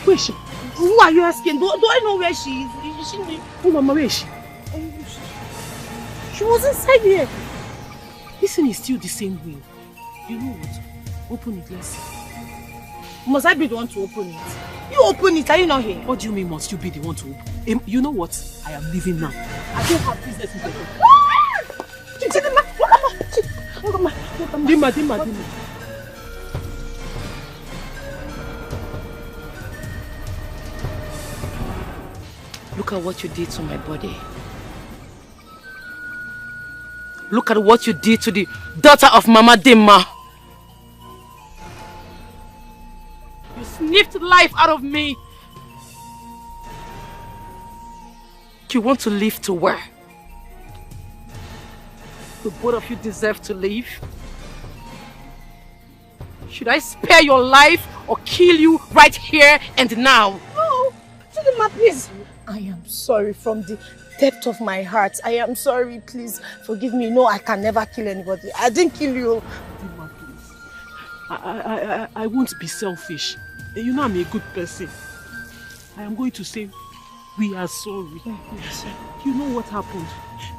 Where is she? Who are you asking? Do I know where she is? Is she? Oh, Mama, where is she? She was inside here. This thing is still the same way. You know what? Open it, let's see. Must I be the one to open it? You open it, are you not here? What do you mean must you be the one to open? You know what? I am leaving now. I don't have business with you. Dima. Look at what you did to my body. Look at what you did to the daughter of Mama Dima. You sniffed life out of me. You want to live to where? The both of you deserve to live. Should I spare your life or kill you right here and now? No, Chidima, please. I am sorry from the depth of my heart. I am sorry, please forgive me. No, I can never kill anybody. I didn't kill you. Dima, please. I won't be selfish. You know I'm a good person. I am going to say we are sorry. You know what happened?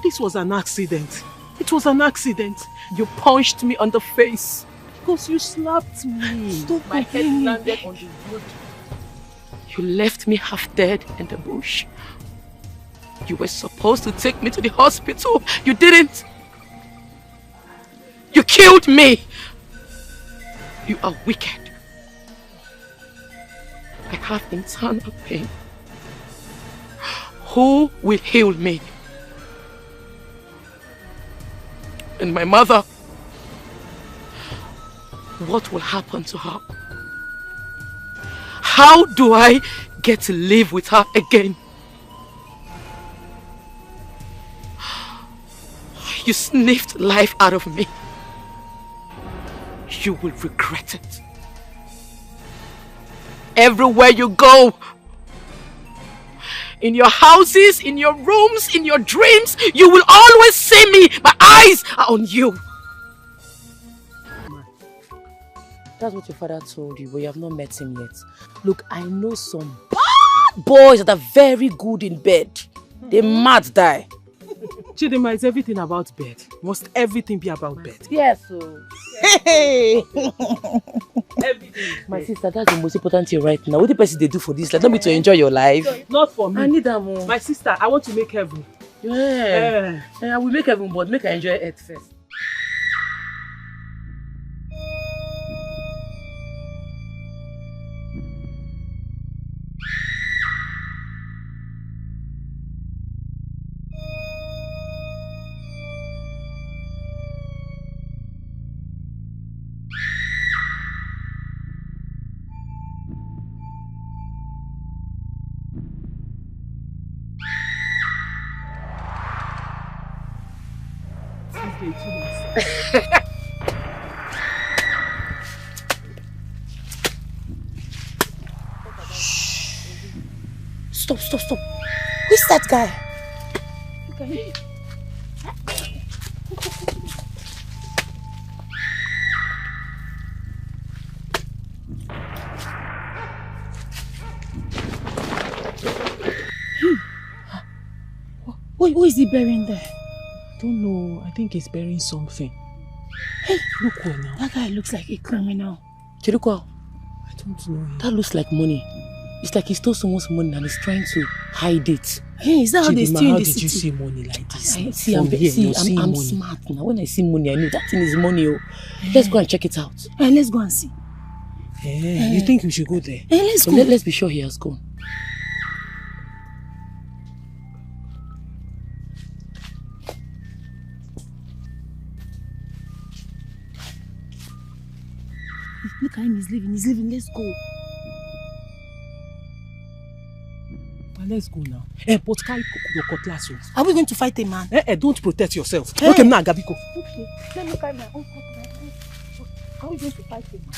This was an accident. It was an accident. You punched me on the face because you slapped me. Stop. My head landed on the wood. You left me half dead in the bush. You were supposed to take me to the hospital. You didn't. You killed me. You are wicked. I have internal pain. Who will heal me? And my mother, what will happen to her? How do I get to live with her again? You sniffed life out of me. You will regret it. Everywhere you go, in your houses, in your rooms, in your dreams, you will always see me. My eyes are on you. That's what your father told you, but you have not met him yet. Look, I know some bad boys that are very good in bed. They mad die. Chidima, is everything about bed? Must everything be about bed? Yes, so. Hey! Everything. My sister, that's the most important thing right now. What the person they do for this? Like, not me to enjoy your life. Not for me. I need that more. My sister, I want to make heaven. Yeah. I will make heaven, but make her enjoy earth first. Stop. Who's that guy? Okay. What is he burying there? I don't know. I think he's burying something. Hey, look well now. That guy looks like a criminal. Chirukwa, I don't know him. That looks like money. It's like he stole someone's money and he's trying to hide it. Hey, is that how they steal in the city? How did you see money like this? I'm smart now. When I see money, I know that thing is money. Oh. Let's go and check it out. Hey, let's go and see. Hey, you think we should go there? Hey, let's go. Let's be sure he has gone. Look at him, he's leaving, let's go. Well, let's go now. But carry your cutlass. Are we going to fight a man? Don't protect yourself. Hey. Okay, now, Gabiko. Okay, let me carry my own cutlass. Are we going to fight a man?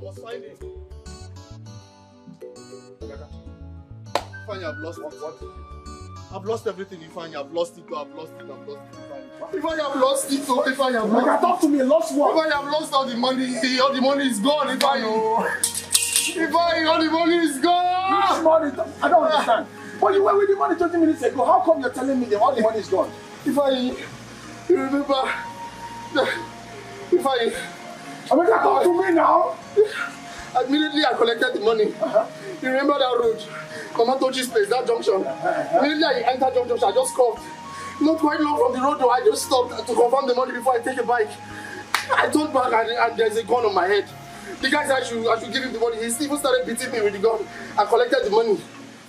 must find it. Ifeanyi, I've lost it. What? I've lost everything, Ifeanyi. I've lost it. I've lost it. Ifeanyi, I've lost it. Ifeanyi, I've lost it. Talk to me. Lost what? Ifeanyi, I've lost all the money. All the money is gone, Ifeanyi. Ifeanyi, all the money is gone. Which money? I don't understand. But you were with the money 20 minutes ago. How come you're telling me that all the money is gone? Ifeanyi, you remember? Ifeanyi. Amaka, talk to me now. Immediately I collected the money. You remember that road? Mama Tochi's place, that junction. Immediately I entered junction, I just stopped. Not quite long from the road though, I just stopped to confirm the money before I take a bike. I turned back and there's a gun on my head. The guy said I should give him the money. He even started beating me with the gun. I collected the money.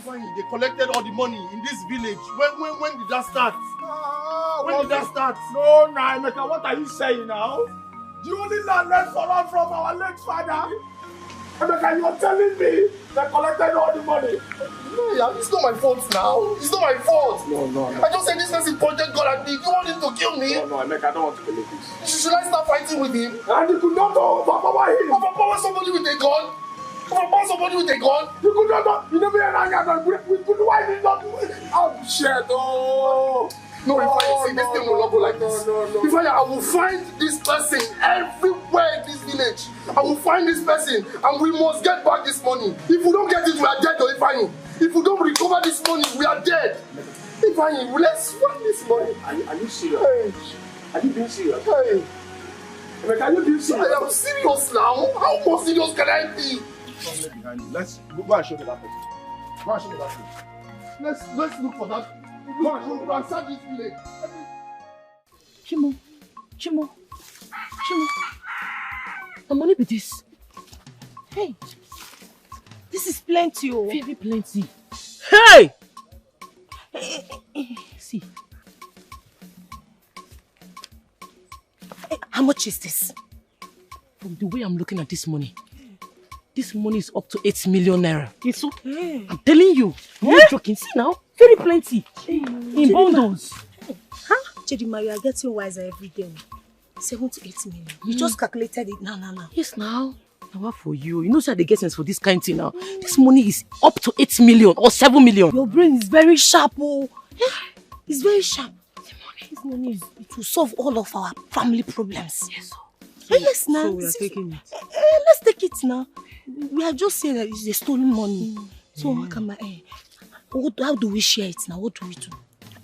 They collected all the money in this village. When did that start? When did that start? No, Emeka, what are you saying now? The only land left for us from our late father. Emeka, you're telling me they collected all the money? No, it's not my fault now. It's not my fault. No. I just said this person pointed gun at me. You want him to kill me? No, Emeka, I don't want to believe this. Should I start fighting with him? And you could not overpower him. Overpower somebody with a gun? Overpower somebody with a gun? You could not. You never had a gun. We could why did not do it? Oh, shit. Oh. No, if I see this thing will not go like this. No. If I will find this person everywhere in this village. I will find this person and we must get back this money. If we don't get it, we are dead. If we don't recover this money, we are dead. Ifeanyi, let's find this money. Are you serious? Hey. Are you being serious? Hey. Are you being serious? I am serious now. How more serious can I be? Let's go and show me that person. Go and show me that person. Let's look for that. Go and show me that. Search this village. Chimo. The money be this. Hey. This is plenty, oh. Very plenty. Hey! See. How much is this? From the way I'm looking at this money is up to 8 million naira. It's okay. I'm telling you. You're not joking. See now? Very plenty. In bundles. Huh? Chidima, you are getting wiser every day. 7 to 8 million. You just calculated it now. Yes, now. Now what for you? You know how they get sense for this kind of thing now. This money is up to 8 million or 7 million. Your brain is very sharp, oh. Yeah, it's very sharp. This money it will solve all of our family problems. Yes, yes, now. So we are taking it. Let's take it now. We have just said that it's a stolen money. So how do we share it now? What do we do?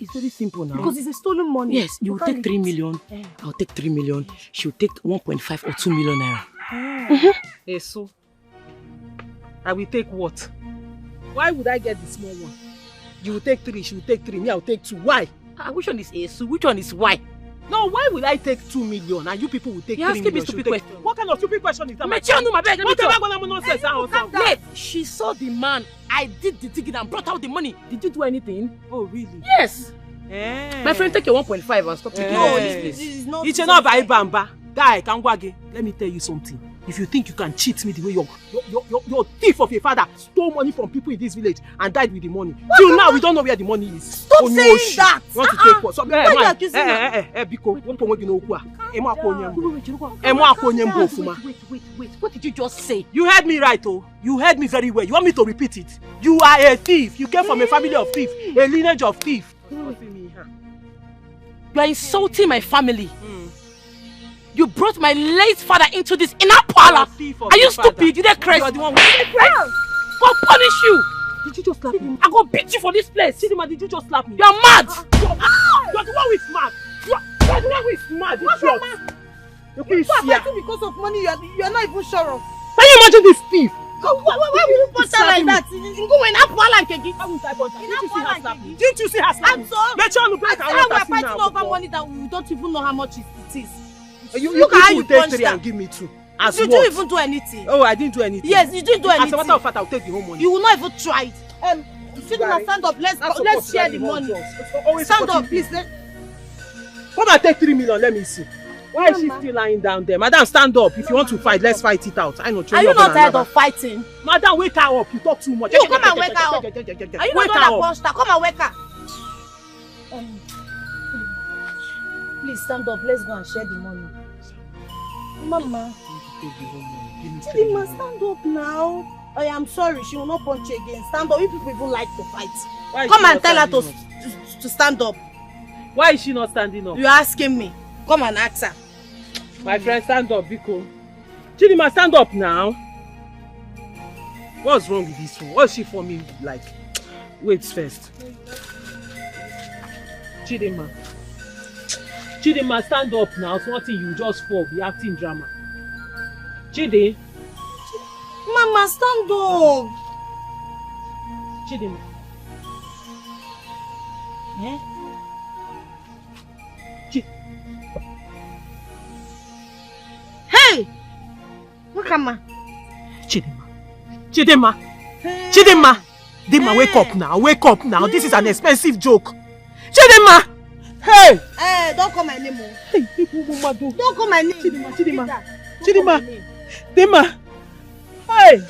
It's very simple now. Because it's a stolen money. Yes, you will take 3 million. I'll take 3 million. She'll take 1.5 or 2 million naira. Hey, so I will take what? Why would I get the small one? You will take 3, she will take 3, me I will take 2. Why? Which one is Esu? Which one is why? No, why will I take 2 million and you people will take 3 million? Me stupid question. What kind of stupid question is that? Wait, she saw the man. I did the ticket and brought out the money. Did you do anything? Oh, really? Yes. My friend, take your 1.5 and stop taking this is not. It's not by Bamba. Guy, Kangwage, let me tell you something. If you think you can cheat me the way your thief of a father stole money from people in this village and died with the money. Till now, we don't know where the money is. Stop saying that! You want to take what? Wait. What did you just say? You heard me right, oh. You heard me very well. You want me to repeat it? You are a thief. You came from a family of thieves, a lineage of thieves. You are insulting my family. You brought my late father into this inner parlor. Are you stupid? You didn't crazy. God punish you. Did you just slap me? I go beat you for this place. Chidima, did you just slap me? You are mad. You are the one who is mad. You are the one who is mad. You are fighting because of money you are not even sure of. Can you imagine this thief? Why will you punch her like that? Didn't you see her slap me? That's how we are fighting over money that we don't even know how much it is. You will take 3 and give me 2. You didn't even do anything. Oh, I didn't do anything. Yes, you didn't do anything. As a matter of fact, I'll take the whole money. You will not even try it. Chidima, stand up. Let's share the money. Stand up, please. Come and take 3 million. Let me see. Why is she still lying down there? Madam, stand up. If you want to fight, let's fight it out. I know. Are you not tired of fighting? Madam, wake her up. You talk too much. You come and wake her up. Are you not that punched her? Come and wake her. Please stand up. Let's go and share the money. Mama. Take the whole money. Give me Chidinma, stand up now. I am sorry, she will not punch you again. Stand up. You people even like to fight. Come and tell her to stand up. Why is she not standing up? You're asking me. Come and ask her. My friend, stand up, Biko. Chidinma, stand up now. What's wrong with this one? What's she for me like? Wait first. Chidinma. Chidinma, stand up now. It's nothing, you just fall, be acting drama. Chidi. Mama, stand up. Chidinma. Eh? Hey! Wakama. Chidinma. Chidinma. Hey. Chidinma. Chidinma, wake up now. Wake up now. This is an expensive joke. Chidinma. Hey! Hey, don't call my name. Hey, don't call my name. Chidinma. Chidinma. Chidinma. Hey!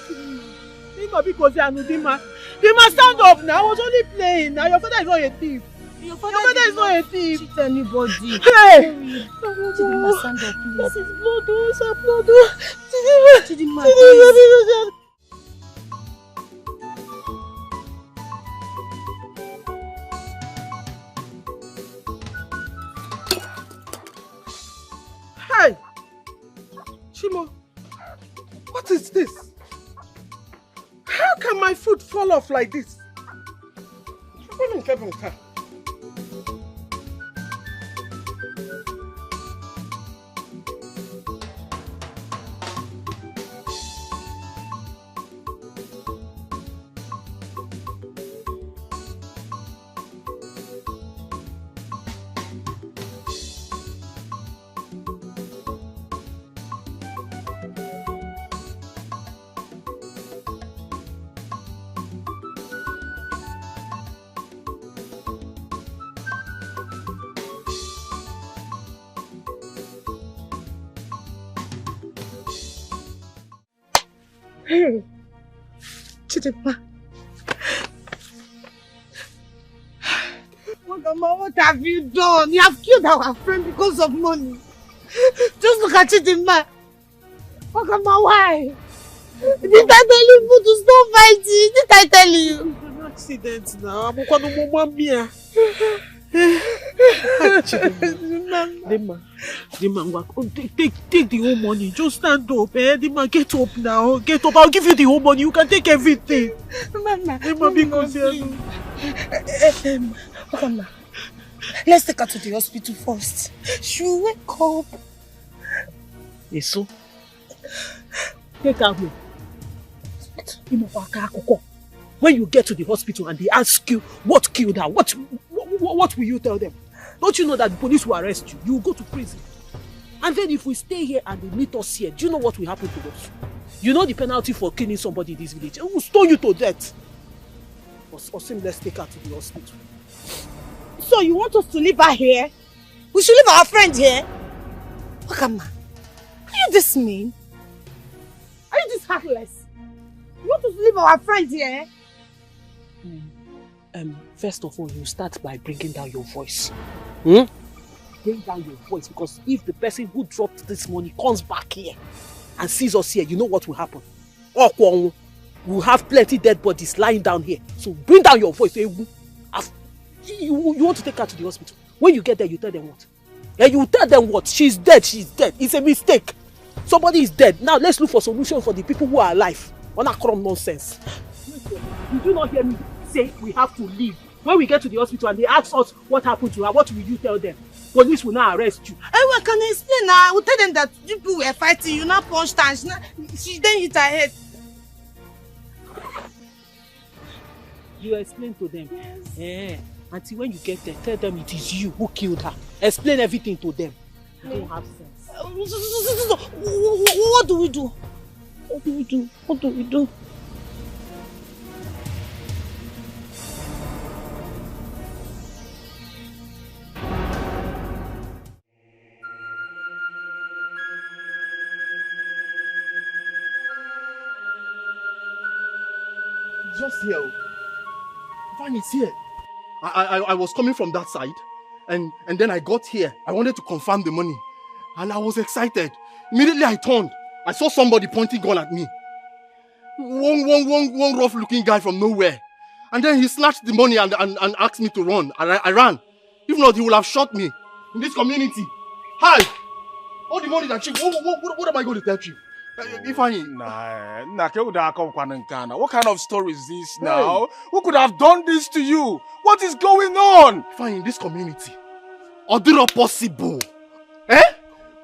Chidinma, because you are Chidinma. Chidinma, stand up now. I was only playing. Now your father is not a thief. Your father is not a thief. Cheat anybody. Hey! Chidinma, stand up, please. That is blood, oh, blood, oh. Chidinma, please. Hey! Chimo, what is this? How can my food fall off like this? Hey, Chidinma. Wakama, what have you done? You have killed our friend because of money. Just look at Chidinma. Wakama, why? Did I tell you to stop fighting? Did I tell you? It's an accident now. I'm going to mama. Dima, take the whole money. Just stand up, eh? Dima, get up now. Get up. I'll give you the whole money. You can take everything. Mama, Dima, because Mama, let's take her to the hospital first. She'll wake up. Eso, take her home. When you get to the hospital and they ask you what killed her, what will you tell them? Don't you know that the police will arrest you? You will go to prison. And then if we stay here and they meet us here, do you know what will happen to us? You know the penalty for killing somebody in this village? It will stone you to death. Osim, let's take her to the hospital. So you want us to leave her here? We should leave our friend here? Wakama, are you this mean? Are you this heartless? You want us to leave our friend here? First of all, you start by bringing down your voice. Bring down your voice, because if the person who dropped this money comes back here and sees us here, you know what will happen. We'll have plenty dead bodies lying down here. So bring down your voice. You want to take her to the hospital. When you get there, you tell them what? You tell them what? She's dead, she's dead. It's a mistake. Somebody is dead. Now let's look for solutions for the people who are alive. On a crumb nonsense. Did you not hear me say we have to leave? When we get to the hospital and they ask us what happened to her, what will you tell them? Police will now arrest you. Well, can I explain now? I will tell them that people were fighting, you now punched her, she then hit her head. You explain to them. Yes. Until when you get there, tell them it is you who killed her. Explain everything to them. You don't have sense. What do we do? What do we do? What do we do? Just here. Van is here. I was coming from that side, and then I got here. I wanted to confirm the money, and I was excited. Immediately I turned. I saw somebody pointing gun at me. One rough-looking guy from nowhere. And then he snatched the money and asked me to run. I ran. If not, he would have shot me. In this community. Hi! All the money that Chief... What am I going to tell Chief? If I... What kind of story is this now? Hey. Who could have done this to you? What is going on? If I in this community... Or do not possible. Eh?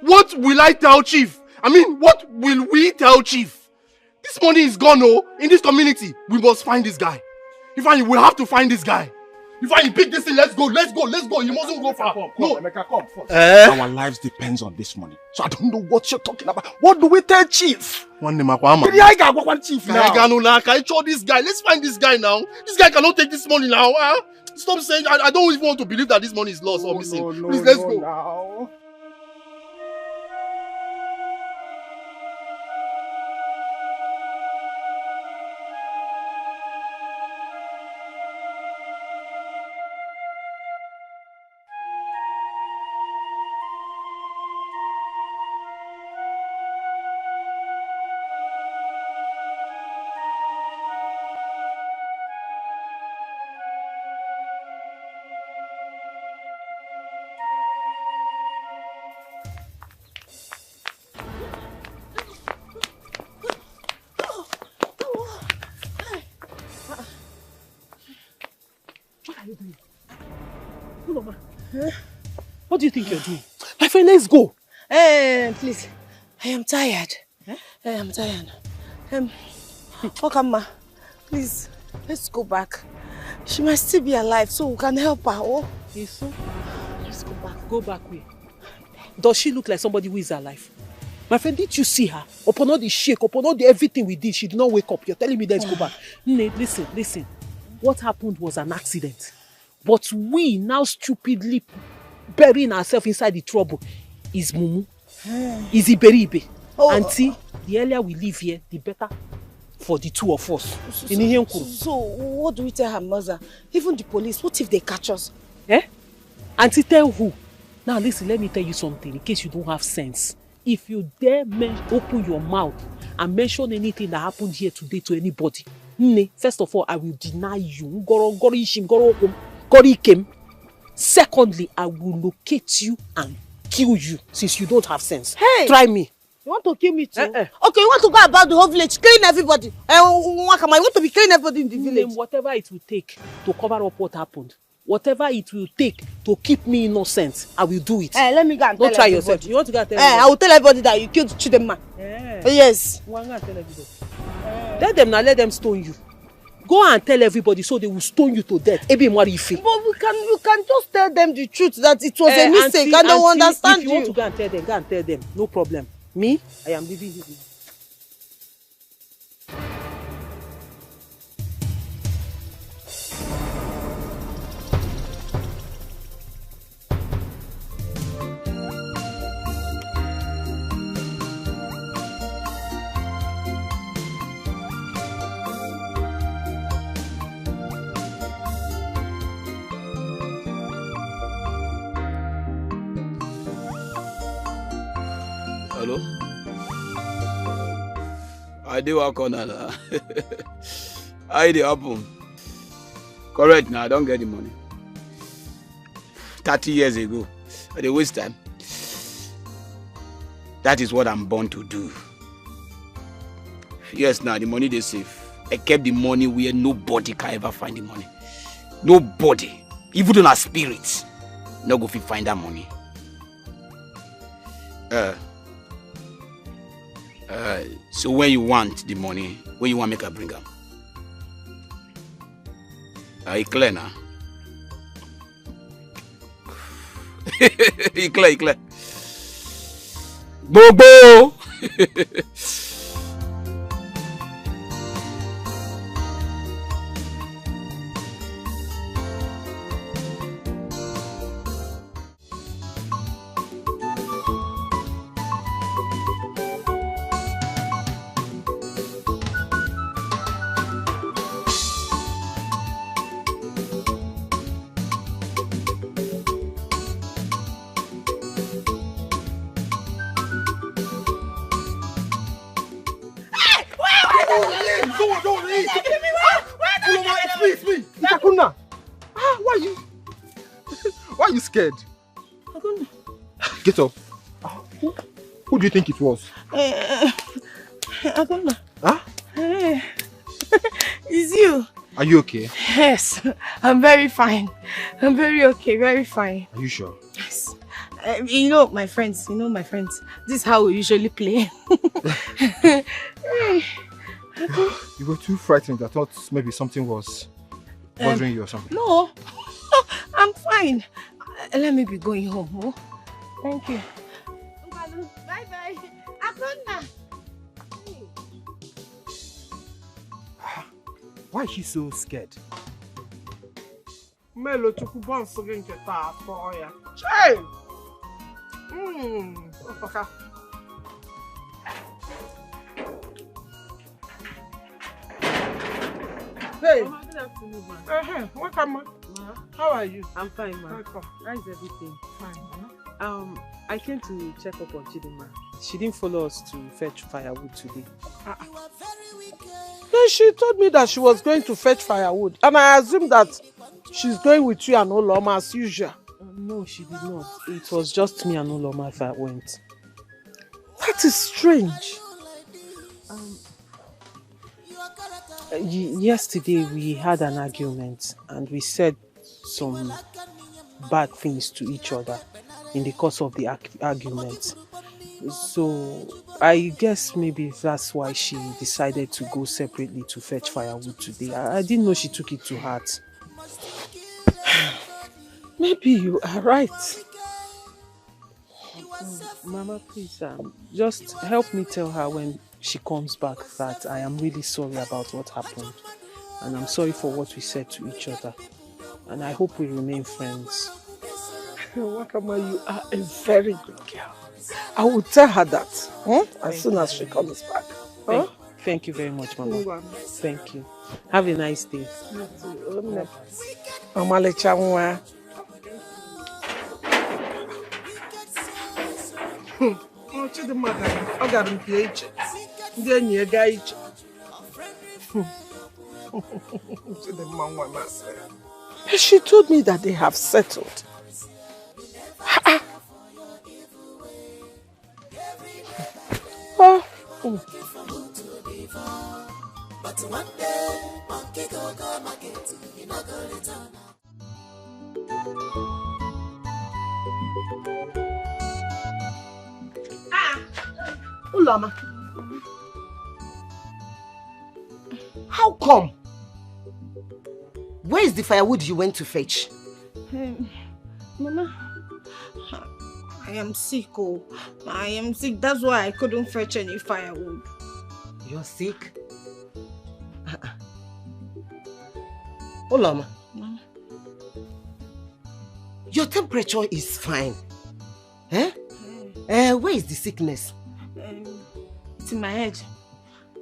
What will I tell Chief? I mean, what will we tell Chief? This money is gone, oh. In this community, we must find this guy. If I will have to find this guy. If I pick this thing, let's go. You mustn't go far. Come, Emeka, come first. Our lives depends on this money. So I don't know what you're talking about. What do we tell Chief? One name, Chief now. This guy. Let's find this guy now. This guy cannot take this money now. Huh? Stop saying. I don't even want to believe that this money is lost or missing. Please, let's go. Now. What do you think you're doing? My friend, let's go. Please. I am tired. I am tired. Okama, please, let's go back. She might still be alive, so we can help her. Oh, yes, so? Let's go back. Go back where? Does she look like somebody who is alive? My friend, did you see her? Upon all the shake, upon all the everything we did, she did not wake up. You're telling me let's go back. Listen. What happened was an accident. But we now stupidly burying ourselves inside the trouble. Is Mumu? Is Iberibe? Auntie, the earlier we leave here, the better for the two of us. So what do we tell her mother? Even the police, what if they catch us? Auntie, tell who? Now listen, let me tell you something in case you don't have sense. If you dare open your mouth and mention anything that happened here today to anybody, first of all, I will deny you. Secondly, I will locate you and kill you since you don't have sense. Hey! Try me. You want to kill me too? Okay, you want to go about the whole village, killing everybody. You want to be killing everybody in the village. Whatever it will take to cover up what happened, whatever it will take to keep me innocent, I will do it. Let me go and tell everybody. Don't try yourself. You want to go and tell everybody? I will tell everybody that you killed Chidema. Yes. Tell everybody. Let them stone you. Go and tell everybody so they will stone you to death. But you can just tell them the truth that it was a mistake. I don't understand you. If you want to go and tell them. No problem. Me, I am leaving you. Hello? I do work on that. I did happen. Correct now, I don't get the money. 30 years ago. I did waste time. That is what I'm born to do. Yes, now the money they save. I kept the money where nobody can ever find the money. Nobody. Even though our spirits. No go fit find that money. So when you want the money, when you want make her bring them. It clear now. It clear. Bobo! you scared? I don't know. Get up. Who do you think it was? I don't know. Huh? It's you. Are you okay? Yes, I'm very fine. I'm very okay, very fine. Are you sure? Yes. You know my friends, this is how we usually play. You were too frightened. I thought maybe something was bothering you or something. No, I'm fine. Let me be going home. Oh? Thank you. Bye-bye. Akonna. Why is she so scared? Melo chukubon sogin keta for ya. Hey! Okay. Hey! Good afternoon, ma. Welcome, ma. How are you? I'm fine, ma. Welcome. How's everything? Fine, ma. I came to check up on Chidinma. She didn't follow us to fetch firewood today. Then she told me that she was going to fetch firewood, and I assumed that she's going with you and Oloma as usual. No, she did not. It was just me and Oloma that went. That is strange. Yesterday we had an argument and we said some bad things to each other in the course of the argument. So I guess maybe that's why she decided to go separately to fetch firewood today. I didn't know she took it to heart. Maybe you are right. Mama, please, just help me tell her when she comes back that I am really sorry about what happened. And I'm sorry for what we said to each other. And I hope we remain friends. Wakama, you are a very good girl. I will tell her that as soon as she comes back. Thank you very much, Mama. Thank you. Have a nice day. She told me that they have settled. But one day, monkey go market, you not go return. Ulama. How come? Where is the firewood you went to fetch? Mama, I am sick. Oh, I am sick. That's why I couldn't fetch any firewood. You're sick? Ulama. Your temperature is fine. Where is the sickness? It's in my head.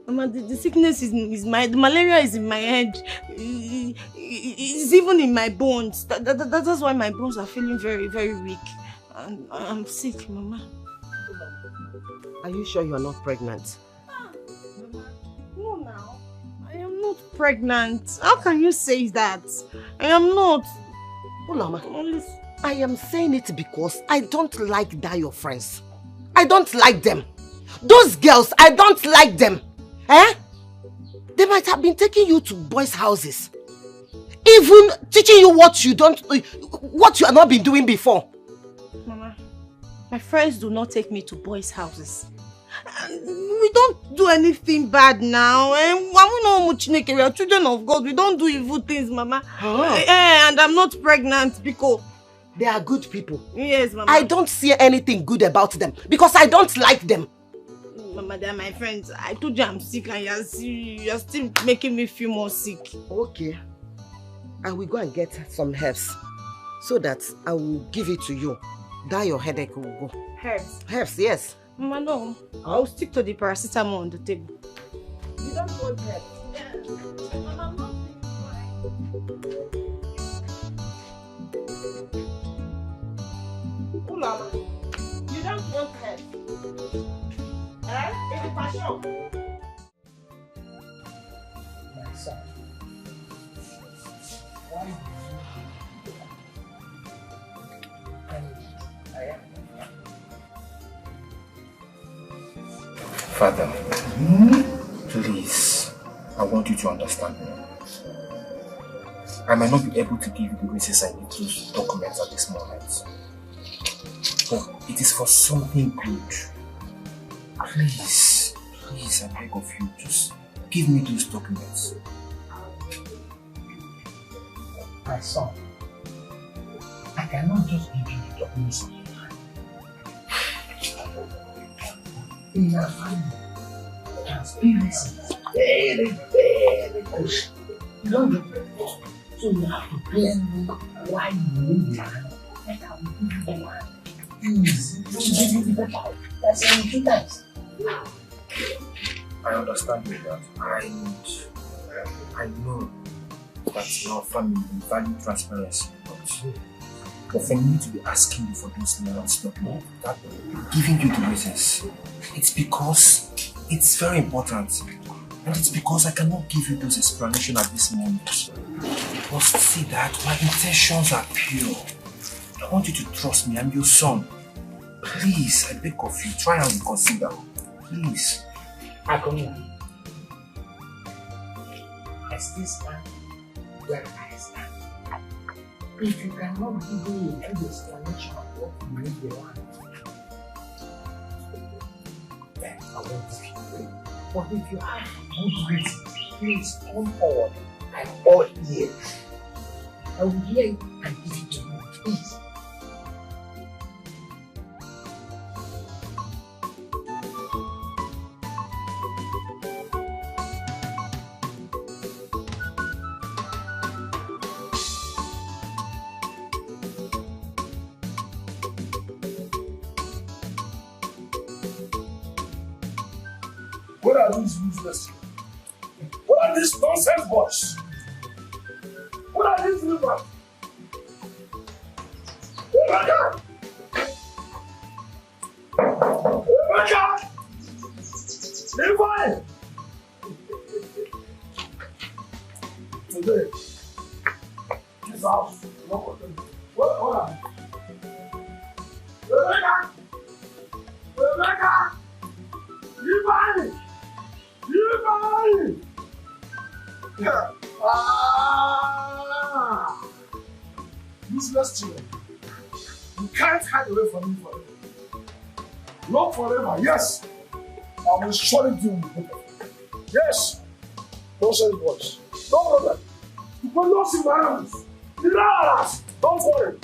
Mama, the sickness is the malaria is in my head. It's even in my bones. That's why my bones are feeling very, very weak. And I'm sick, Mama. Are you sure you are not pregnant? Mama, no now. I am not pregnant. How can you say that? I am not. Ulama, I am saying it because I don't like that your friends. I don't like them. Those girls, I don't like them. They might have been taking you to boys' houses. Even teaching you what you have not been doing before. Mama, my friends do not take me to boys' houses. We don't do anything bad now. We are children of God. We don't do evil things, Mama. And I'm not pregnant because they are good people. Yes, Mama. I don't see anything good about them because I don't like them. Mama, they are my friends. I told you I'm sick and you're still making me feel more sick. Okay. I will go and get some herbs so that I will give it to you. That your headache will go. Herbs? Herbs, yes. Mama, no. I'll stick to the paracetamol on the table. You don't want herbs? Yeah. Mama, I'm not Ulama, you don't want herbs? My son, why Father, please, I want you to understand me. I might not be able to give you the reasons I need those documents at this moment. But it is for something good. Please, I beg of you, just give me those documents. My son, I cannot just give you the documents. In our family, transparency is very, very crucial. You don't get it. So you have to tell me why you need the land. Like I will give you the land. Please, don't give me the paper. That's 2 times. I understand you that. I know that your family value transparency, but for me to be asking you for those lands documents, that giving you the reasons, it's because it's very important, and it's because I cannot give you those explanations at this moment. But see that my intentions are pure. I want you to trust me. I'm your son. Please, I beg of you, try and reconsider. Please. I come here. I still stand where I stand. If you cannot give me a good explanation of what you need the land, then I won't give you. But if you have good reasons, please come forward. I'm all ears. I will hear you and give it to you. Please. What are these useless? What are these nonsense boys? What are these livers? Rebecca! Rebecca! Levi! Today, this house is not content. What are you? Rebecca! Rebecca! Levi! Useless children. You can't hide away from me forever. Not forever, yes. I will surely deal with you. Yes. Don't say it once. No problem. You will not see my hands. Relax. Don't worry.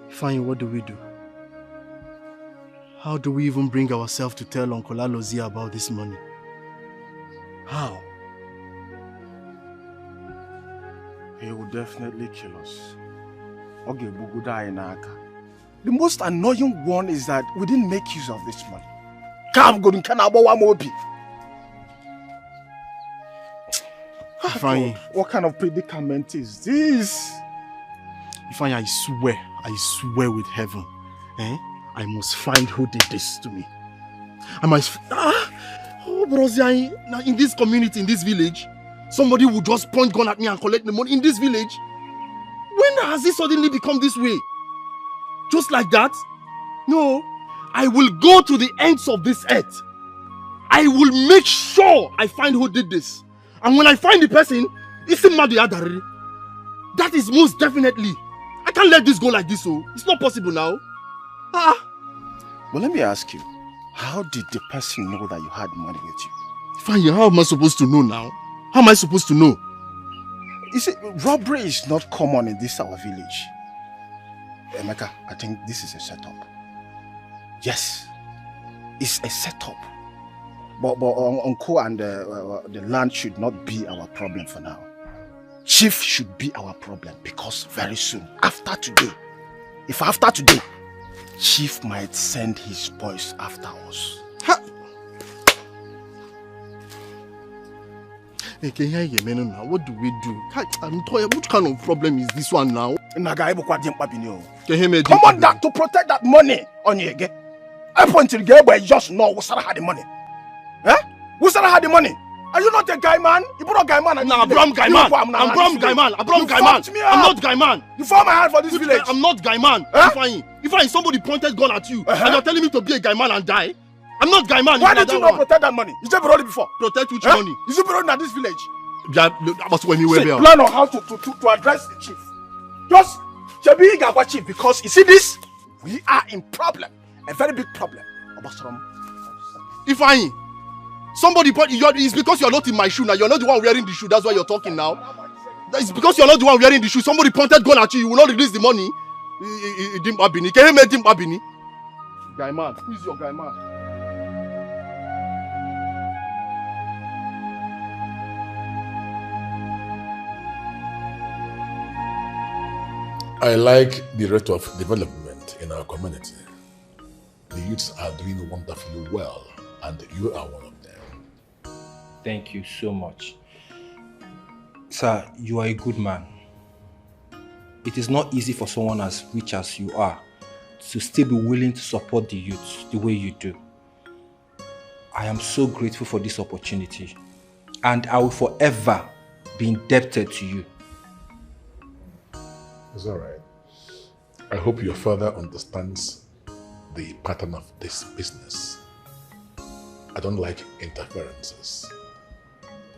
Fine, what do we do? How do we even bring ourselves to tell Uncle Alozia about this money? How? He will definitely kill us. Okay, the most annoying one is that we didn't make use of this money. Ifeanyi, what kind of predicament is this? Ifeanyi, I swear with heaven, I must find who did this to me. I must. Now in this community, in this village, somebody would just point gun at me and collect the money in this village. When has it suddenly become this way? Just like that? No, I will go to the ends of this earth. I will make sure I find who did this. And when I find the person, it's Madu Yadari. That is most definitely. I can't let this go like this, so it's not possible now. Well, let me ask you, how did the person know that you had money with you? Fine, how am I supposed to know now? How am I supposed to know? You see, robbery is not common in this our village. Emeka, I think this is a setup. Yes, it's a setup. But Uncle and the land should not be our problem for now. Chief should be our problem because very soon, after today, Chief might send his boys after us. What do we do? I'm tired. What kind of problem is this one now? Come on that to protect that money on you again. I point to the guy where just know Wusara had the money. Eh? Wusara had the money. Are you not a guy man? You brought a guy man. Nah, Abram guy man. I'm guy man. I'm not guy man. You found my hand for this village. I'm not guy man. If somebody pointed gun at you and you're telling me to be a guy man and die, I'm not guy man. Why did you not protect that money? You just brought it before. Protect which money? You just brought it at this village. Yeah, that was when you were there. Plan on how to address the chief. Just Chabi Gawa chief, because you see this, we are in problem, a very big problem. If somebody it's because you're not in my shoe now. You're not the one wearing the shoe. That's why you're talking now. It's because you're not the one wearing the shoe. Somebody pointed gun at you. You will not release the money. Guy man, who is your guy man? I like the rate of development in our community. The youths are doing wonderfully well, and you are one of them. Thank you so much. Sir, you are a good man. It is not easy for someone as rich as you are to still be willing to support the youth the way you do. I am so grateful for this opportunity, and I will forever be indebted to you. It's all right. I hope your father understands the pattern of this business. I don't like interferences.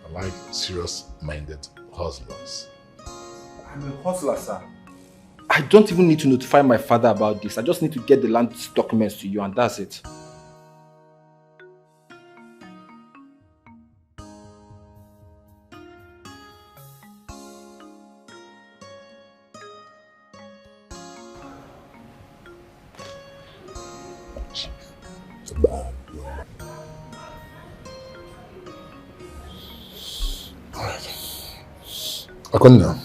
I like serious-minded hustlers. I'm a hustler, sir. I don't even need to notify my father about this. I just need to get the land documents to you, and that's it. Akonna,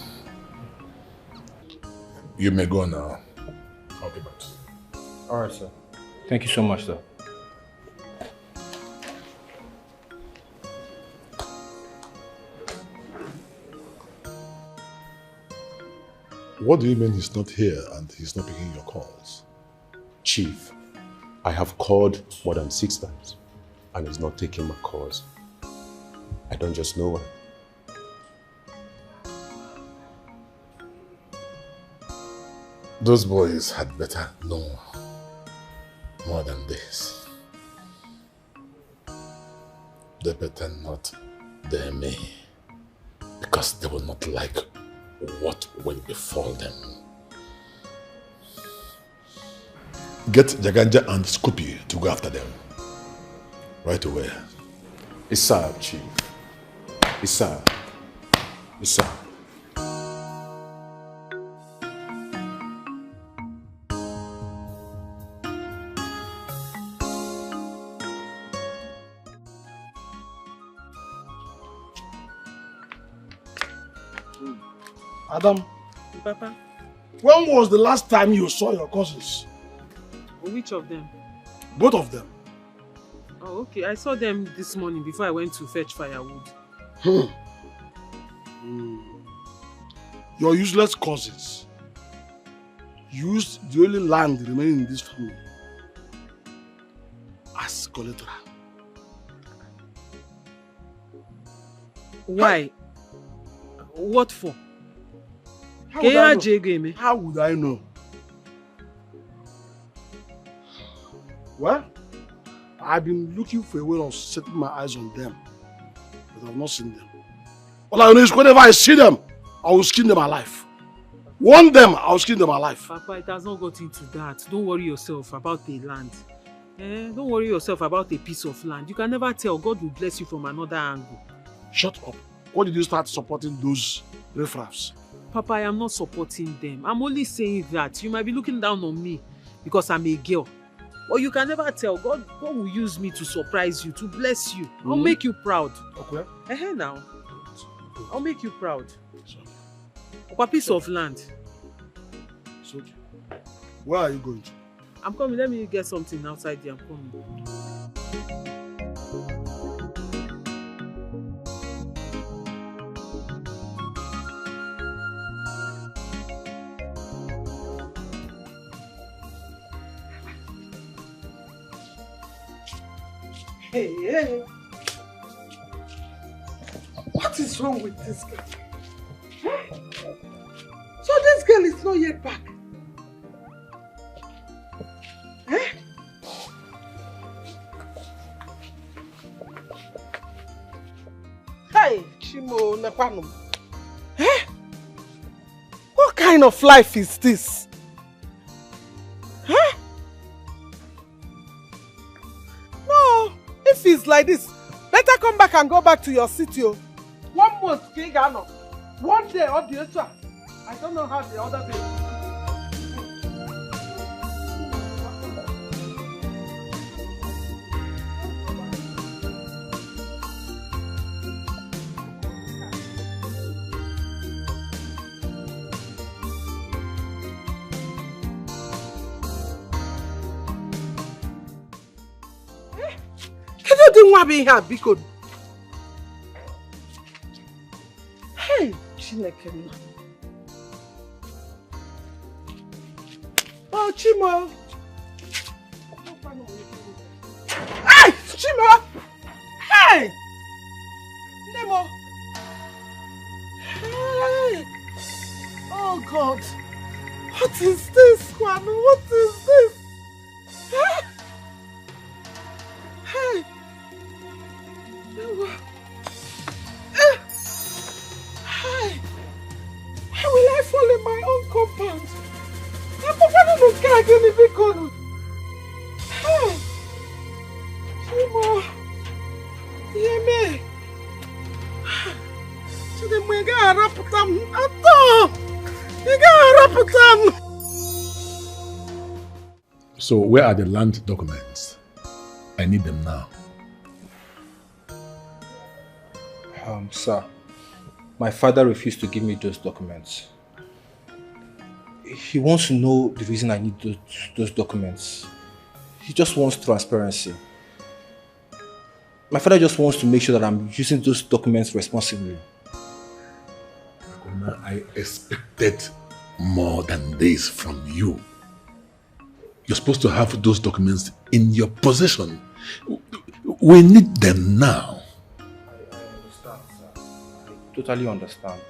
you may go now. I'll be back. All right, sir. Thank you so much, sir. What do you mean he's not here and he's not picking your calls? Chief, I have called more than 6 times and he's not taking my calls. I don't just know why. Those boys had better know more than this. They better not dare me, because they will not like what will befall them. Get Jaganja and Scoopy to go after them. Right away. Yes, sir, Chief. Yes, sir. Yes, sir. Adam, Papa, when was the last time you saw your cousins? which of them? Both of them. Oh, okay. I saw them this morning before I went to fetch firewood. Your useless cousins used the only land remaining in this family as collateral. Why? What for? How would I know? Well, I've been looking for a way of setting my eyes on them, but I've not seen them. All I know is whenever I see them, I will skin them alive. One them, I will skin them alive. Papa, it has not got into that. Don't worry yourself about the land. Don't worry yourself about a piece of land. You can never tell. God will bless you from another angle. Shut up. Why did you start supporting those riffraffs? Papa, I am not supporting them. I'm only saying that. You might be looking down on me because I'm a girl. But you can never tell. God will use me to surprise you, to bless you. I'll make you proud. Okay. Now. I'll make you proud. A piece of land. It's okay. Where are you going to? I'm coming. Let me get something outside there. I'm coming. Hey. What is wrong with this girl? So this girl is not yet back. Hey, Chimo Nepano. What kind of life is this? No, if it's like this, better come back and go back to your city. 1 month, Kigano. 1 day or the other. I don't know how the other day. Here, because hey, Chineke. Oh, Chimo. Hey, Chimo. Hey, Nemo. Hey. Oh God, what is this, Kwame? What is this? Hey. Hi. How will I fall in my own compound? I'm not going to get any big. Hey. Chimo. Yeme. Today we got raputam. Ato. We got raputam. So where are the land documents? I need them now. Sir, my father refused to give me those documents. He wants to know the reason I need those documents. He just wants transparency. My father just wants to make sure that I'm using those documents responsibly. I expected more than this from you. You're supposed to have those documents in your possession. We need them now. Totally understand.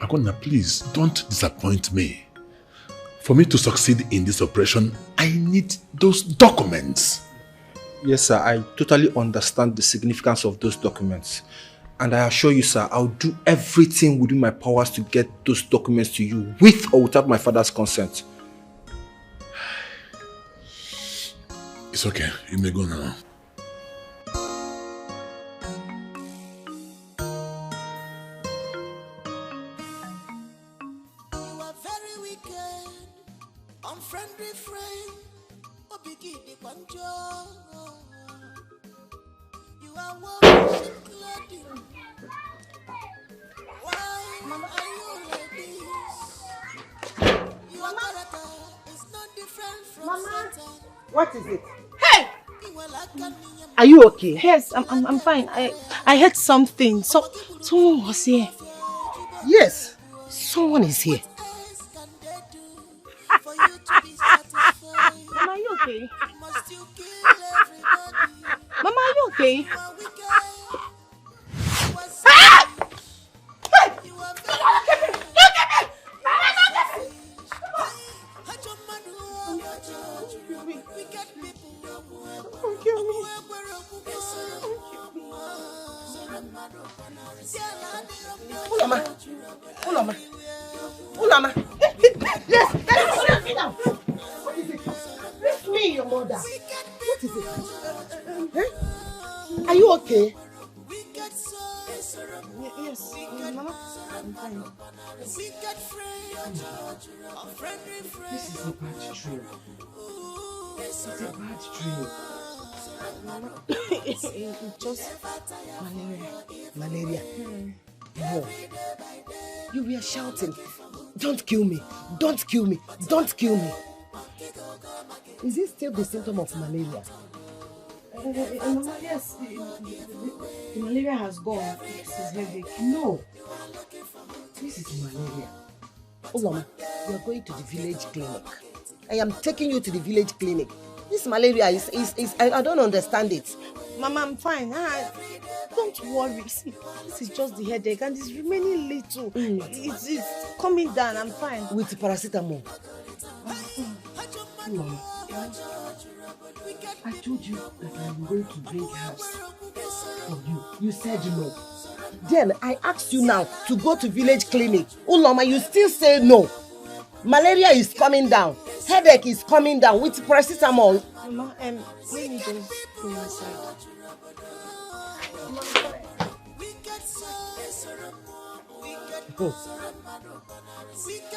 Akona, please don't disappoint me. For me to succeed in this operation, I need those documents. Yes, sir. I totally understand the significance of those documents. And I assure you, sir, I'll do everything within my powers to get those documents to you, with or without my father's consent. It's okay. You may go now. What is it? Hey! Are you okay? Yes, I'm fine. I heard something. Someone was here. Yes, someone is here. Mama, are you okay? Mama, are you okay? Ulama. Yes, sit down. What is it? It's me, your mother. What is it? Are you okay? Yes, Mama. I'm fine. This is a bad dream. It's a bad dream. Mama, it's just malaria. Malaria? No. You were shouting, "Don't kill me! Don't kill me! Don't kill me!" Is it still the symptom of malaria? Mama, yes. The malaria has gone. This is headache. No. This is malaria. Ulama, you are going to the village clinic. I am taking you to the village clinic. This malaria is I don't understand it. Mama, I'm fine. Don't worry. See, this is just the headache and it's remaining little. It's coming down. I'm fine. With paracetamol. Mama, I told you that I'm going to bring herbs for you. You said no. Then I asked you now to go to village clinic. Uloma, you still say no. Malaria is coming down. Headache is coming down with paracetamol. Mama, let me just go inside.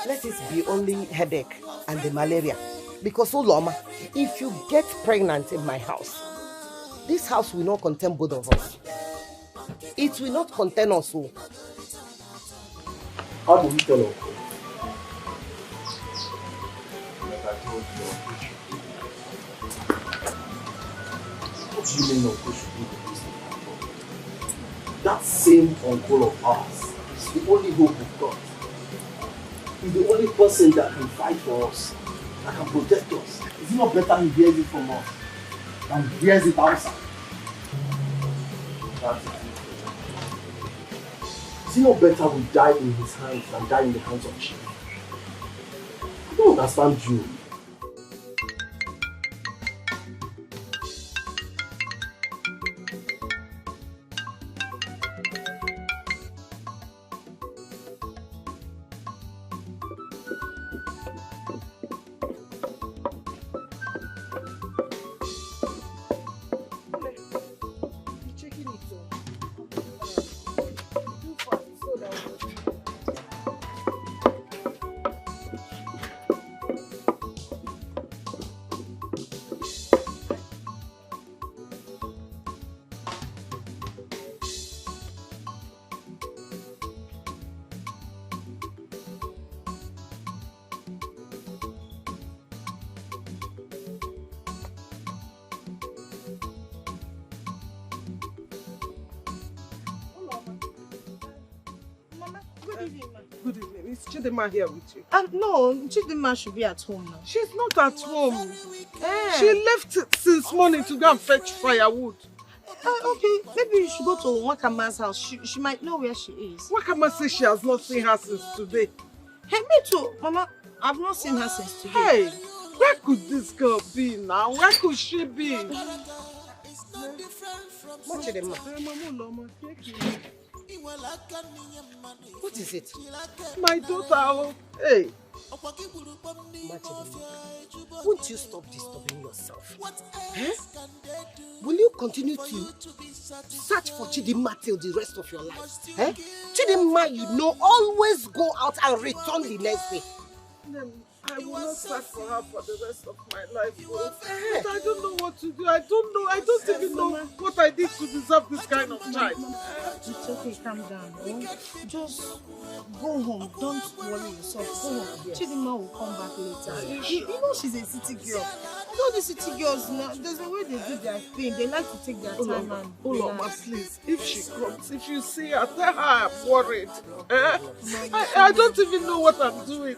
Let it be only headache and the malaria. Because Uloma, if you get pregnant in my house, this house will not contain both of us. It will not contain us all. How do we tell Uncle? Like I told you, what do you mean Uncle should do the business? That same uncle of ours is the only hope we've got. He's the only person that can fight for us, that can protect us. Is it not better he hears it from us than he hears it outside? That's it. Is it not better we die in his hands than die in the hands of Chief? I don't understand you. Good evening. Is Chidima here with you? No, Chidima should be at home now. She's not at home. She left since morning to go and fetch firewood. Okay, maybe you should go to Wakama's house. She might know where she is. Wakama says she has not seen her since today. Hey, me too. Mama, I've not seen her since today. Hey, where could this girl be now? Where could she be? What is it? My daughter. Hey. Won't you stop disturbing yourself? Eh? Will you continue to search for Chidima till the rest of your life? Eh? Chidima, you know, always go out and return the next day. Then I will not search for her for the rest of my life. But I don't know what to do. I don't know. I don't even know what I did to deserve this kind of child. It's okay, calm down. Just go home. Don't worry yourself. Go home. Chidima will come back later. You know she's a city girl. All the city girls now, there's a way they do their thing. They like to take their time and Uloma, please, if she comes, if you see her, tell her I'm worried. I don't even know what I'm doing.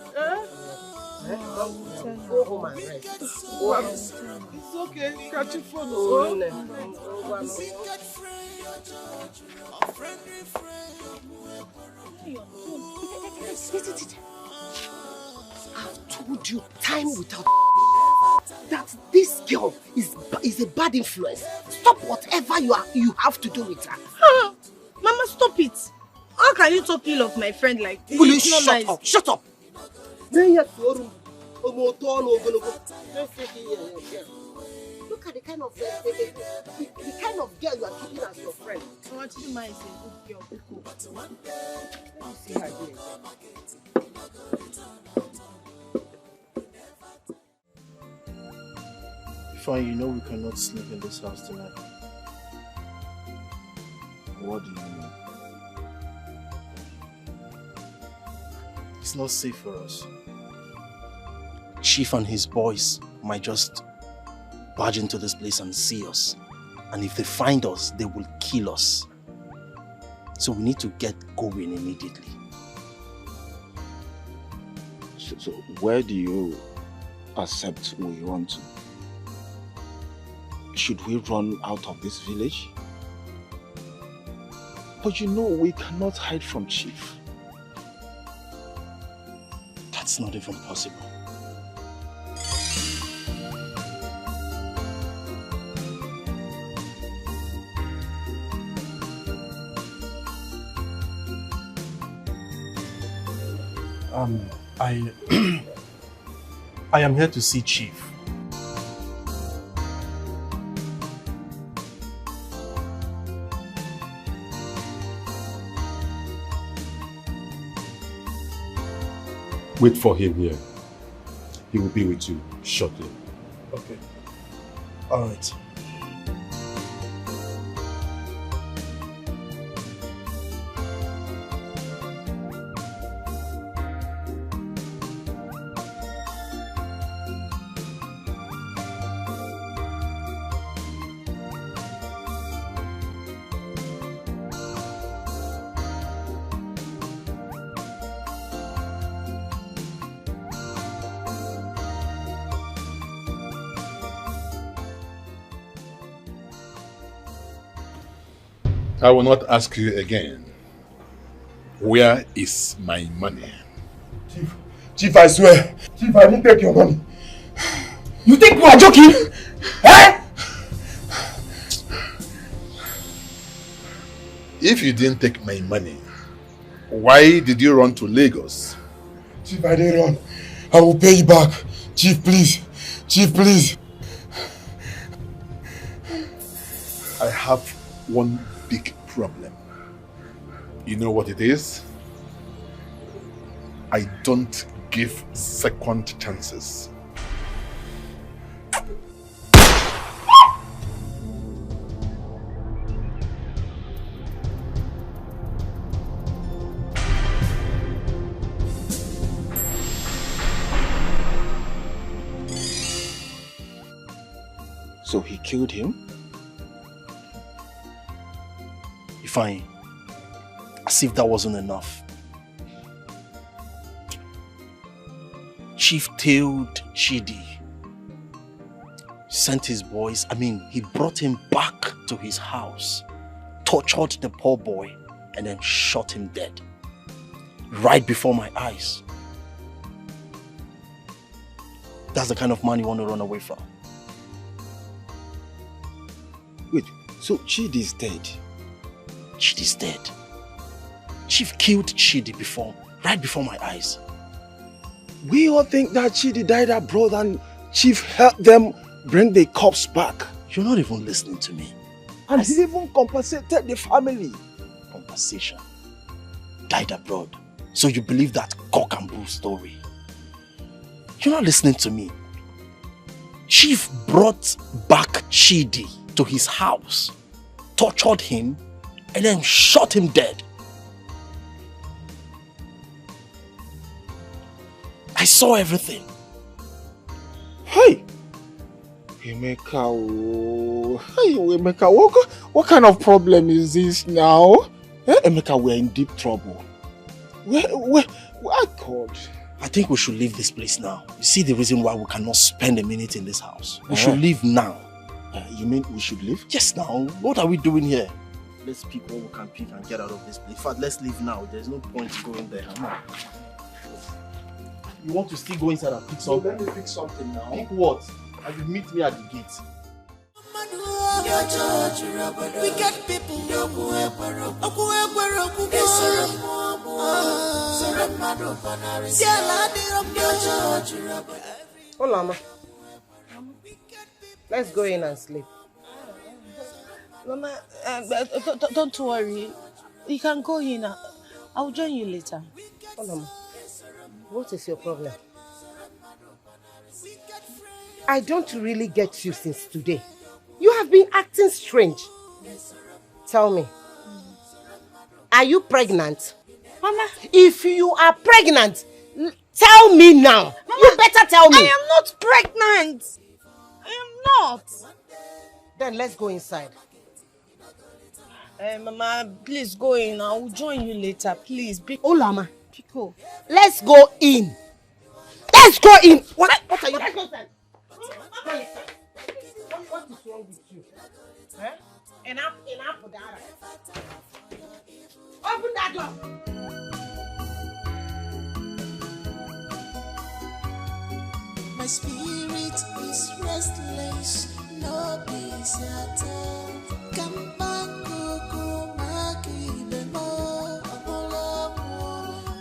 Go home and rest. It's okay. Catch your phone. I've told you time without that this girl is a bad influence. Stop whatever you have to do with her. Mama, stop it. How can you talk ill of my friend like this? Will you shut up? Shut up! Look at the kind of the kind of girl you are keeping as your friend. Chidima is a good girl. Let me see her here. Fine, you know we cannot sleep in this house tonight. What do you mean? It's not safe for us. Chief and his boys might just barge into this place and see us. And if they find us, they will kill us. So we need to get going immediately. So where do you accept we want to? should we run out of this village? But you know we cannot hide from Chief. That's not even possible. I am here to see Chief. Wait for him here. He will be with you shortly. Okay. All right. I will not ask you again. Where is my money? Chief, I swear. Chief, I didn't take your money. You think you are joking? Eh? If you didn't take my money, why did you run to Lagos? Chief, I didn't run. I will pay you back. Chief, please. Chief, please. I have one big problem. You know what it is? I don't give second chances. So he killed him? Fine. As if that wasn't enough. Chief tailed Chidi. Sent his boys, he brought him back to his house, tortured the poor boy, and then shot him dead. Right before my eyes. That's the kind of man you want to run away from. Wait, so Chidi is dead? Chidi's dead. Chief killed Chidi right before my eyes. We all think that Chidi died abroad and Chief helped them bring the corpse back. You're not even listening to me. And he even compensated the family. Compensation. Died abroad. So you believe that cock and bull story. You're not listening to me. Chief brought back Chidi to his house, tortured him, and then shot him dead. I saw everything. Hey! Emeka, hey Emeka, what kind of problem is this now? Emeka, we're in deep trouble. God. I think we should leave this place now. You see the reason why we cannot spend a minute in this house. We should leave now. You mean we should leave? Yes, now. What are we doing here? Let's pick what we can pick and get out of this place. In fact, let's leave now. There's no point going there. You want to still go inside and pick something? Let me pick something now. Pick what? And you meet me at the gate. Wicked people. Hola, Mama. Let's go in and sleep. Mama, don't worry. You can go in. I'll join you later. Hola, Mama. What is your problem? I don't really get you since today. You have been acting strange. Tell me. Are you pregnant? Mama. If you are pregnant, tell me now. Mama, you better tell me. I am not pregnant. I am not. Then let's go inside. Mama, please go in. I will join you later. Please. Olama. Pico. Let's go in. Let's go in. What are you? Let's go inside. is wrong with you? Eh? Enough with that. Open that door. My spirit is restless, no peace at all. Come back, Coco, Maki, Bemo, Apollo,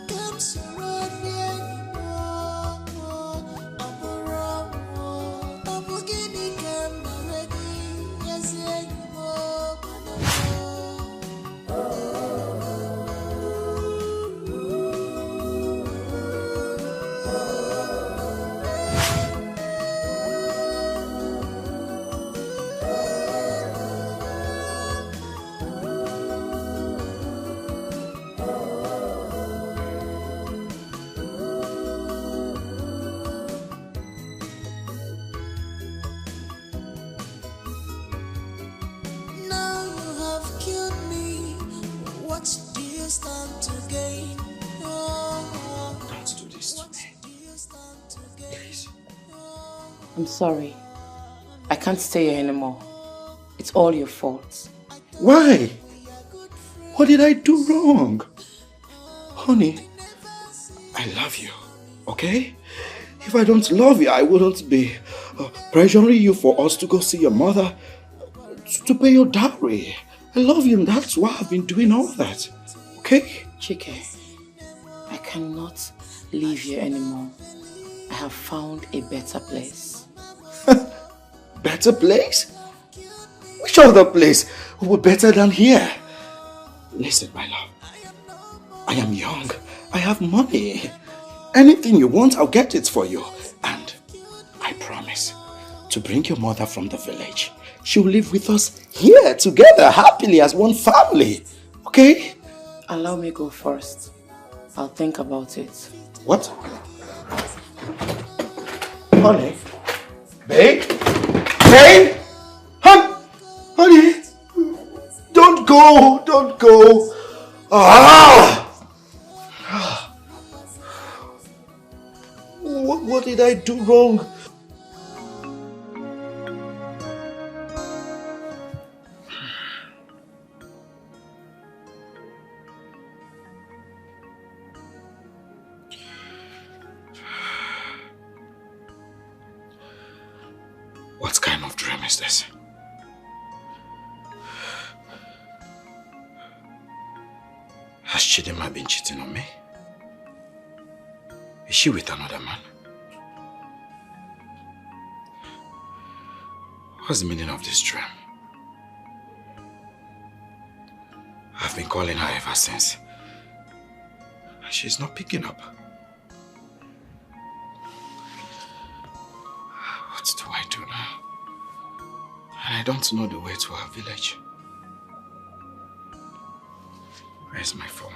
come surround me anymore. Apollo, Apogini, come already, yes, anymore. Now you have killed me. What do you stand to gain? Don't do this to me. Please. I'm sorry. I can't stay here anymore. It's all your fault. Why? What did I do wrong? Honey, I love you, okay? If I don't love you, I wouldn't be pressuring you for us to go see your mother to pay your dowry. I love you and that's why I've been doing all that, okay? Chike, I cannot live here anymore. I have found a better place. Better place? Which other place would be better than here? Listen, my love. I am young. I have money. Anything you want, I'll get it for you. And I promise to bring your mother from the village. She'll live with us here together, happily as one family. Okay? Allow me go first. I'll think about it. What? Honey? Babe? Babe? Honey? Don't go! Don't go! Ah! What did I do wrong? What kind of dream is this? Has Chidima been cheating on me? Is she with another man? What's the meaning of this dream? I've been calling her ever since. She's not picking up. What do I do now? And I don't know the way to her village. Where's my phone?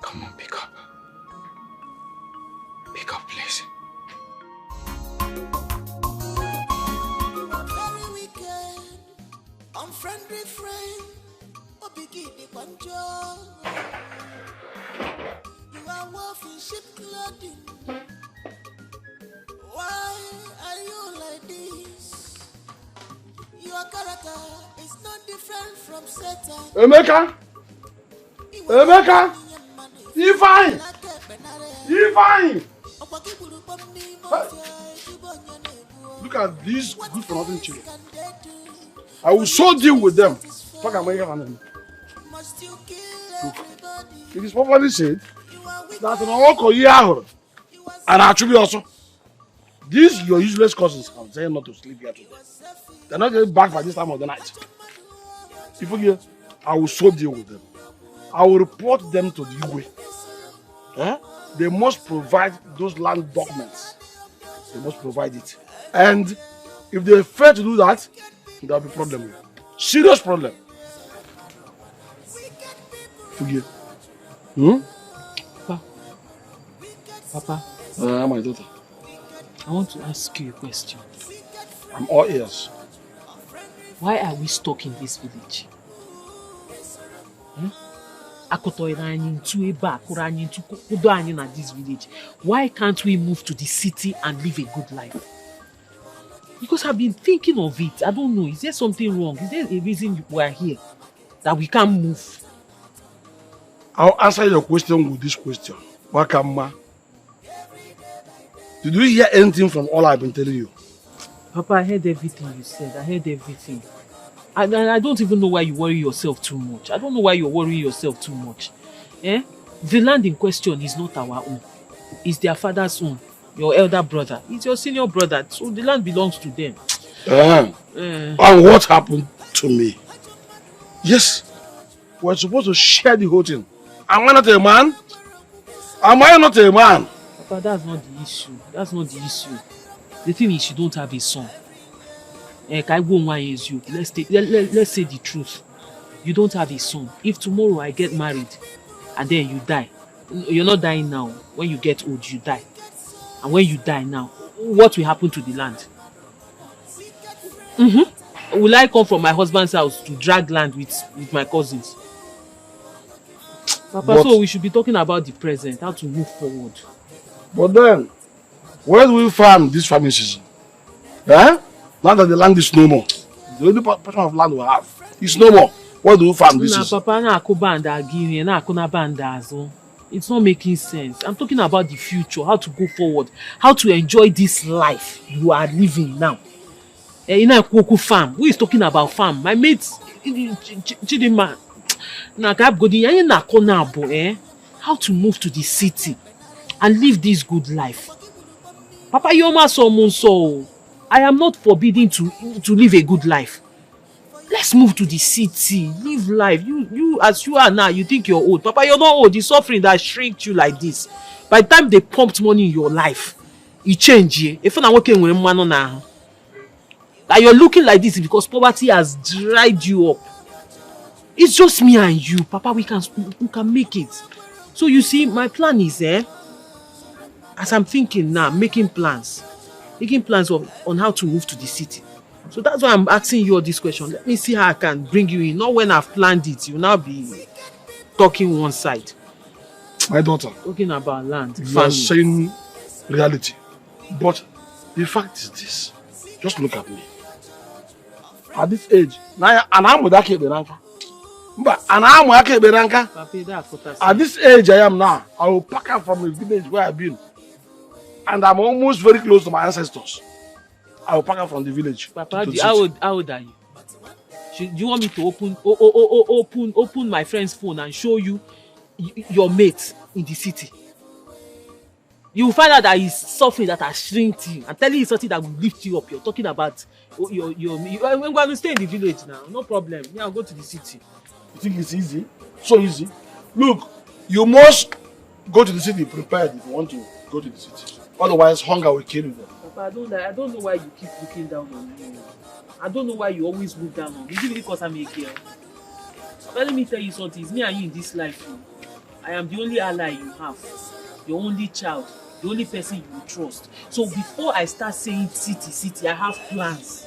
Come on, pick up. Pick up, please. Very wicked, unfriendly friend, or begin the control. You are wolf in sheep clothing. Why are you like this? Your character is not different from Satan. Emeka! Emeka! Ifeanyi! Ifeanyi! Look at these good for nothing children. I will so deal with them. Fuck, I'm here on them. Look, it is properly said that an uncle here and actually also these your useless cousins can say not to sleep here today. They're not getting back by this time of the night. If you hear, I will so deal with them. I will report them to the Igwe. They must provide those land documents. They must provide it. And if they fail to do that, there will be problem. Serious problem. Forgive. Papa. My daughter. I want to ask you a question. I'm all ears. Why are we stuck in this village? this village. Why can't we move to the city and live a good life? Because I've been thinking of it. I don't know. Is there something wrong? Is there a reason we are here that we can't move? I'll answer your question with this question. Wakama, did you hear anything from all I've been telling you? Papa, I heard everything you said. I heard everything. And I don't even know why you worry yourself too much. I don't know why you're worrying yourself too much. Eh? The land in question is not our own. It's their father's own. Your elder brother. It's your senior brother. So the land belongs to them. And what happened to me? Yes, we're supposed to share the whole thing. Am I not a man? Am I not a man? Papa, that's not the issue. That's not the issue. The thing is, you don't have a son. Let's say the truth. You don't have a son. If tomorrow I get married and then you die, you're not dying now. When you get old, you die. And when you die now, what will happen to the land? Will I come from my husband's house to drag land with my cousins? Papa, so we should be talking about the present, how to move forward. But then, where do we farm this farming season? Now that the land is no more, the only portion of land we have is no more. Where do we farm this season? Papa, it's not making sense. I'm talking about the future, how to go forward, how to enjoy this life you are living now. In a Koko farm. Who is talking about farm? My mates, Chidima. How to move to the city and live this good life. Papa, I am not forbidding to live a good life. Let's move to the city, live life. You as you are now, you think you're old. Papa, you're not old. The suffering that shrinked you like this. By the time they pumped money in your life, it changed you. If I'm working with man now, that you're looking like this because poverty has dried you up. It's just me and you, Papa. We can make it. So you see, my plan is as I'm thinking now, making plans on how to move to the city. So that's why I'm asking you all this question. Let me see how I can bring you in. Not when I've planned it, you'll now be talking one side. My daughter, talking about land. You are saying reality. But the fact is this. Just look at me. At this age, at this age I am now, I will pack up from the village where I've been. And I'm almost very close to my ancestors. I will pack up from the village. Papa, how old are you? Do you want me to open my friend's phone and show you your mate in the city? You will find out that he's suffering that has shrinked you. I'm telling you something that will lift you up. You're talking about I'm going to stay in the village now. No problem. Yeah, I'll go to the city. You think it's easy? So easy. Look, you must go to the city prepared if you want to go to the city. Otherwise, hunger will kill you. Papa, I don't know why you keep looking down on me. I don't know why you always look down on me. Is it because I'm a girl? But let me tell you something. It's me and you in this life. I am the only ally you have. Your only child. The only person you will trust. So before I start saying city, I have plans.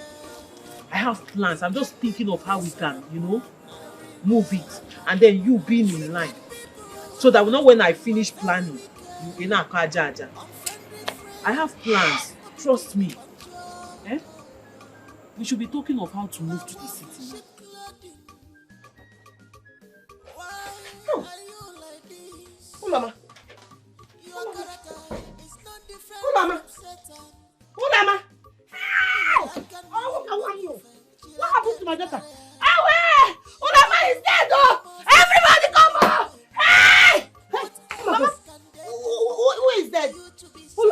I'm just thinking of how we can, move it. And then you being in line. So that when I finish planning, you know, I have plans. Trust me. We should be talking of how to move to the city. Oh, Mama. Oh, Mama. What happened to my daughter? Away! Mama is dead, though! Everybody come on! Hey! Mama, who is dead?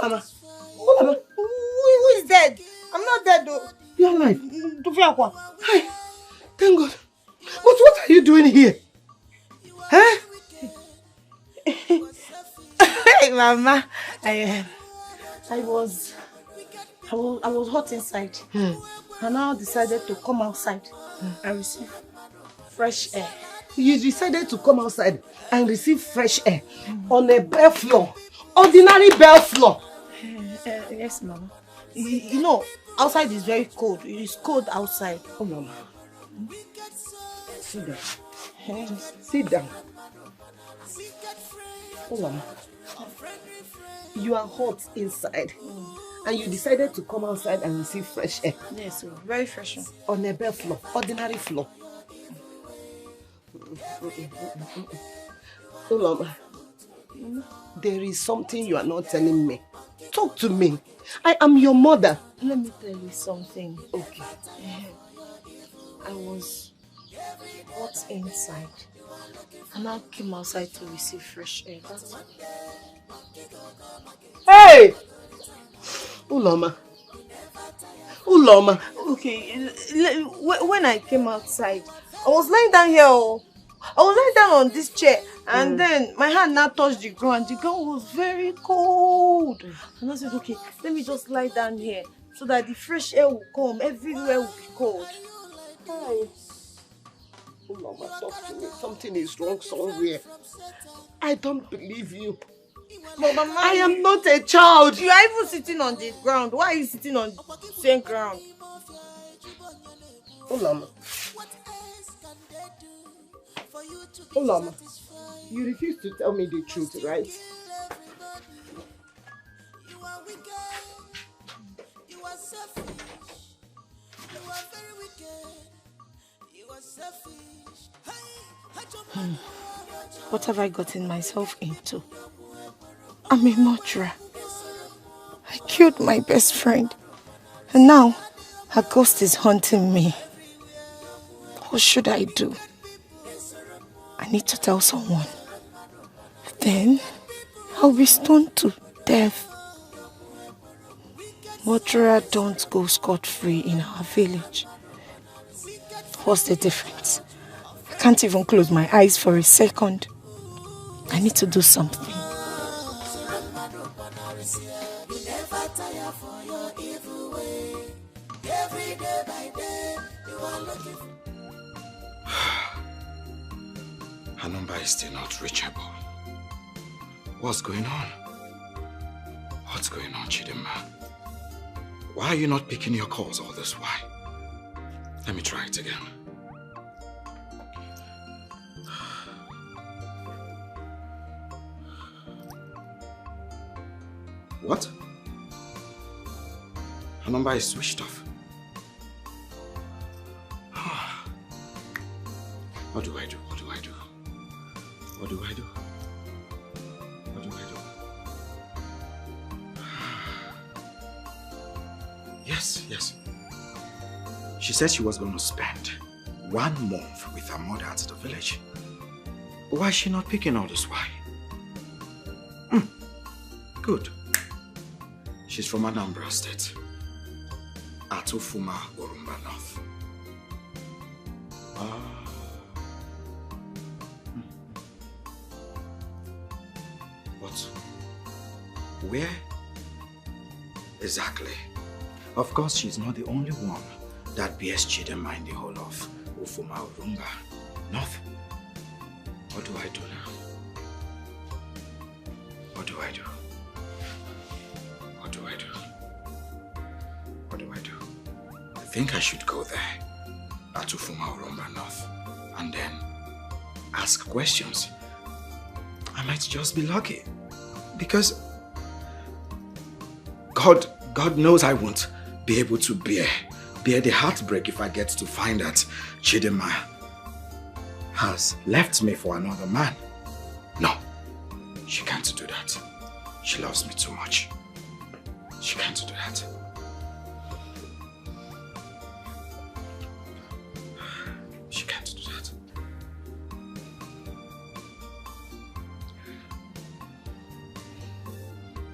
Mama. Who is dead? I'm not dead, though. You're alive. Hey, thank God. But what are you doing here? Huh? Hey, Mama. I was hot inside. And now decided to come outside and receive fresh air. You decided to come outside and receive fresh air on a bare floor, ordinary bare floor. Yes, Mama. You know, outside is very cold. It's cold outside. Oh, Mama. Sit down. Sit down. Olama, you are hot inside and you decided to come outside and receive fresh air. Yes, very fresh. On a bare floor, ordinary floor. Olama, there is something you are not telling me. Talk to me. I am your mother. Let me tell you something. Okay. I was hot inside and I came outside to receive fresh air. That's it. Hey! Uloma. Okay, when I came outside, I was lying down here. I was lying down on this chair and then my hand now touched the ground. The ground was very cold. And I said, okay, let me just lie down here so that the fresh air will come. Everywhere will be cold. Hi. Mama, talk to me. Something is wrong somewhere. I don't believe you. Mama, I am not a child. You are even sitting on the ground. Why are you sitting on the same ground? Ulama. Ulama, you refuse to tell me the truth, right? What have I gotten myself into? I'm a murderer. I killed my best friend. And now, her ghost is haunting me. What should I do? I need to tell someone. Then, I'll be stoned to death. Murderer don't go scot-free in our village. What's the difference? I can't even close my eyes for a second. I need to do something. Her number is still not reachable. What's going on? What's going on, Chidinma? Why are you not picking your calls all this while? Let me try it again. What? Her number is switched off. What do I do? What do I do? What do I do? What do I do? Yes. She said she was going to spend 1 month with her mother at the village. Why is she not picking all this? Why? Good. She's from Anambra State. Atufuma, Orumba North. What? Where? Exactly. Of course, she's not the only one that bears Chidinma in the whole of Ufuma, Orumba North. What do I do now? What do I do? What do I do? What do I do? I think I should go there, at Ufuma Orumba North, and then ask questions. I might just be lucky, because God knows I won't be able to bear the heartbreak if I get to find that Chidinma has left me for another man. No, she can't do that. She loves me too much. She can't do that. She can't do that.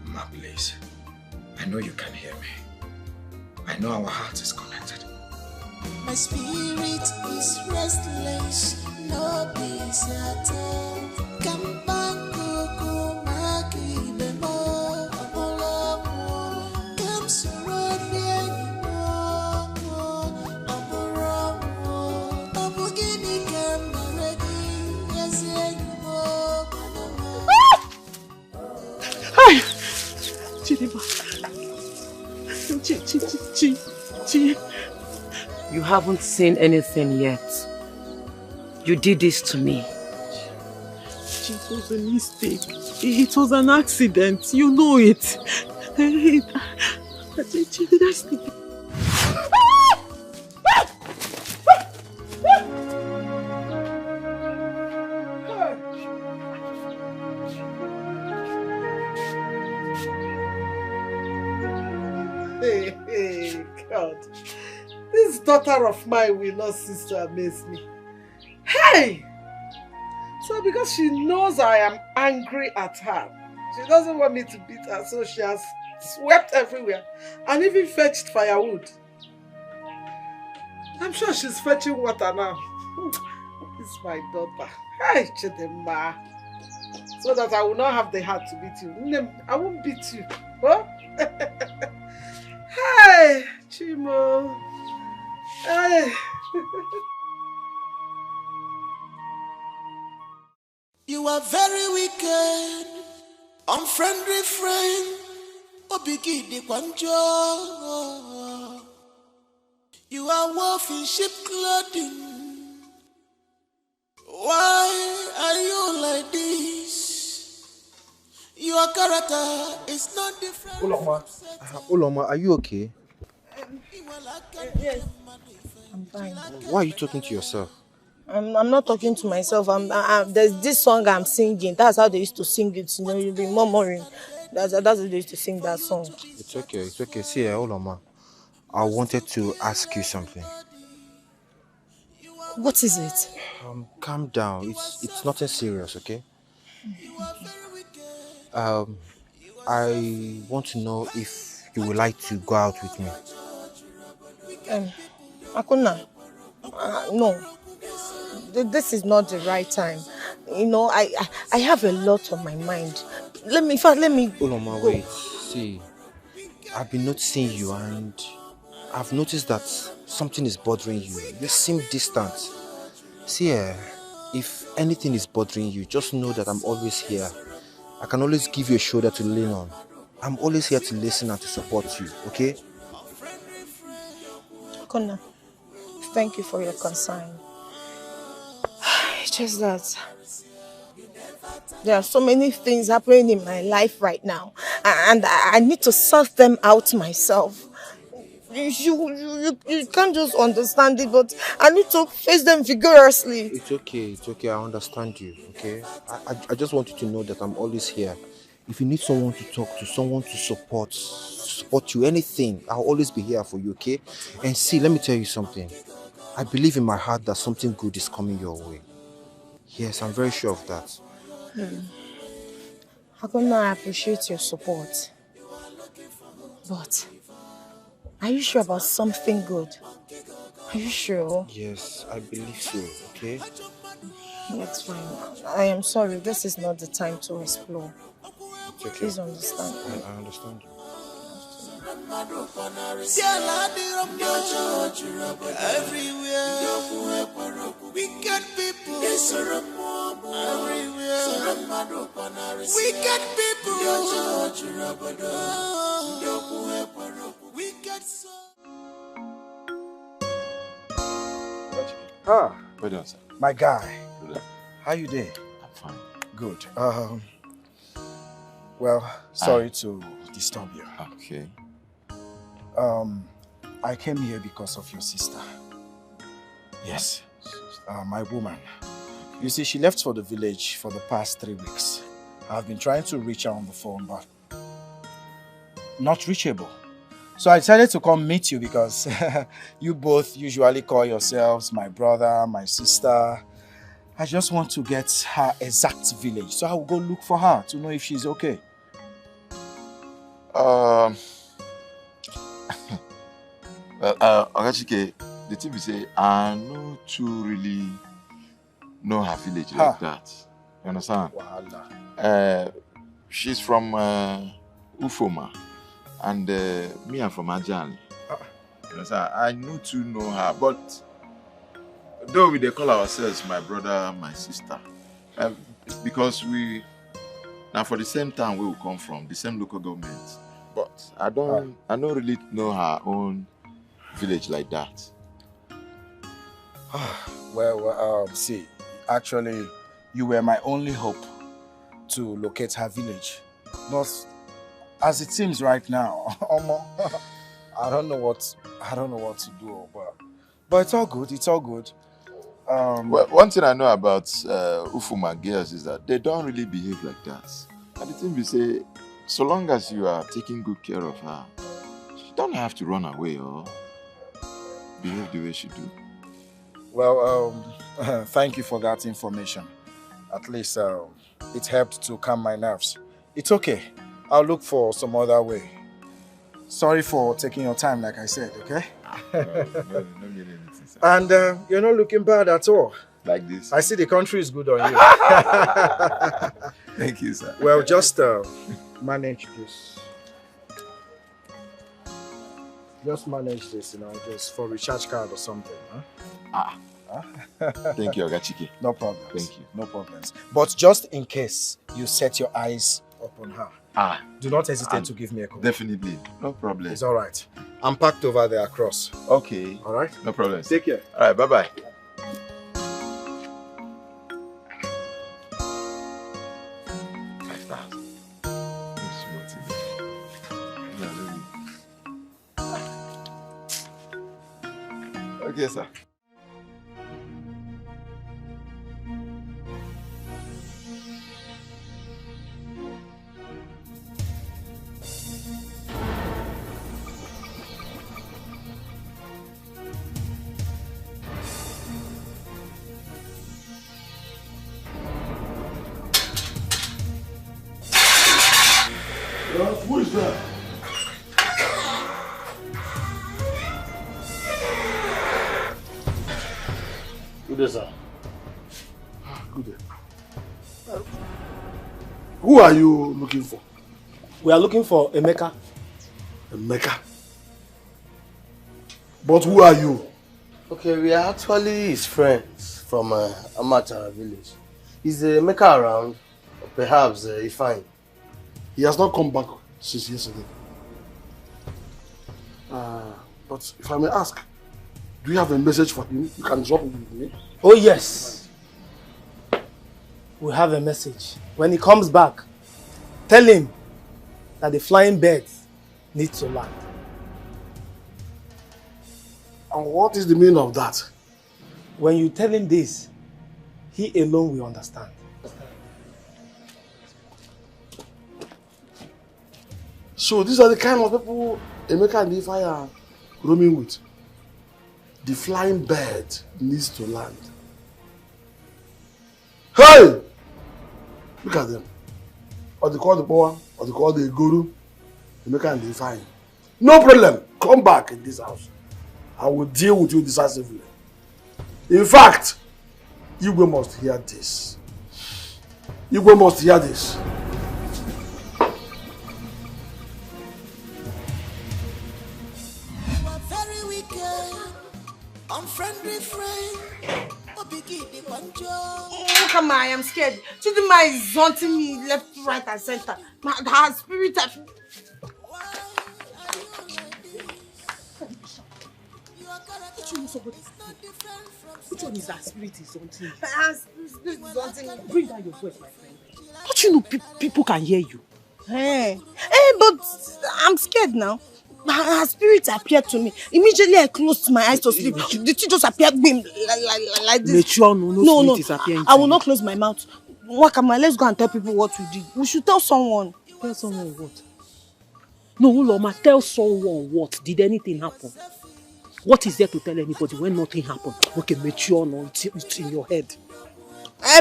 Ma, please. I know you can hear me. I know our heart is connected. My spirit is restless, no peace at all. Come back, Coco, Maki, Bemo, Apollo, come surround me, Apollo, Apogini, come ready, yes, Hi! Chidinma. Chi. You haven't seen anything yet. you did this to me. It was a mistake. It was an accident. You know it. Did I sleep? Hey, God. This daughter of mine will not cease to amaze me. Hey! So because she knows I am angry at her, she doesn't want me to beat her, so she has swept everywhere and even fetched firewood. I'm sure she's fetching water now. This is my daughter. Hey, Chidema. So that I will not have the heart to beat you. I won't beat you. Huh? Hey, Chimo. Hey. You are very wicked, unfriendly friend. Obigi de Kwanjo. You are wolf in sheep clothing. Why are you like this? Your character is not different. Uloma, are you okay? Yes, I'm fine. Why are you talking to yourself? I'm not talking to myself. There's this song I'm singing. That's how they used to sing it. You know, you'll be murmuring. That's how they used to sing that song. It's okay, it's okay. See, Uloma, I wanted to ask you something. What is it? Calm down. It's nothing serious, okay? I want to know if you would like to go out with me. Akuna, no. This is not the right time. You know, I have a lot on my mind. Let me Uloma, go. wait. See, I've been noticing you and I've noticed that something is bothering you. You seem distant. See, if anything is bothering you, just know that I'm always here. I can always give you a shoulder to lean on. I'm always here to listen and to support you, okay? Akuna, thank you for your concern. It's just that there are so many things happening in my life right now, and I need to sort them out myself. You can't just understand it, but I need to face them vigorously. It's okay, I understand you, okay? I just want you to know that I'm always here. If you need someone to talk to, someone to support you, anything, I'll always be here for you, okay? And see, let me tell you something. I believe in my heart that something good is coming your way. Yes, I'm very sure of that. I appreciate your support. But are you sure about something good? Are you sure? Yes, I believe so, okay? That's fine. I am sorry, this is not the time to explore. It's okay. Please understand. I understand you. Everywhere, wicked people. Everywhere, wicked people. Wicked soul. Ah, well done, sir. My guy. Good. How you doing? I'm fine. Good. Well, sorry to disturb you. Okay. I came here because of your sister. Yes. My woman. You see, she left for the village for the past 3 weeks. I've been trying to reach her on the phone, but not reachable. So I decided to come meet you because you both usually call yourselves my brother, my sister. I just want to get her exact village, so I will go look for her to know if she's okay. Ogachike, the thing is, say, I know to really know her village like that. You understand? She's from Ufoma, and me, I'm from Ajani. You understand? I know to know her, but though we they call ourselves my brother, my sister, it's because we now for the same town where we come from, the same local government. But I don't really know her own village like that. Well, see, Actually, you were my only hope to locate her village. But as it seems right now, I don't know what to do. But it's all good. It's all good. Well, one thing I know about Ufuma girls is that they don't really behave like that. And the thing we say, so long as you are taking good care of her, she don't have to run away or behave the way she do. Well, thank you for that information. At least it helped to calm my nerves. It's okay. I'll look for some other way. Sorry for taking your time, like I said, okay? No need anything, sir. And you're not looking bad at all. Like this? I see the country is good on you. Thank you, sir. Well, just manage this. Just manage this, just for recharge card or something. Huh? Thank you, Ogachiki. No problem. Thank you. No problems. But just in case you set your eyes upon her, do not hesitate to give me a call. Definitely. No problem. It's all right. I'm packed over there across. Okay. All right? No problem. Take care. All right, bye-bye. Okay, sir. Who is that? Good day, sir. Good day. Who are you looking for? We are looking for Emeka. Emeka? But who are you? Okay, we are actually his friends from Amachara village. Is Emeka around? Or perhaps he's fine. He has not come back since yesterday. But if I may ask, do you have a message for him? You can drop it with me. Oh yes. We have a message. When he comes back, tell him that the flying birds need to land. And what is the meaning of that? When you tell him this, he alone will understand. So these are the kind of people Emeka and Ifeanyi are roaming with. The flying bird needs to land. Hey! Look at them. Or they call the power, or they call the guru. Emeka and Ifeanyi. No problem. Come back in this house. I will deal with you decisively. In fact, Igwe must hear this. Igwe must hear this. Unfriendly friend. Oh, come on, I am scared. Chidima is haunting me left, right, and center. Her spirit. Which one is that spirit is haunting? Her spirit is haunting me. Bring down your voice, my friend. Don't you know people can hear you? Hey, but I'm scared now. Her spirit appeared to me. Immediately I closed my eyes to sleep. The thing just appeared like this. No, spirit is appearing. I will not close my mouth. Wakama, let's go and tell people what we did. We should tell someone. Tell someone what? No, Uloma, tell someone what? Did anything happen? What is there to tell anybody when nothing happened? Okay, mature, no, it's in your head.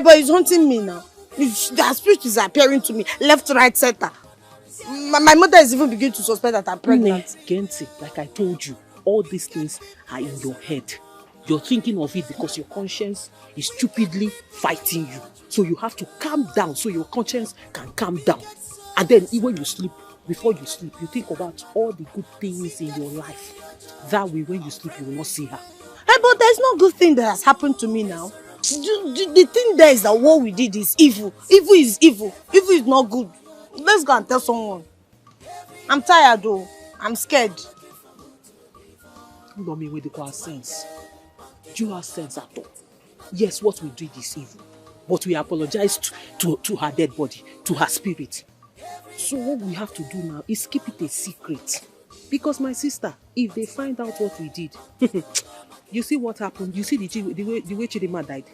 But it's haunting me now. The spirit is appearing to me, left, right, center. My mother is even beginning to suspect that I'm pregnant. Gensi, like I told you, all these things are in your head. You're thinking of it because your conscience is stupidly fighting you. So you have to calm down so your conscience can calm down. And then when you sleep, before you sleep, you think about all the good things in your life. That way, when you sleep, you will not see her. But there's no good thing that has happened to me now. The thing there is that what we did is evil. Evil is evil. Evil is not good. Let's go and tell someone. I'm tired though. I'm scared. You don't mean with the sense. Do you have sense at all? Yes, what we did is evil. But we apologize to her dead body, to her spirit. So what we have to do now is keep it a secret. Because my sister, if they find out what we did, you see what happened? You see the way Chidima died?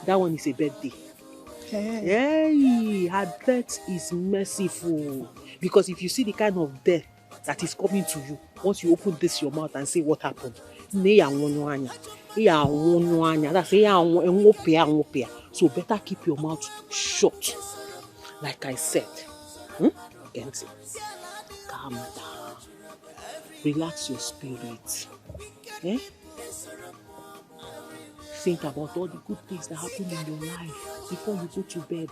That one is a birthday. Hey, her death is merciful. Because if you see the kind of death that is coming to you, once you open this your mouth and say what happened, so better keep your mouth shut. Like I said, Kenzie, calm down. Relax your spirit. Think about all the good things that happen in your life before you go to bed.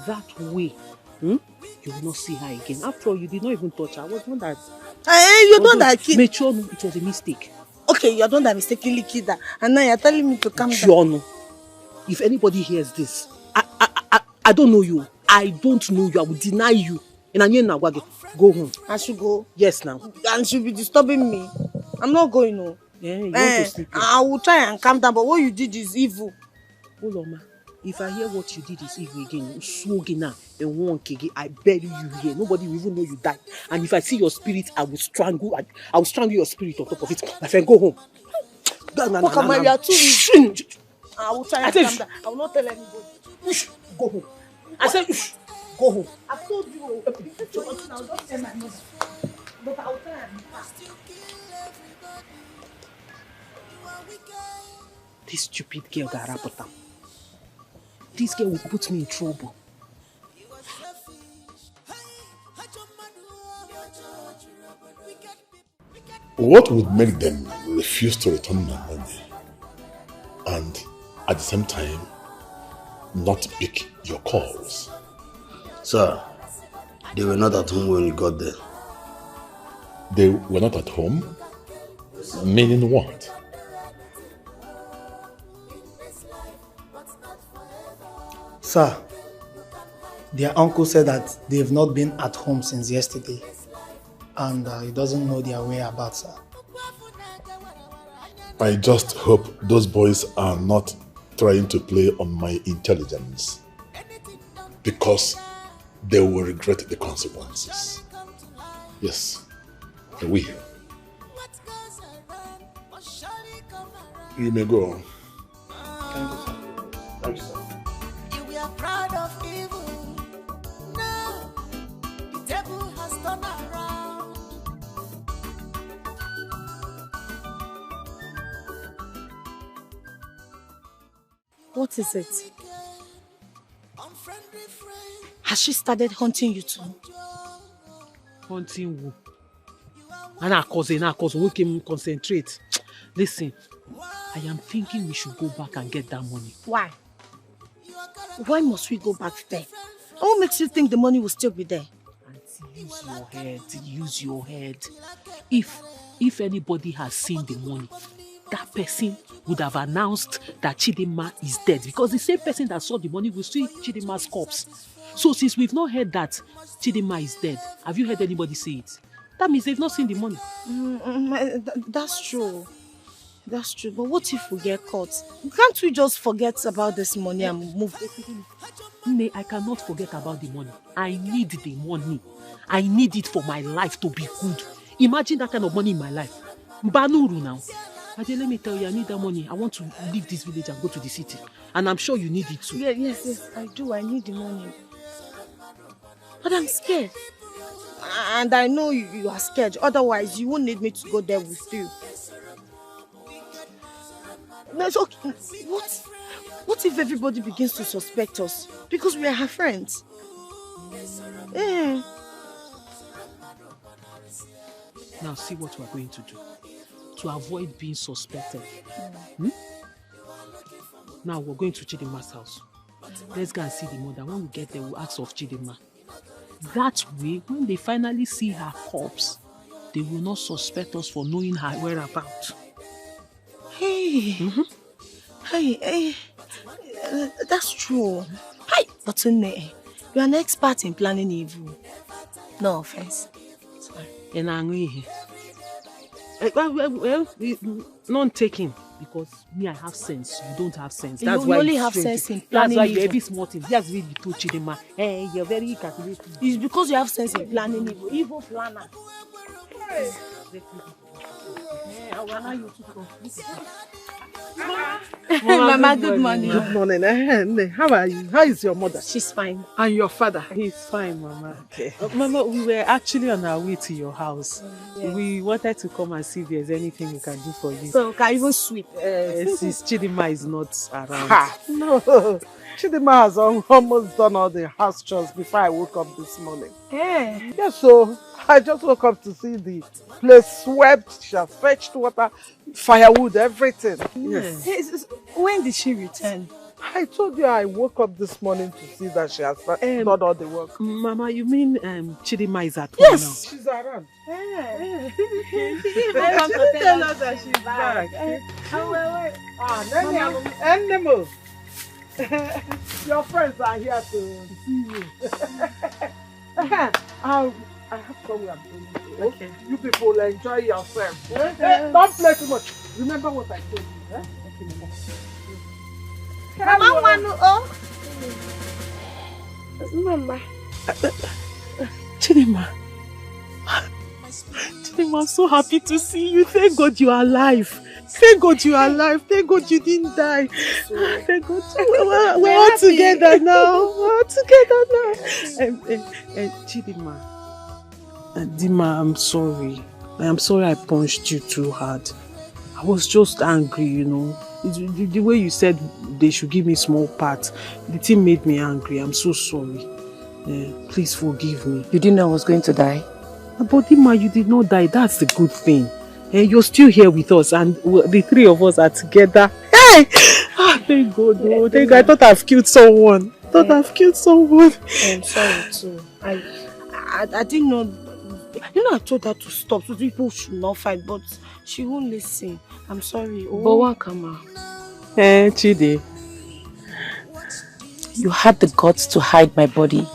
That way, you will not see her again. After all, you did not even touch her. I was not that. You don't that kid. It was a mistake. Okay, you're the one that mistakenly killed her, and now you're telling me to calm down. If anybody hears this, I don't know you. I don't know you. I will deny you. Go home. I should go? Yes, now. And she'll be disturbing me. I'm not going, no. Yeah, you want to sleep. I will try and calm down, but what you did is evil. Oloma, if I hear what you did is evil again, I bury you here. Nobody will even know you died. And if I see your spirit, I will strangle your spirit on top of it. My friend, go home. You are too evil. I will try and calm down. I will not tell anybody. Go home. I said, go home. I've told you. I'll just tell my mother. But I'll try and this stupid girl that Rapota. This girl will put me in trouble. What would make them refuse to return my money and at the same time not pick your calls? Sir, they were not at home when we got there. They were not at home? Meaning what? Sir, their uncle said that they've not been at home since yesterday and he doesn't know their whereabouts, sir. I just hope those boys are not trying to play on my intelligence, because they will regret the consequences. Yes, they will. You may go. Thank you, sir. Thank you, sir. We are proud of evil. Now the table has turned around. What is it? Has she started hunting you too? Hunting who? And our cousin, we can concentrate. Listen, I am thinking we should go back and get that money. Why? Why must we go back there? And what makes you think the money will still be there? Use your head. If anybody has seen the money, that person would have announced that Chidima is dead, because the same person that saw the money will see Chidima's corpse. So since we've not heard that Chidima is dead, have you heard anybody say it? That means they've not seen the money. That's true. That's true. But what if we get caught? Can't we just forget about this money and move? Nay, I cannot forget about the money. I need the money. I need it for my life to be good. Imagine that kind of money in my life. Banuru now. Ade, let me tell you, I need that money. I want to leave this village and go to the city. And I'm sure you need it too. Yes, I do. I need the money. But I'm scared. And I know you are scared. Otherwise, you won't need me to go there with you. No, it's okay. What if everybody begins to suspect us? Because we are her friends. Yeah. Now see what we're going to do to avoid being suspected. Now we're going to Chidima's house. Let's go and see the mother. When we get there, we'll ask of Chidima. That way, when they finally see her corpse, they will not suspect us for knowing her whereabouts. Hey, that's true. Hey, but you're an expert in planning evil. No offense. Sorry. None taking. Because me, I have sense. You don't have sense. You That's why only it's have strange. sense in planning. That's why you're evil. every small thing. That's really you told Chidima. Hey, you're very calculated. It's because you have sense in planning evil. Evil planner. Hey. I will allow you to go. Mama, good morning. Good morning. How are you? How is your mother? She's fine. And your father? He's fine, Mama. Okay. Mama, we were actually on our way to your house. Yes. We wanted to come and see if there's anything we can do for you. So, can even sweep? Since Chidima is not around. Ha! No. Chidima has almost done all the house chores before I woke up this morning. Yeah. Yes, so I just woke up to see the place swept. She has fetched water, firewood, everything. Yes. When did she return? I told you I woke up this morning to see that she has done all the work. Mama, you mean Chidima is at home yes, now? She's around. Welcome to tell us that she's back. Wait. Nemo. Your friends are here to see you. I have somewhere I'm going to go. Okay. You people enjoy yourself. Don't play too much. Remember what I told you. Mama, Mama. Chidima. Chidima, I'm so happy to see you. Thank God you are alive. Thank God you are alive. Thank God you didn't die. Thank God we're all together now. We're all together now. Chidima. Dima, I'm sorry. I'm sorry I punched you too hard. I was just angry, you know. The way you said they should give me small part, the thing made me angry. I'm so sorry. Please forgive me. You didn't know I was going to die? But Dima, you did not die. That's the good thing. You're still here with us and the three of us are together. Hey! Thank God. Oh, thank God. I thought I've killed someone. I'm sorry too. I didn't know. You know, I told her to stop so people should not fight, but she won't listen. I'm sorry. Oh. But what, Kama? Chidi. You had the guts to hide my body.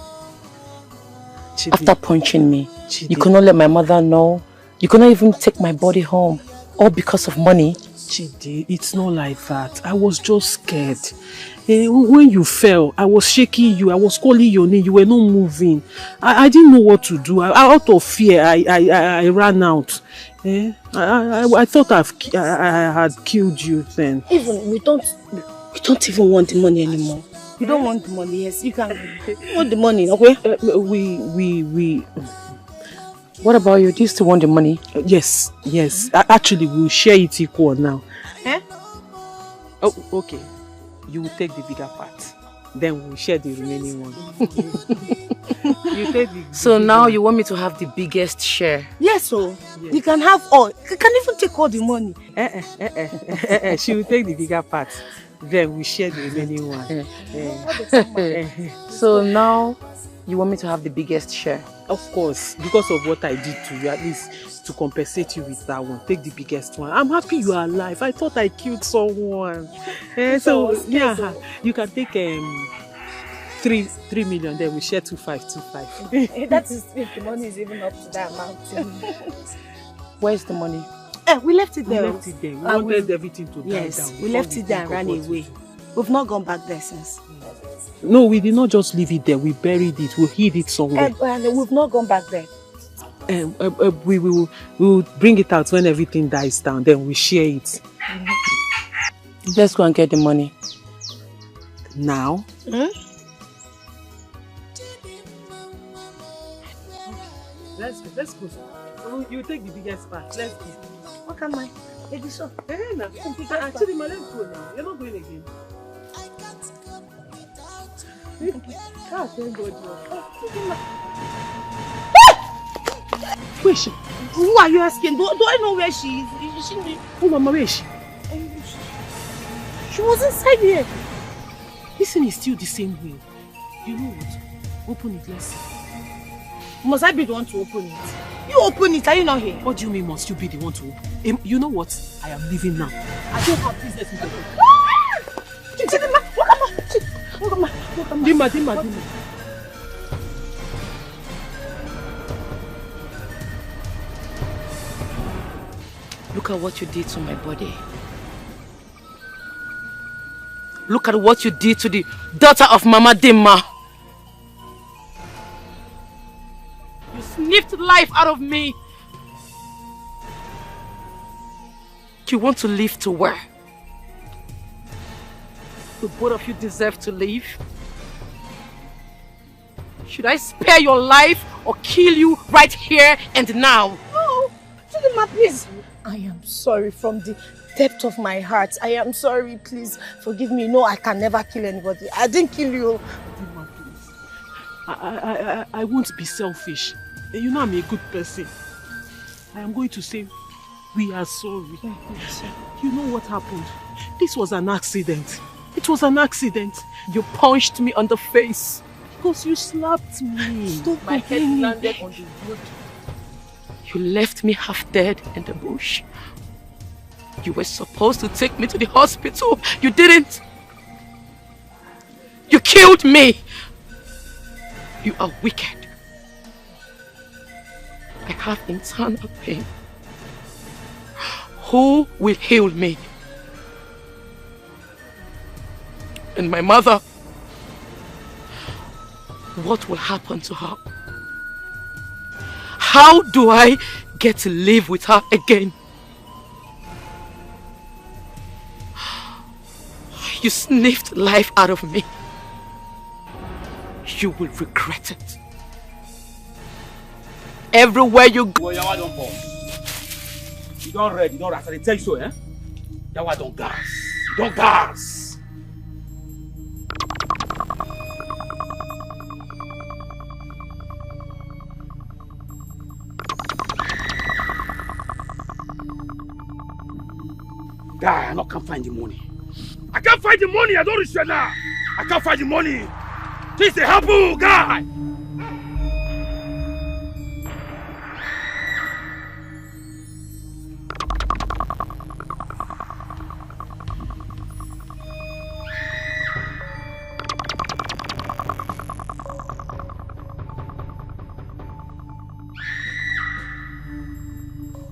Chidi. After punching me. Chidi. You could not let my mother know. You could not even take my body home. All because of money. Chidi, it's not like that. I was just scared. When you fell, I was shaking you. I was calling your name. You were not moving. I didn't know what to do. Out of fear, I ran out. I thought I had killed you then. Even we don't even want the money anymore. You don't want the money, yes. You can want the money, okay? What about you? Do you still want the money? Yes. Actually, we'll share it equal now. Oh, okay. You will take the bigger part. Then we'll share the remaining one. You take so now one. You want me to have the biggest share? Yes, so yes. You can have all. You can even take all the money. She will take the bigger part. Then we share the remaining one. So now you want me to have the biggest share? Of course, because of what I did to you, at least to compensate you with that one. Take the biggest one. I'm happy you are alive. I thought I killed someone. So yeah, you can take 3 million. Then we share 2.5. That is if the money is even up to that amount. Where's the money? We left it there. We wanted everything to die down. Yes, we left it there and ran away. We've not gone back there since. No, we did not just leave it there. We buried it. We hid it somewhere. And we've not gone back there. We will bring it out when everything dies down. Then we share it. Let's go and get the money. Now? Let's go. You take the biggest part. Let's go. What am I? Maybe so. Actually, let's go now. You're not going again. Where is she? Who are you asking? Do I know where she is? Oh, Mama, where is she? She was inside here. This thing is still the same way. You know what? Open it, let's see. Must I be the one to open it? You open it, are you not here? What do you mean must you be the one to open? You know what? I am leaving now. I don't have business with you. Dima. Look at what you did to my body. Look at what you did to the daughter of Mama Dimma. You sniffed life out of me. You want to live to where? The both of you deserve to live. Should I spare your life or kill you right here and now? No, Chidinma, please. I am sorry from the depth of my heart. I am sorry, please forgive me. No, I can never kill anybody. I didn't kill you. Chidinma, please. I won't be selfish. You know I'm a good person. I am going to say we are sorry. You know what happened? This was an accident. It was an accident. You punched me on the face. Because you slapped me. Stop. My head landed on the wood. You left me half dead in the bush. You were supposed to take me to the hospital. You didn't. You killed me. You are wicked. I have internal pain. Who will heal me? And my mother, what will happen to her? How do I get to live with her again? You sniffed life out of me. You will regret it. Everywhere you go. You don't read, you don't rest. I tell you so, eh? Yawa don't gas. Don't gas. Guy, I can't find the money. I can't find the money. I don't reach now. I can't find the money. This is a helpful guy.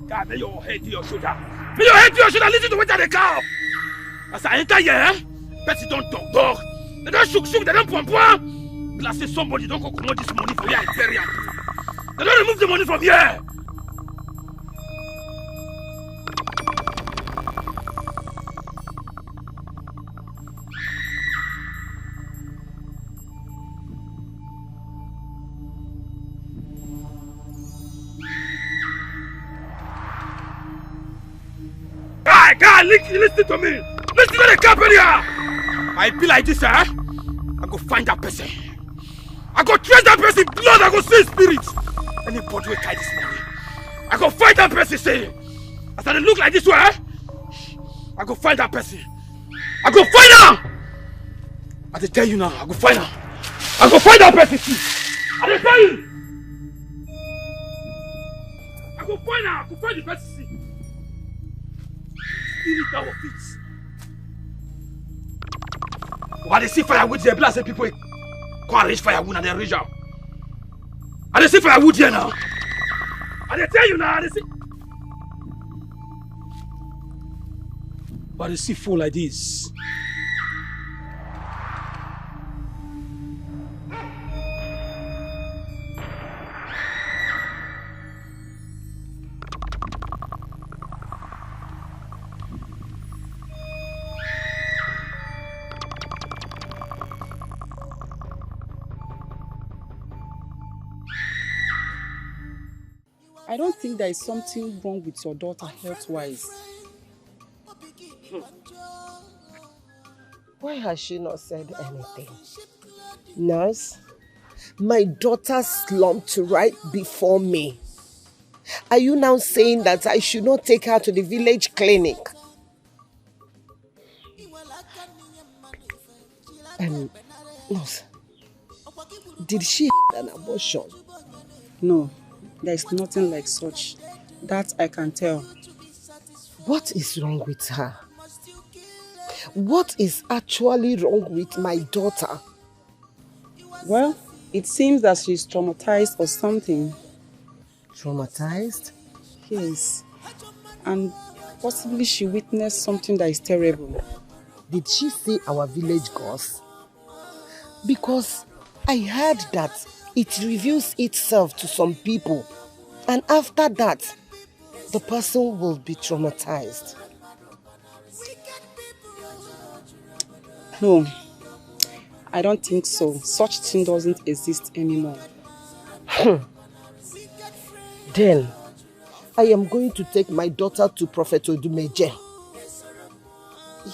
God, lay your head to your shoulder. Lay your head to your shoulder. Listen to what they call. As I enter here, person don't talk. They don't shook, they don't pump. Let's say somebody don't go commode this money for your interior. They don't remove the money from here. Guy, listen to me. Listen to the company. I be like this, eh? I go find that person. I go trace that person blood. I go see spirit. Anybody will carry this money. I go find that person. Say, as I look like this way, I go find that person. I go find her. I tell you now, I go find her. I go find that person too. I tell you. I go find her. I go find the person. Spirit our feet. Why they see firewood here? Blast people can't reach firewood and they reach out. And they see firewood here now. And they tell you now, they see. But they see full like this. I don't think there is something wrong with your daughter health-wise. Why has she not said anything? Nurse, my daughter slumped right before me. Are you now saying that I should not take her to the village clinic? Nurse, did she have an abortion? No. There is nothing like such. That I can tell. What is wrong with her? What is actually wrong with my daughter? Well, it seems that she's traumatized or something. Traumatized? Yes. And possibly she witnessed something that is terrible. Did she say our village gods? Because I heard that it reveals itself to some people, and after that, the person will be traumatized. No, I don't think so. Such thing doesn't exist anymore. Then, I am going to take my daughter to Prophet Odumeje.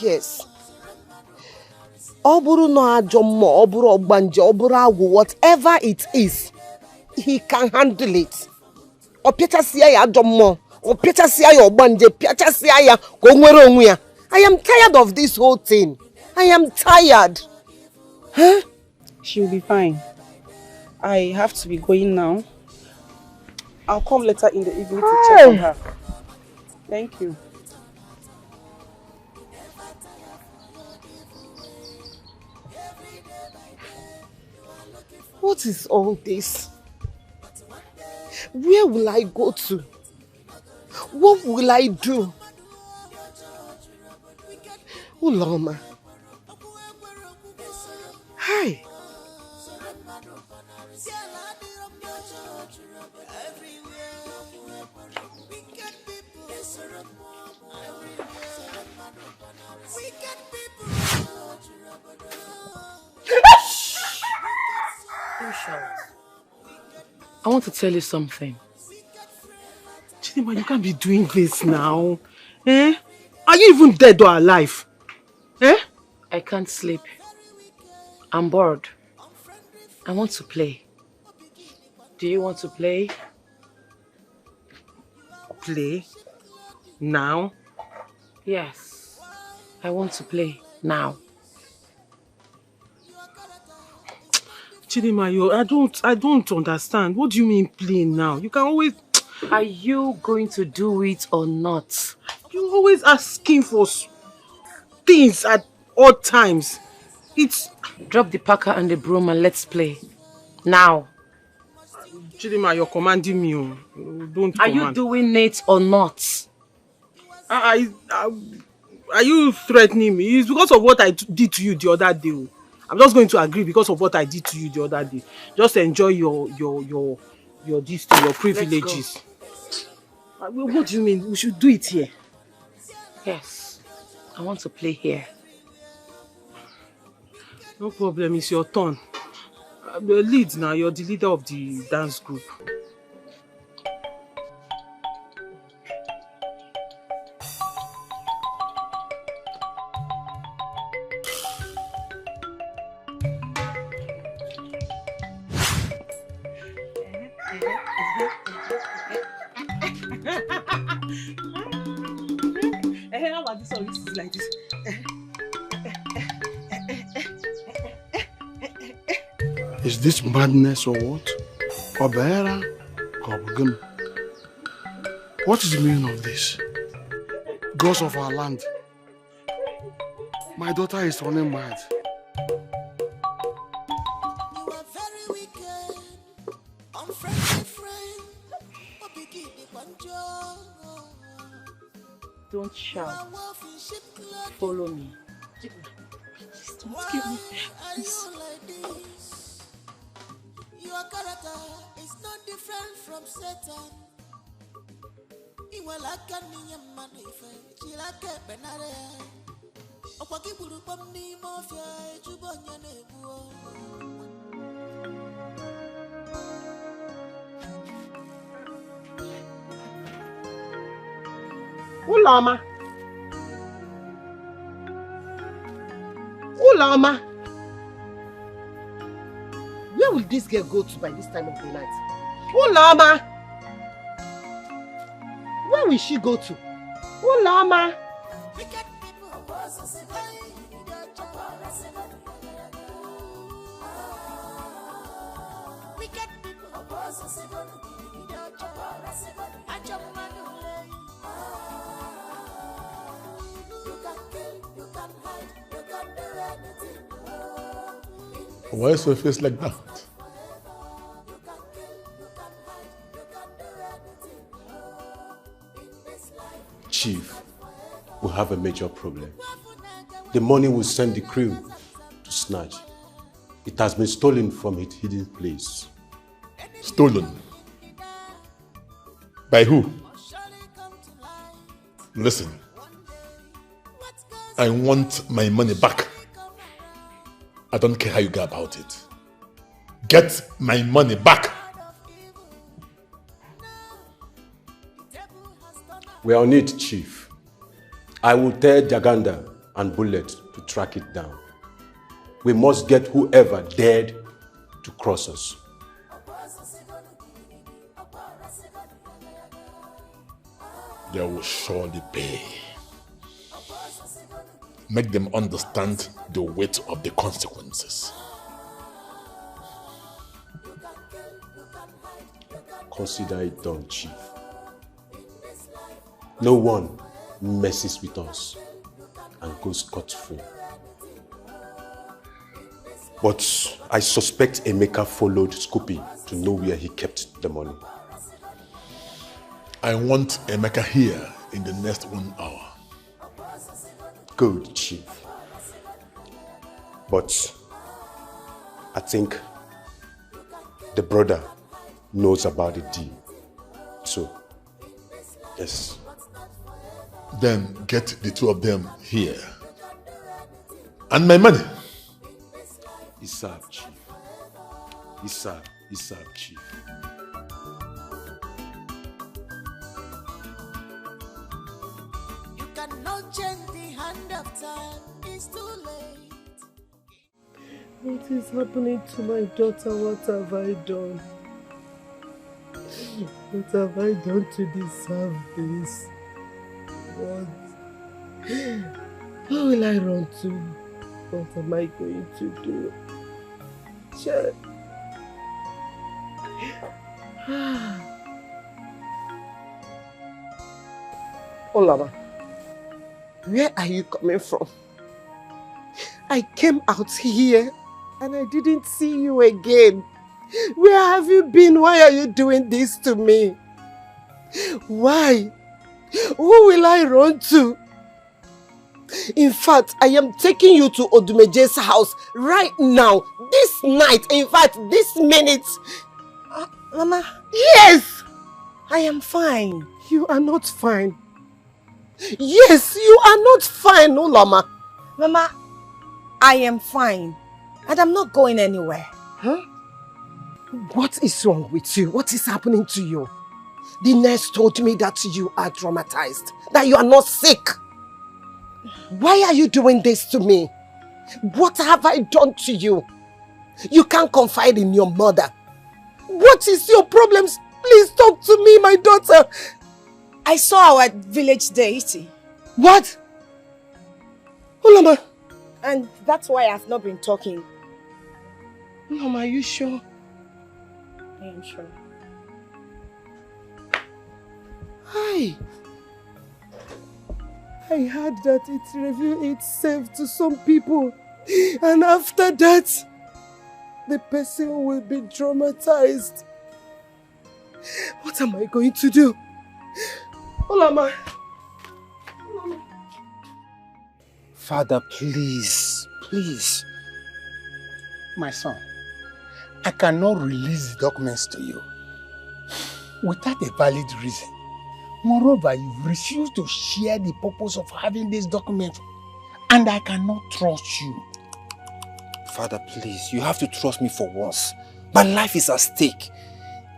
Yes. Whatever it is, he can handle it. I am tired of this whole thing. I am tired. Huh? She'll be fine. I have to be going now. I'll come later in the evening to check on her. Thank you. What is all this? Where will I go to? What will I do? Uloma. Hi. I want to tell you something. Chidima, you can't be doing this now. Eh? Are you even dead or alive? Eh? I can't sleep. I'm bored. I want to play. Do you want to play? Play? Now? Yes. I want to play now. Chidima, I don't understand. What do you mean playing now? You can always... Are you going to do it or not? You're always asking for things at all times. It's... Drop the packer and the broom and let's play. Now. Chidima, you're commanding me. Don't Are you doing it or not? Are you threatening me? It's because of what I did to you the other day. I'm just going to agree because of what I did to you the other day. Just enjoy your privileges. What do you mean? We should do it here. Yes. I want to play here. No problem, it's your turn. The lead now, you're the leader of the dance group. How about this song? This is like this. Is this madness or what? Obera? What is the meaning of this? Gods of our land. My daughter is running mad. Don't shout. Follow me. Don't give me this. Your character is not different from Satan. Ulama. Ulama. Where will this girl go to by this time of the night? Ulama. Where will she go to? Ulama. Why is your face like that? Chief, we have a major problem. the money will send the crew to snatch. It has been stolen from its hidden place. Stolen? By who? Listen, I want my money back. I don't care how you go about it. Get my money back. We are on it, Chief. I will tell Jaganda and Bullet to track it down. We must get whoever dared to cross us. They will surely pay. Make them understand the weight of the consequences. Consider it done, Chief. No one messes with us and goes scot-free. But I suspect Emeka followed Scoopy to know where he kept the money. I want Emeka here in the next 1 hour. Good, Chief. But I think the brother knows about the deal. So, yes. Then get the two of them here. And my money. Isab, Chief. Isab, Chief. You cannot change the hand of time. It's too late. What is happening to my daughter? What have I done? What have I done to deserve this? What? Where will I run to? What am I going to do? Child. Olama, where are you coming from? I came out here and I didn't see you again. Where have you been? Why are you doing this to me? Why? Who will I run to? In fact, I am taking you to Odumeje's house right now, this night, in fact, this minute. Mama? Yes! I am fine. You are not fine. Yes, you are not fine, Olama. Mama, I am fine. And I'm not going anywhere. Huh? What is wrong with you? What is happening to you? The nurse told me that you are traumatized, that you are not sick. Why are you doing this to me? What have I done to you? You can't confide in your mother. What is your problems? Please talk to me, my daughter. I saw our village deity. What? Olama. And that's why I've not been talking. Mama, are you sure? I am sure. Hi. I heard that it revealed itself to some people. And after that, the person will be traumatized. What am I going to do? Olama. Father, please, please. My son, I cannot release the documents to you without a valid reason. Moreover, you've refused to share the purpose of having this document, and I cannot trust you. Father, please, you have to trust me for once. My life is at stake.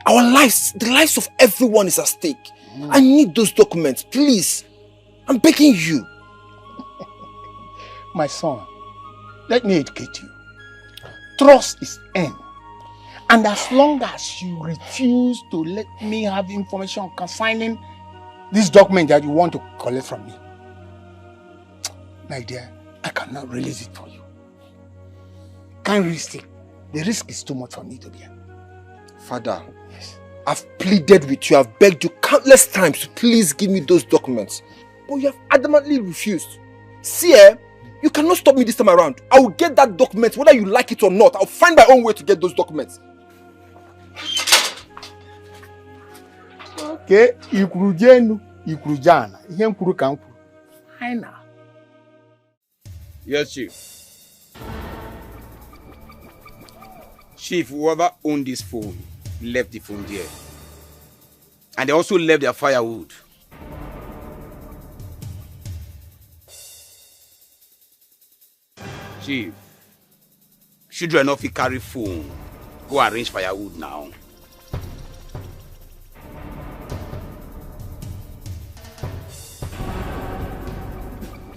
Our lives, the lives of everyone is at stake. I need those documents, please. I'm begging you. My son, let me educate you. Trust is end. And as long as you refuse to let me have information concerning this document that you want to collect from me, my dear, I cannot release it for you. Can't risk it. The risk is too much for me to bear. Father, yes. I've pleaded with you, I've begged you countless times to please give me those documents. But you have adamantly refused. See, you cannot stop me this time around. I will get that document whether you like it or not. I'll find my own way to get those documents. Okay, ikurujenu, ikurujana. Ihe mkuru ka mkuru. Fine now. Yes, Chief. Chief, whoever owned this phone left the phone there. And they also left their firewood. Chief, children of you carry phone. Go arrange firewood now.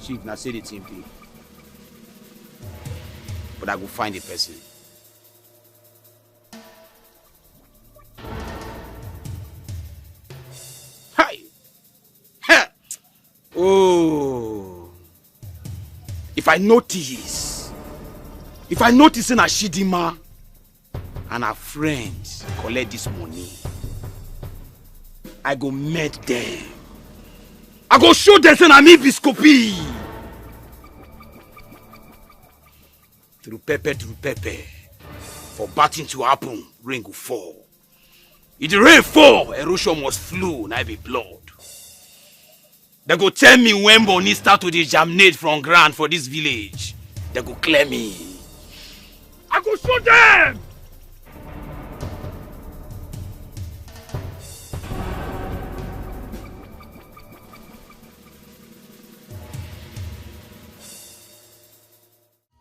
Chief, now say the team be. But I go find the person. Hi! Ha! Oh! If I notice in a Shidima and her friends collect this money, I go meet them. I go show them say na me be Scoopy. Through pepper. For batting to happen, rain go fall. If the rain fall, erosion must flow, na be blood. They go tell me when money start to germinate from ground for this village. They go clear me. I go show them!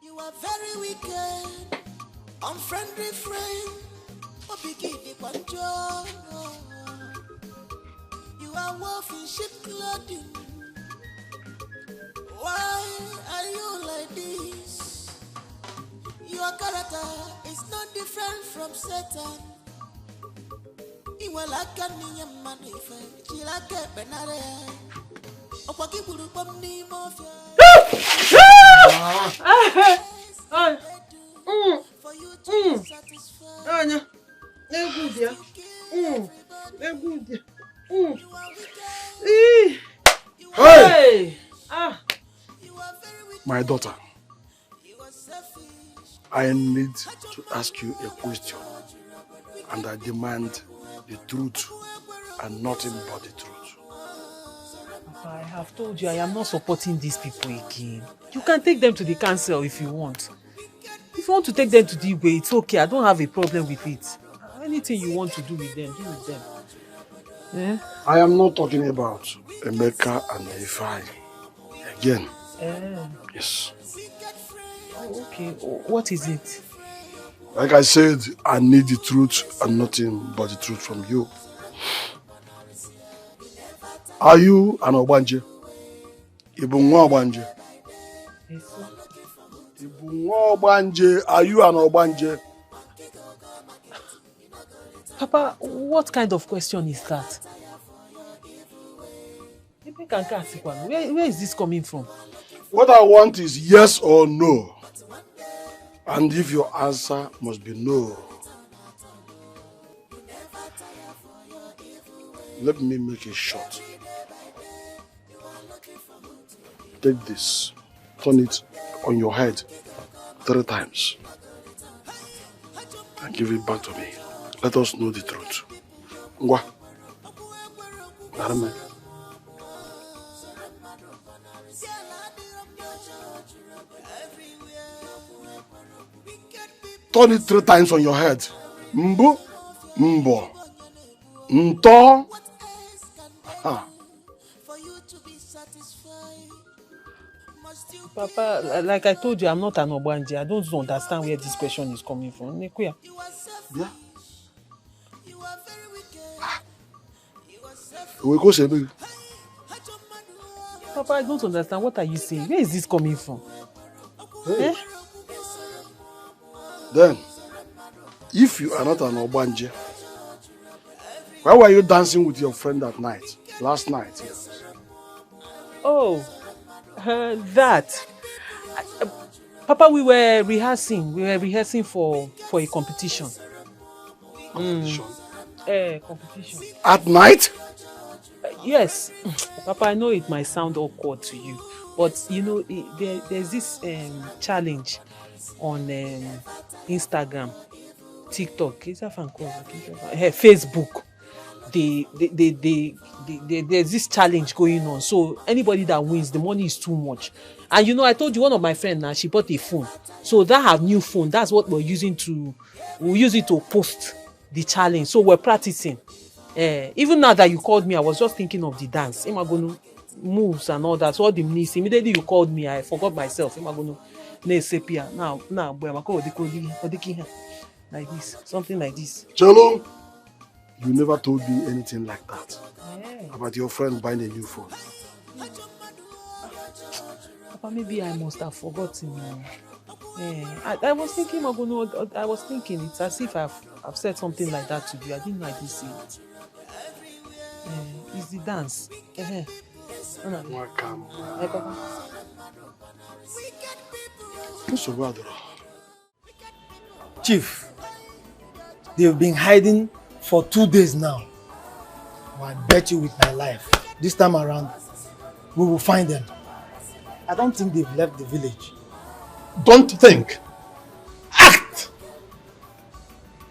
You are very wicked, unfriendly friend. You are wolf in sheep clothing. Why are you like this? Your character is not different from Satan. Iwa laka ni ya manife, chilake benare. Opaki buru pomni mafia. Anya, Hey! My daughter, I need to ask you a question, and I demand the truth and nothing but the truth. Papa, I have told you I am not supporting these people again. You can take them to the council if you want. If you want to take them to the way, it's okay. I don't have a problem with it. Anything you want to do with them, do with them. Eh? I am not talking about Emeka and Ifai again. Yes. Oh, okay. What is it? Like I said, I need the truth and nothing but the truth from you. Are you an Obanje? Ibunwa Obanje? Yes, sir. Ibunwa Obanje, are you an Obanje? Papa, what kind of question is that? Where is this coming from? What I want is yes or no. And if your answer must be no, let me make it short. Take this, turn it on your head 3 times, and give it back to me. Let us know the truth. Ngwa. Narame. Turn it 3 times on your head. Mbu, mbo, nto. Ha. Papa, like I told you, I'm not an Obanje. I don't understand where this question is coming from. Nekuya. Yeah. We go say. Papa, I don't understand. What are you saying? Where is this coming from? Hey. Eh? Then, if you are not an Obanje, why were you dancing with your friend that night? Last night, yes. Oh, that. Papa, we were rehearsing. We were rehearsing for a competition. Competition? Competition. At night? Yes. Papa, I know it might sound awkward to you, but you know, there's this challenge on Instagram, TikTok, Facebook, there's this challenge going on. So anybody that wins, the money is too much. And you know, I told you one of my friends now, she bought a phone. So that her new phone, that's what we'll use it to post the challenge. So we're practicing. Even now that you called me, I was just thinking of the dance. Am I going to moves and all that? So all the knees. Immediately you called me, I forgot myself. Am I going to now, boy, I'm going to like this, something like this. Jello, you never told me anything like that about your friend buying a new phone. Papa, maybe I must have forgotten. I was thinking, it's as if I've said something like that to you. I didn't know I did say it. It's the dance. Welcome. Chief, they've been hiding for 2 days now. Well, I bet you with my life, this time around, we will find them. I don't think they've left the village. Don't think. Act!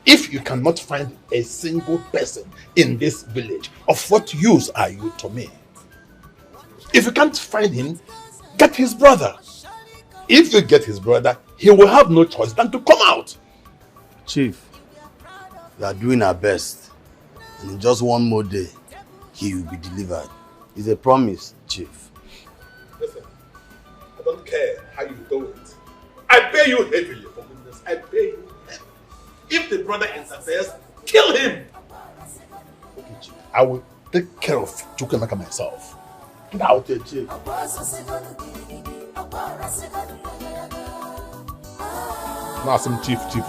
If you cannot find a single person in this village, of what use are you to me? If you can't find him, get his brother. If you get his brother, he will have no choice than to come out. Chief, we are doing our best. And in just one more day, he will be delivered. It's a promise, Chief. Listen, I don't care how you do it. I pay you heavily, for goodness. I pay you heavily. If the brother interferes, kill him. Okay, Chief. I will take care of Chukwemeka myself. Get out here, Chief. Now some chief. You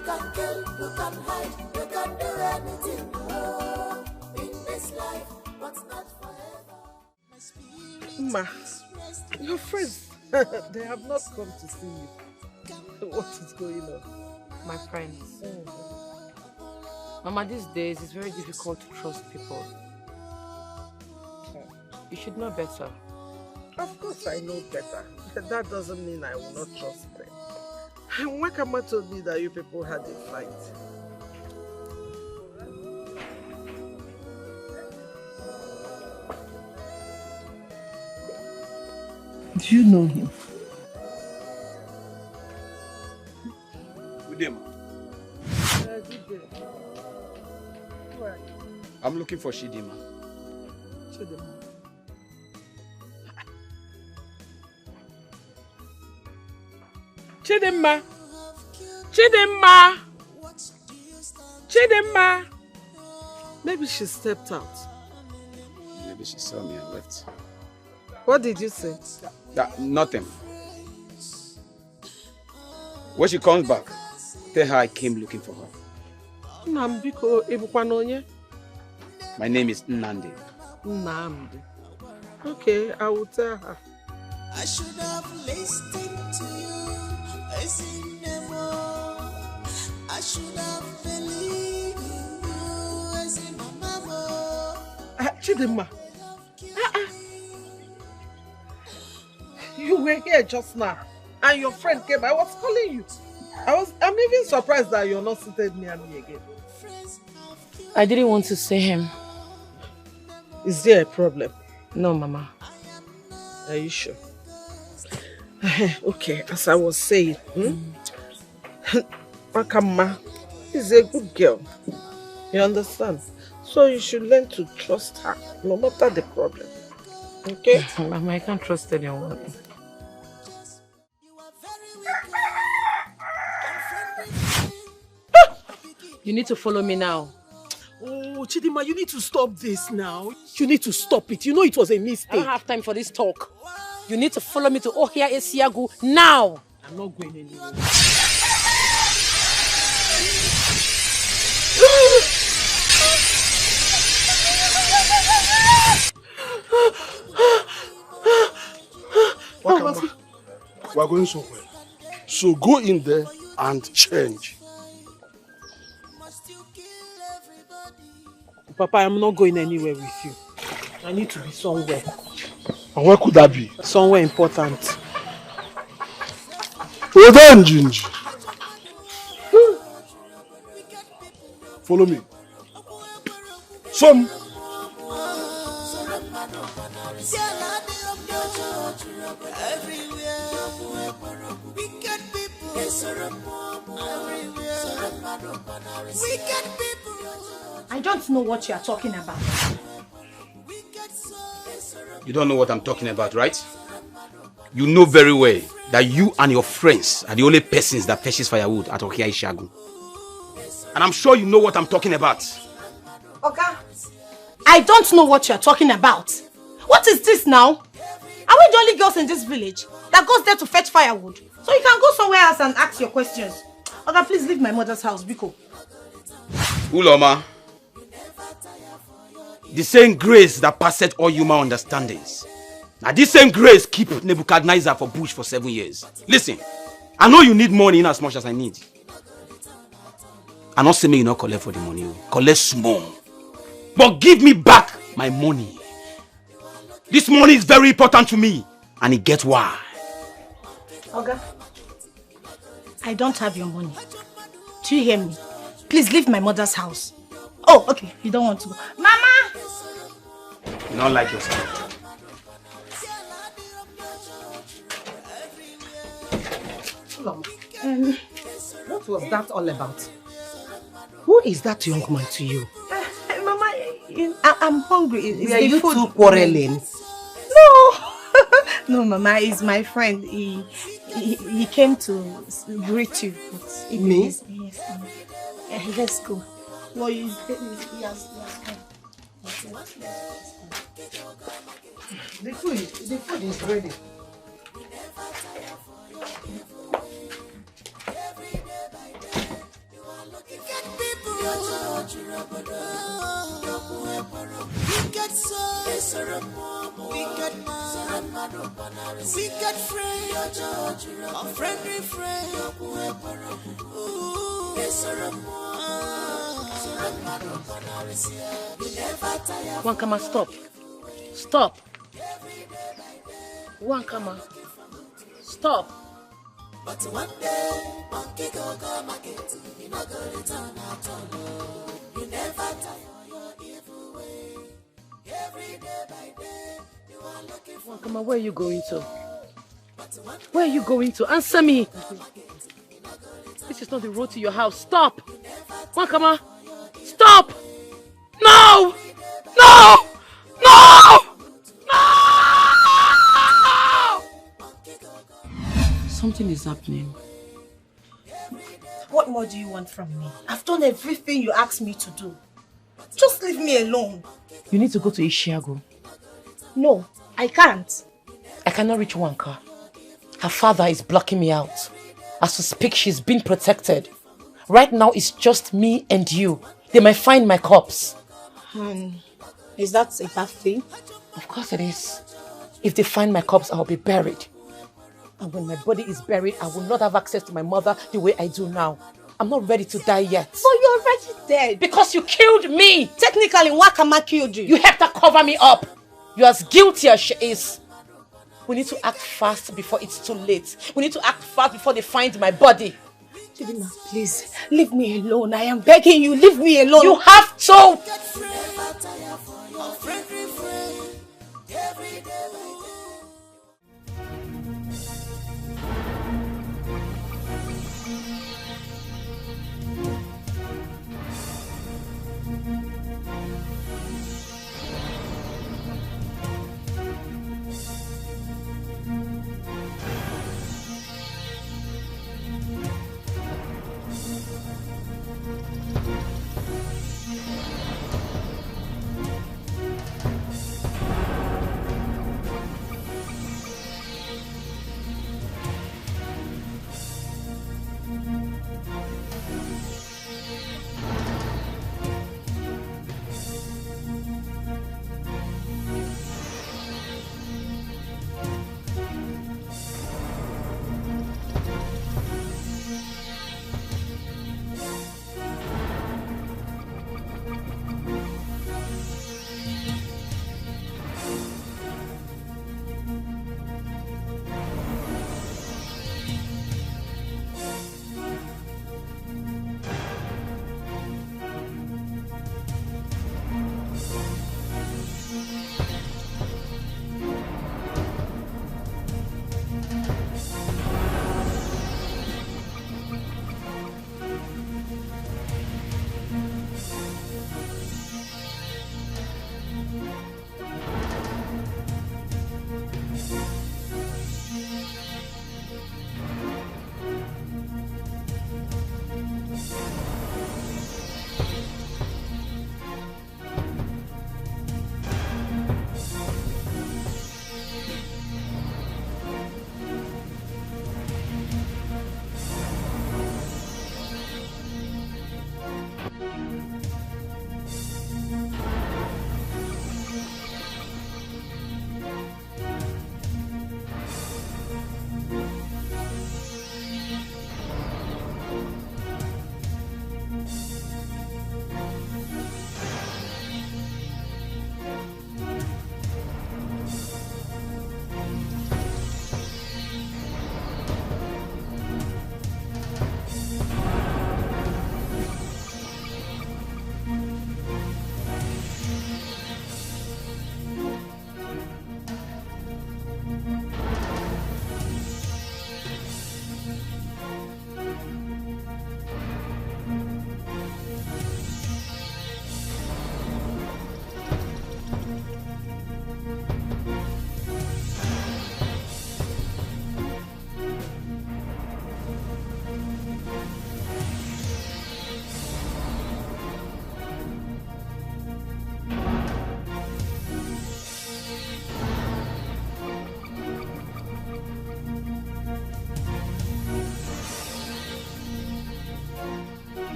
can kill, you can hide, you can do anything in this life, but not forever. Ma, your friends, they have not come to see you. What is going on? My friends. Mama, these days it's very difficult to trust people. You should know better. Of course I know better. That doesn't mean I will not trust them. Wakama told me that you people had a fight. Do you know him? Good day, ma. Good day. Where? I'm looking for Chidima. Chidima. Chidima! Chidima! Chidima! Maybe she stepped out. Maybe she saw me and left. What did you say? Nothing. When she comes back, tell her I came looking for her. My name is Nnamdi. Nnamdi. Okay, I will tell her. I should have listened to you. I should have believed in you as in my mama. Chidima. You were here just now and your friend came. I was calling you. I'm even surprised that you're not seated near me again. I didn't want to see him. Is there a problem? No, Mama. Are you sure? Okay, as I was saying, Makama is a good girl. You understand? So you should learn to trust her, no matter the problem. Okay? Mama, I can't trust anyone. You need to follow me now. Oh, Chidima, you need to stop this now. You need to stop it. You know it was a mistake. I don't have time for this talk. You need to follow me to Ohia Esiagu now. I'm not going anywhere. Wakamba, we are going somewhere. So go in there and change. Papa, I'm not going anywhere with you. I need to be somewhere. And where could that be? Somewhere important. Follow me. Some. I don't know what you are talking about. You don't know what I'm talking about, right? You know very well that you and your friends are the only persons that fetches firewood at Okia Ishagu. And I'm sure you know what I'm talking about. Okay. I don't know what you are talking about. What is this now? Are we the only girls in this village that goes there to fetch firewood? So you can go somewhere else and ask your questions. Okay, please leave my mother's house, Biko. Uloma, the same grace that passeth all human understandings. Now this same grace keep Nebuchadnezzar for bush for 7 years. Listen, I know you need money in as much as I need. I'm not saying you not collect for the money. Collect small. But give me back my money. This money is very important to me. And it gets why. Okay. I don't have your money. Do you hear me? Please leave my mother's house. Oh, okay. You don't want to go. Mama! You don't like yourself. What was that all about? Who is that young man to you? Mama, I'm hungry. Were you two quarreling? No! No, Mama, he's my friend. He came to greet you. Me? Yes. Let's go. No, he has come. The food is ready. Wankama, stop. Stop. Wankama, stop. But one day, monkey go market, you not go return at all. You never tire your evil way. Every day by day, you are looking for. Wankama, where are you going to? Where are you going to? Answer me. This is not the road to your house. Stop. Wankama, stop. No! No! No! Something is happening. What more do you want from me? I've done everything you asked me to do. Just leave me alone. You need to go to Ishiago. No, I can't. I cannot reach Wanka. Her father is blocking me out. As we speak, she's being protected. Right now, it's just me and you. They might find my corpse. Is that a bad thing? Of course it is. If they find my corpse, I'll be buried. And when my body is buried, I will not have access to my mother the way I do now. I'm not ready to die yet. So you're already dead. Because you killed me. Technically, Wakama killed you. You have to cover me up. You're as guilty as she is. We need to act fast before it's too late. We need to act fast before they find my body. Chidima, please, leave me alone. I am begging you, leave me alone. You have to!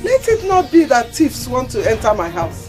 Let it not be that thieves want to enter my house.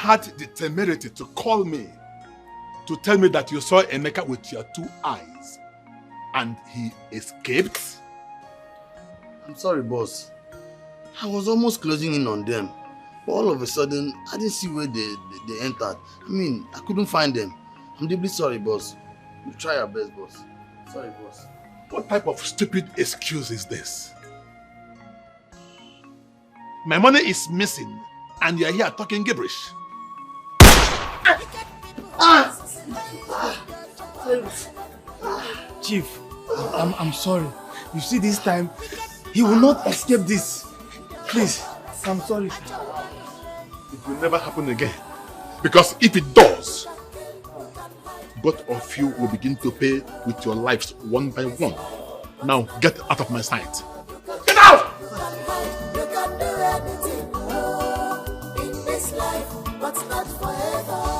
Had the temerity to call me to tell me that you saw Emeka with your 2 eyes and he escaped? I'm sorry, boss. I was almost closing in on them, but all of a sudden, I didn't see where they entered. I mean, I couldn't find them. I'm deeply sorry, boss. You try your best, boss. Sorry, boss. What type of stupid excuse is this? My money is missing and you're here talking gibberish. Chief, I'm sorry. You see, this time, he will not escape this. Please, I'm sorry. It will never happen again. Because if it does, both of you will begin to pay with your lives one by one. Now get out of my sight. Get out! You can do anything in this life, but not forever.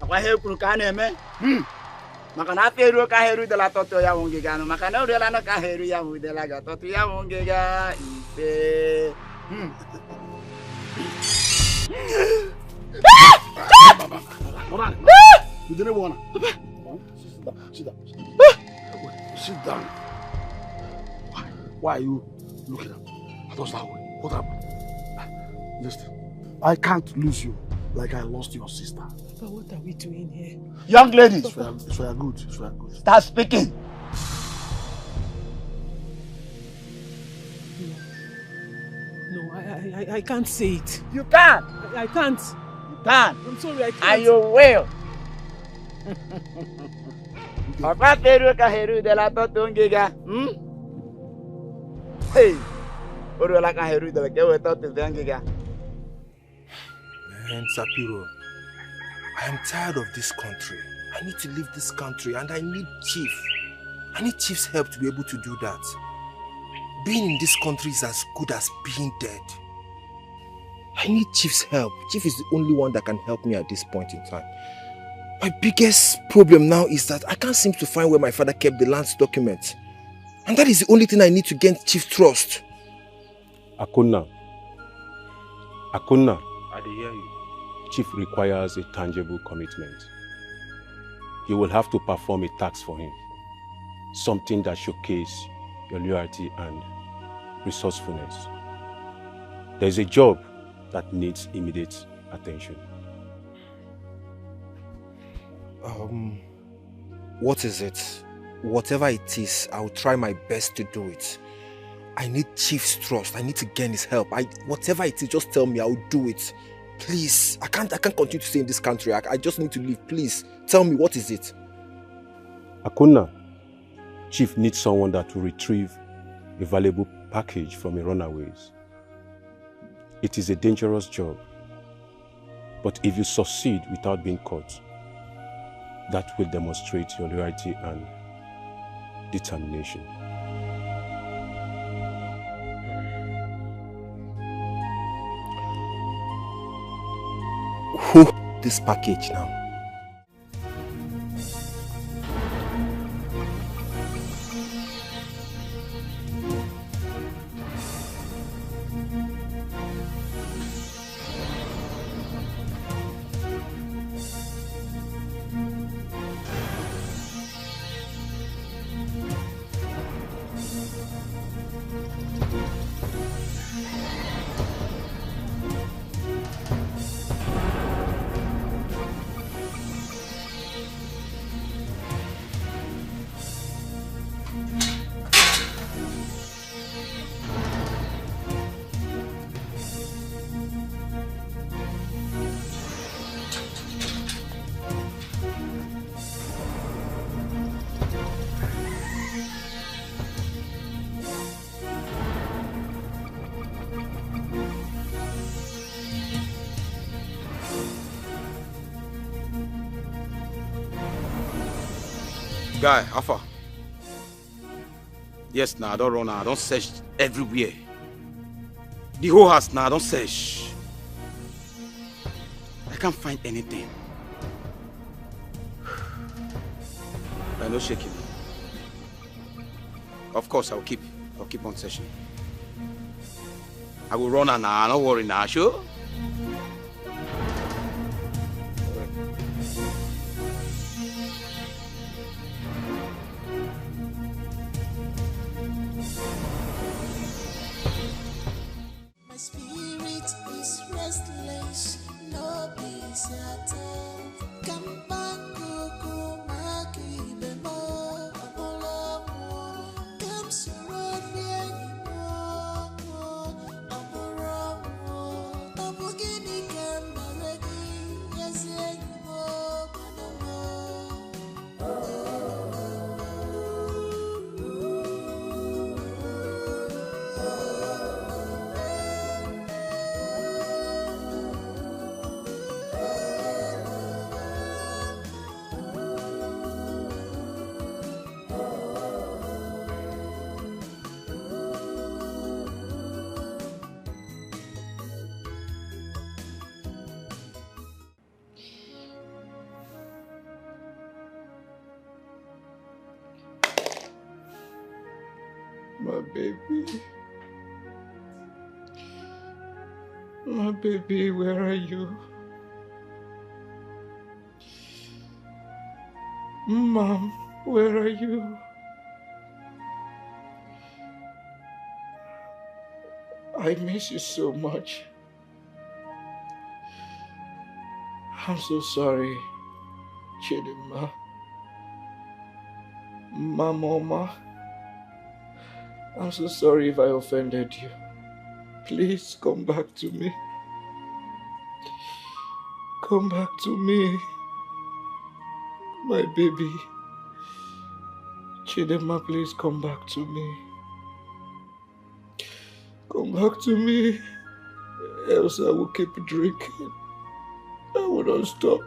Wahai kurukane me, makana teru kaheru de la toto ya wongiga no makana de la no kaheru ya mu de la ga toto ya wongiga ife. You didn't wanna. Sit down. Sit down. Why are you looking at me? I thought that way. What happened? Listen, I can't lose you like I lost your sister. But what are we doing here? Young lady. It's for your good. It's for your good. Start speaking. No, I can't say it. You can't. I can't. You can't. I'm sorry, I can't. And you will. Papa Peru Kaheru de la Totungiga. Hey. Urula Kaheru de la Totungiga. Man, Sapiro, I am tired of this country. I need to leave this country and I need Chief. I need Chief's help to be able to do that. Being in this country is as good as being dead. I need Chief's help. Chief is the only one that can help me at this point in time. My biggest problem now is that I can't seem to find where my father kept the land's documents. And that is the only thing I need to gain Chief's trust. Akuna. I hear you. Chief requires a tangible commitment. You will have to perform a task for him. Something that showcases your loyalty and resourcefulness. There is a job that needs immediate attention. What is it? Whatever it is, I'll try my best to do it. I need Chief's trust. I need to gain his help. Whatever it is, just tell me, I'll do it. Please, I can't continue to stay in this country. I just need to leave. Please, tell me, what is it? Akuna, Chief needs someone that will retrieve a valuable package from a runaways. It is a dangerous job, but if you succeed without being caught, that will demonstrate your loyalty and determination. Who this package now? Guy, Alpha. Yes, now I don't run now. I don't search everywhere. The whole house now, I don't search. I can't find anything. I'm not shaking. Of course, I'll keep on searching. I will run now. Don't worry now, sure. My spirit is restless, no peace at all. Come back, Coco, Maki, Bemo, Apollo, come surround me anymore. Apollo, Apogini, come already, yes, anymore, My baby. My baby, where are you? Mom, where are you? I miss you so much. I'm so sorry, Chidima. Mama, I'm so sorry if I offended you. Please come back to me. Come back to me. My baby. Chidema, please come back to me. Come back to me. Else I will keep drinking. I will not stop.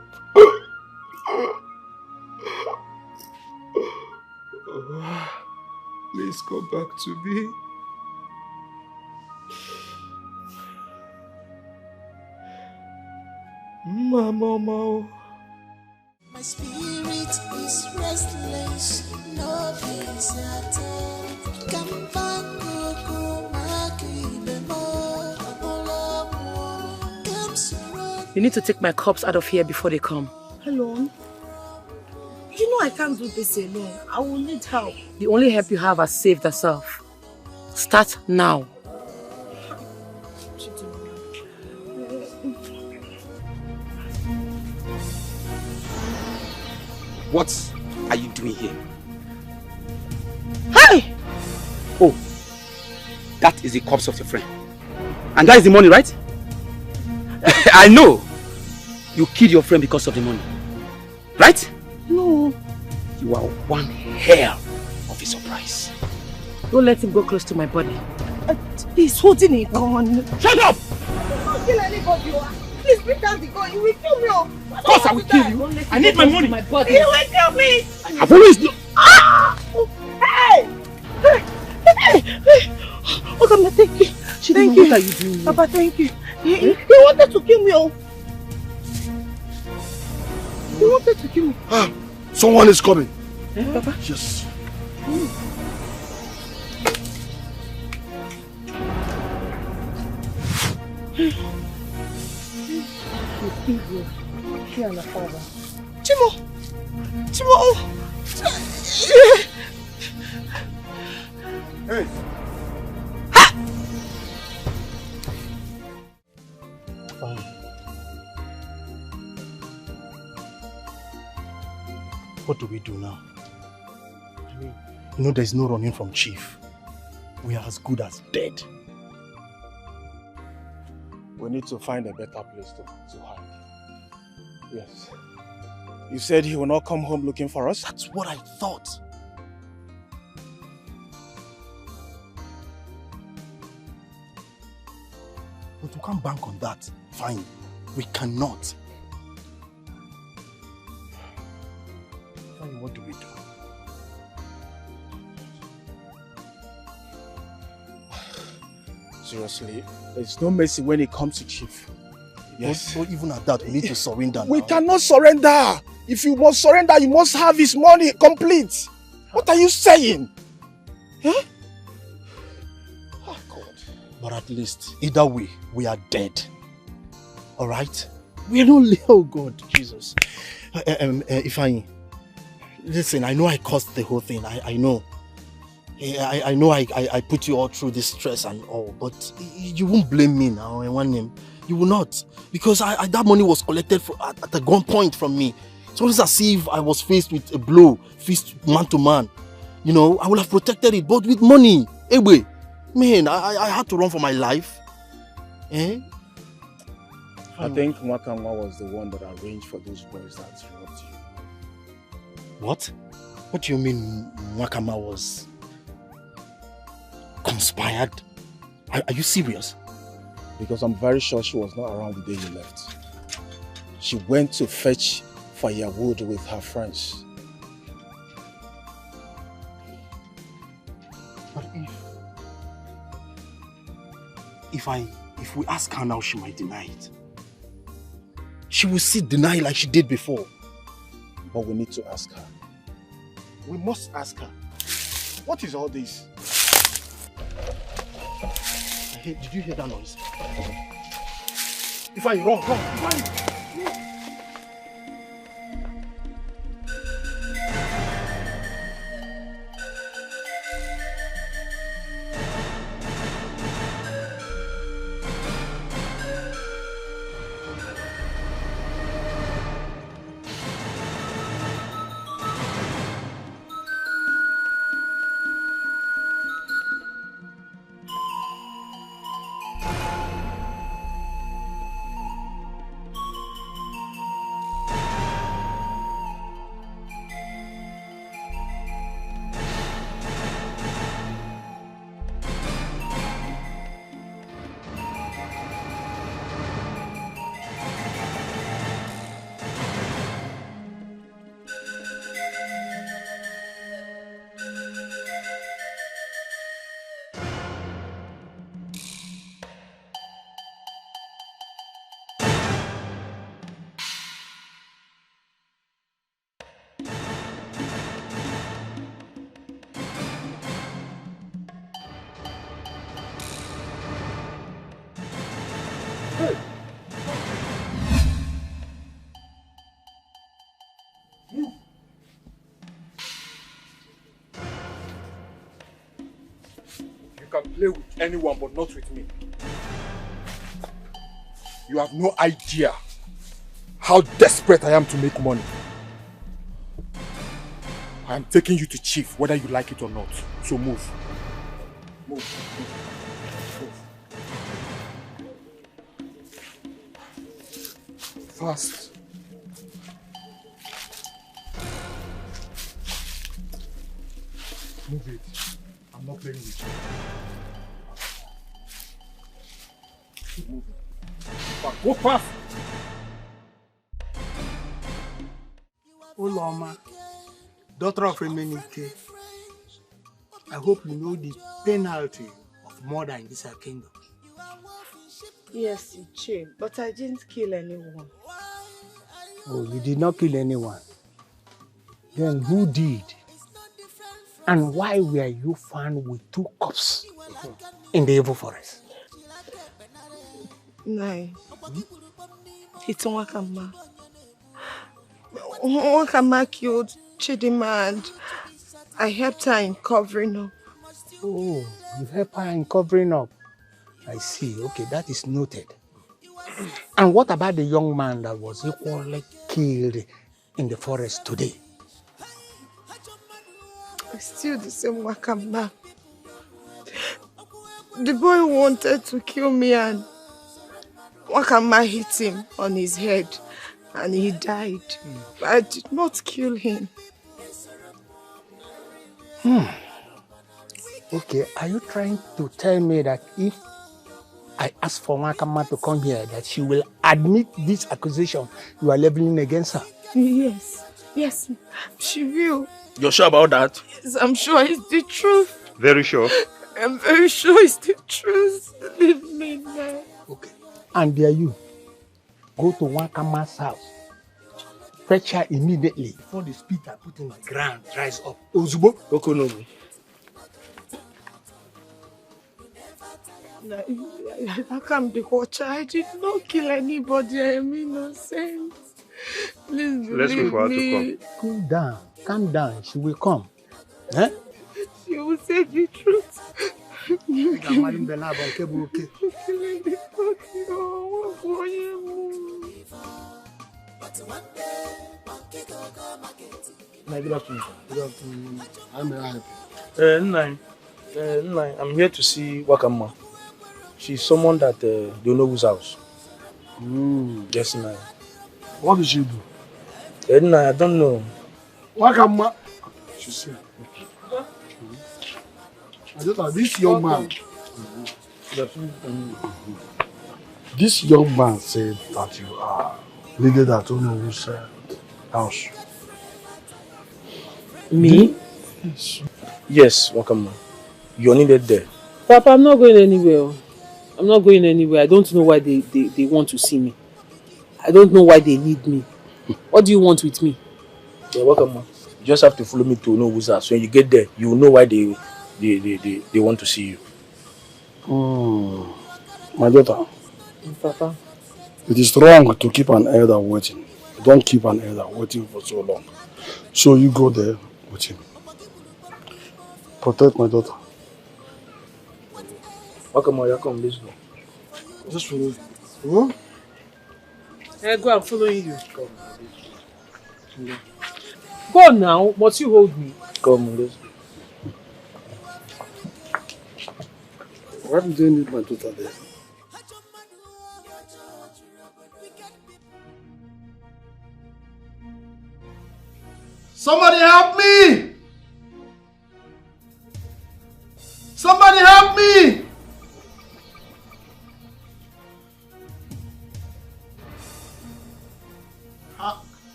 Please come back to me. Mama. my spirit is restless, no peace at all. Come back, Coco, Maki, Bemo, Apollo, come surround. You need to take my corpse out of here before they come. Alone? You know I can't do this alone. I will need help. The only help you have has saved herself. Start now. What are you doing here? Hey! Oh, that is the corpse of your friend. And that is the money, right? I know. You killed your friend because of the money. Right? No. You are one hair of a surprise. Don't let him go close to my body. He's holding a gun. Shut up! Don't kill anybody. Please bring down the gun. You will kill me. Of course I will kill you. I need my money. You will kill me. I've always known. Ah! Hey! Oh, Mama, thank you. Thank you. What are you doing here? Papa, thank you. He wanted to kill me. He wanted to kill me. Someone is coming. Papa? Yes. Chimo! Hey! Fine. What do we do now? You know there's no running from Chief. We are as good as dead. We need to find a better place to hide. Yes. You said he will not come home looking for us? That's what I thought. But we can't bank on that. Fine. We cannot. Fine, what do we do? Seriously, there's no mercy when it comes to Chief. Yes. But even at that, we need to surrender We now. cannot surrender. If you must surrender, you must have his money complete. What are you saying? Huh? Oh, God. But at least, either way, we are dead. Alright? We are not... Oh, God, Jesus. Ifeanyi, listen, I know I caused the whole thing. I know. I know I put you all through this stress and all, but you won't blame me now in one name. You will not. Because that money was collected at a gunpoint from me. It's almost as if I was faced with a blow, faced man to man. You know, I would have protected it, but with money. Anyway, man, I had to run for my life. Eh? I think Mwakamwa was the one that arranged for those boys that robbed you. What? What do you mean Mwakama was conspired? Are you serious? Because I'm very sure she was not around the day you left. She went to fetch firewood with her friends. But if we ask her now, she might deny it. She will still deny like she did before. But we need to ask her. We must ask her. What is all this? Did you hear that noise? Ifeanyi, run, Ifeanyi. You can play with anyone, but not with me. You have no idea how desperate I am to make money. I am taking you to Chief, whether you like it or not. So move. Move. Fast. Move it. I'm not playing with you. Move it. Go fast. Uloma, daughter of Emenike, I hope you know the penalty of murder in this kingdom. Yes, Ichie, but I didn't kill anyone. Oh, you did not kill anyone. Then who did? And why were you found with 2 corpses in the evil forest? Nai. It's Nwakama. Nwakama killed Chidima and I helped her in covering up. Oh, you helped her in covering up. I see. Okay, that is noted. And what about the young man that was equally killed in the forest today? It's still the same Nwakama. The boy wanted to kill me and Nwakama hit him on his head and he died. I did not kill him. Okay, are you trying to tell me that if I ask for Nwakama to come here, that she will admit this accusation you are leveling against her? Yes, she will. You're sure about that? Yes, I'm sure it's the truth. Very sure. I'm very sure it's the truth. Leave me now. Okay. And there you go to Wakama's house. Fetch her immediately before the spit I put in the ground dries up. Ozubo? Okonobu. I can't be watcher. I did not kill anybody. I am innocent. Please believe me. Cool down. Calm down. She will come. Eh? She will say the truth. You kill me. Good afternoon. Good afternoon. I'm happy. I'm here to see Wakama. She's someone that don't know whose house. Yes, Nai. What did she do? I don't know. Wakama. She said. I just thought this young man. This young man said that you are needed at Onobu's house. Me? Yes, Wakama. You're needed there. Papa, I'm not going anywhere. I'm not going anywhere. I don't know why they want to see me. I don't know why they need me. What do you want with me? Yeah, Wakama. You just have to follow me to Onobu's house. When you get there, you will know why they want to see you. My daughter. Papa. It is wrong to keep an elder waiting. Don't keep an elder waiting for so long. So you go there with him. Protect my daughter. Wakama, come, let's go. Just follow me. Hey, go, I'm following you. Go now, must you hold me? Come, let's go. Why did they need my daughter there? Somebody help me! Somebody help me!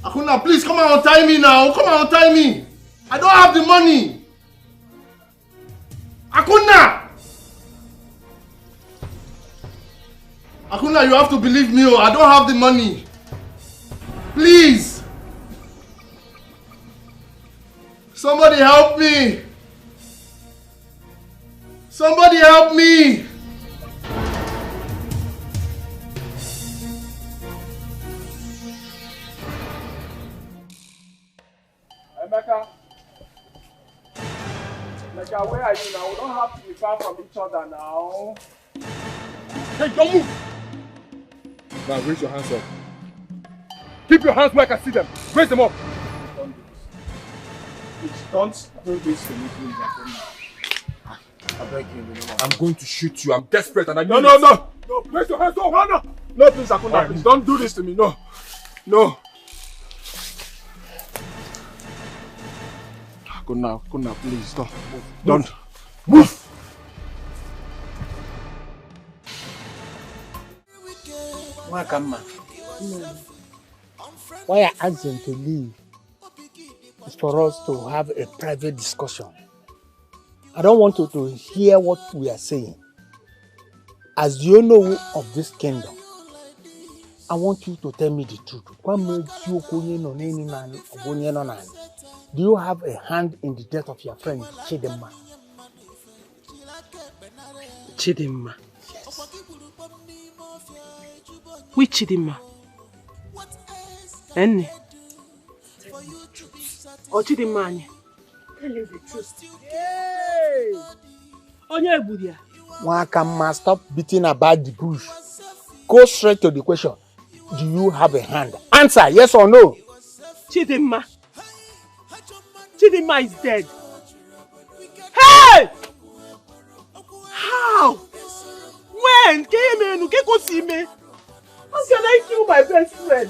Akunna, please come and untie me now. Come and untie me. I don't have the money. Akunna, you have to believe me. I don't have the money. Please. Somebody help me. Somebody help me. Emeka, where are you now? We don't have to be far from each other now. Hey, don't move! Now raise your hands up. Keep your hands where I can see them. Raise them up. Don't do this to me, please. I beg you. I'm going to shoot you. I'm desperate and I need No, raise your hands up. No, please, Akuna. Please, don't do this to me. No. Akuna, please, don't. Don't. Move. Wakama. Why I asked them to leave is for us to have a private discussion. I don't want you to hear what we are saying. As you know of this kingdom, I want you to tell me the truth. Do you have a hand in the death of your friend Chidimma? Chidimma? Yes. Which Chidimma? Enne? Or Chidimma Anye? Tell us the truth. Hey! Onye Budia. Wakama, stop beating about the bush. Go straight to the question. Do you have a hand? Answer, yes or no? Chidimma. Chidimma is dead. Hey! How? When? How can I kill my best friend?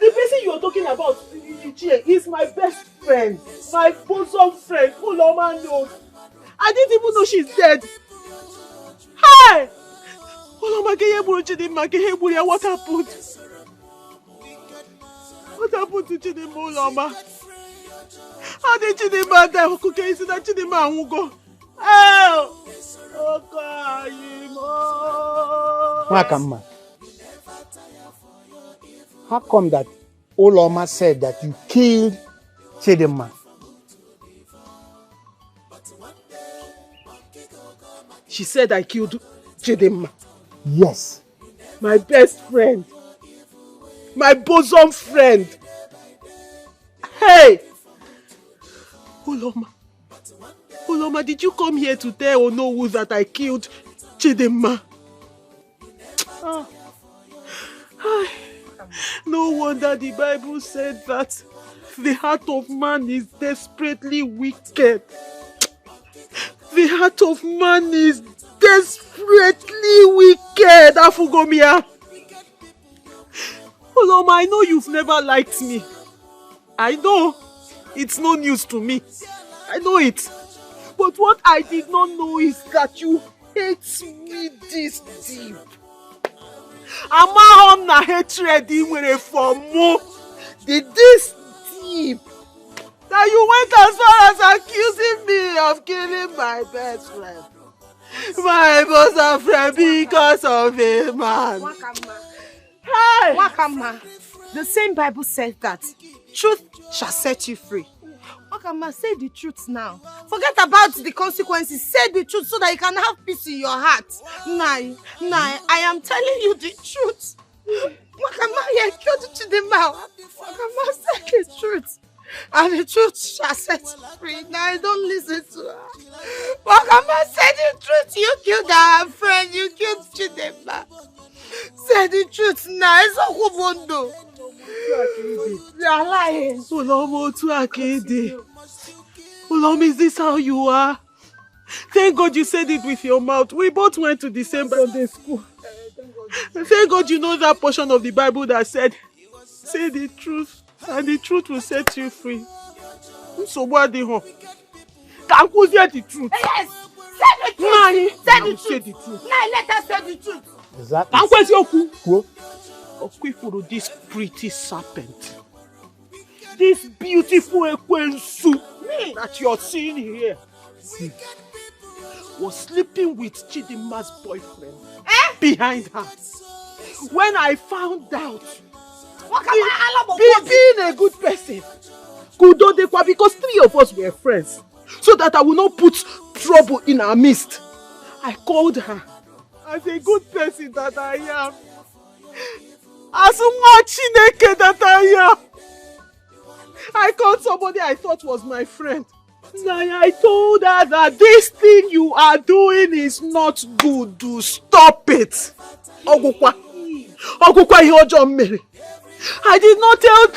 The person you are talking about is my best friend. My bosom friend. Uloma knows. I didn't even know she's dead. Hey! Uloma, Chidimma, what happened? What happened to Chidimma, Uloma? How did Chidima die? Okay, is that Chidima won't go? Oh! Wakama, how come that Oloma said that you killed Chidima? She said I killed Chidima. Yes. My best friend. My bosom friend. Hey! Oloma, did you come here to tell Onowu that I killed Chidima? Oh. No wonder the Bible said that the heart of man is desperately wicked. The heart of man is desperately wicked, Afugomia. Oloma, I know you've never liked me. I know. It's no news to me. I know it. But what I did not know is that you hate me this deep. Amahom na hatred in for more. This deep. That you went as far as accusing me of killing my best friend. My bosom friend because of a man. Wakama. Hey! Wakama. The same Bible says that truth shall set you free. Wakama, say the truth now. Forget about the consequences. Say the truth so that you can have peace in your heart. Nai, I am telling you the truth. Wakama, you killed Chidima. Wakama, say the truth. And the truth shall set you free. Now don't listen to her. Wakama, say the truth. You killed our friend. You killed Chidima. Say the truth now. It's a hubondo. You are lying. Ulom, is this how you are? Thank God you said it with your mouth. We both went to the same Sunday school. Thank God you know that portion of the Bible that said, say the truth, and the truth will set you free. So what the hell? Can you say the truth? Yes! Say the truth! Say the truth! Now let us say the truth! Exactly. This pretty serpent, this beautiful Ekwensu that you're seeing here, was sleeping with Chidima's boyfriend behind her. When I found out, being a good person, because 3 of us were friends, so that I will not put trouble in our midst, I called her as a good person that I am. As much that I am. I called somebody I thought was my friend. I told her that this thing you are doing is not good. Do stop it. Ogukwa Yojo Mary. I did not tell.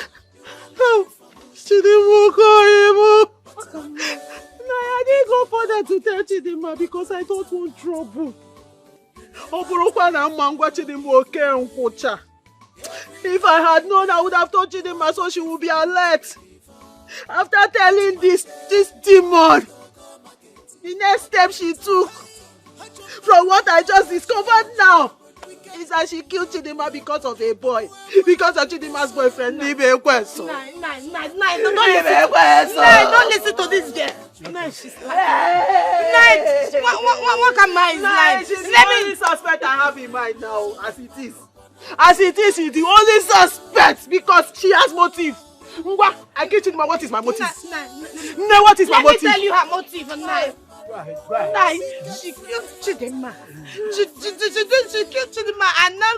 I didn't go further to tell Chidima because I don't want trouble. If I had known, I would have told Chidima so she would be alert. After telling this demon, the next step she took, from what I just discovered now, is that she killed Chidima because of a boy. Because of Chidima's boyfriend, don't listen to this girl. She's lying. What can my lie? She's the only suspect I have in mind now, as it is. As it is, she's the only suspect because she has motive. I get you, what is my motive? What is my motive? Let me tell you her motive. She killed Chidima. She killed Chidima and now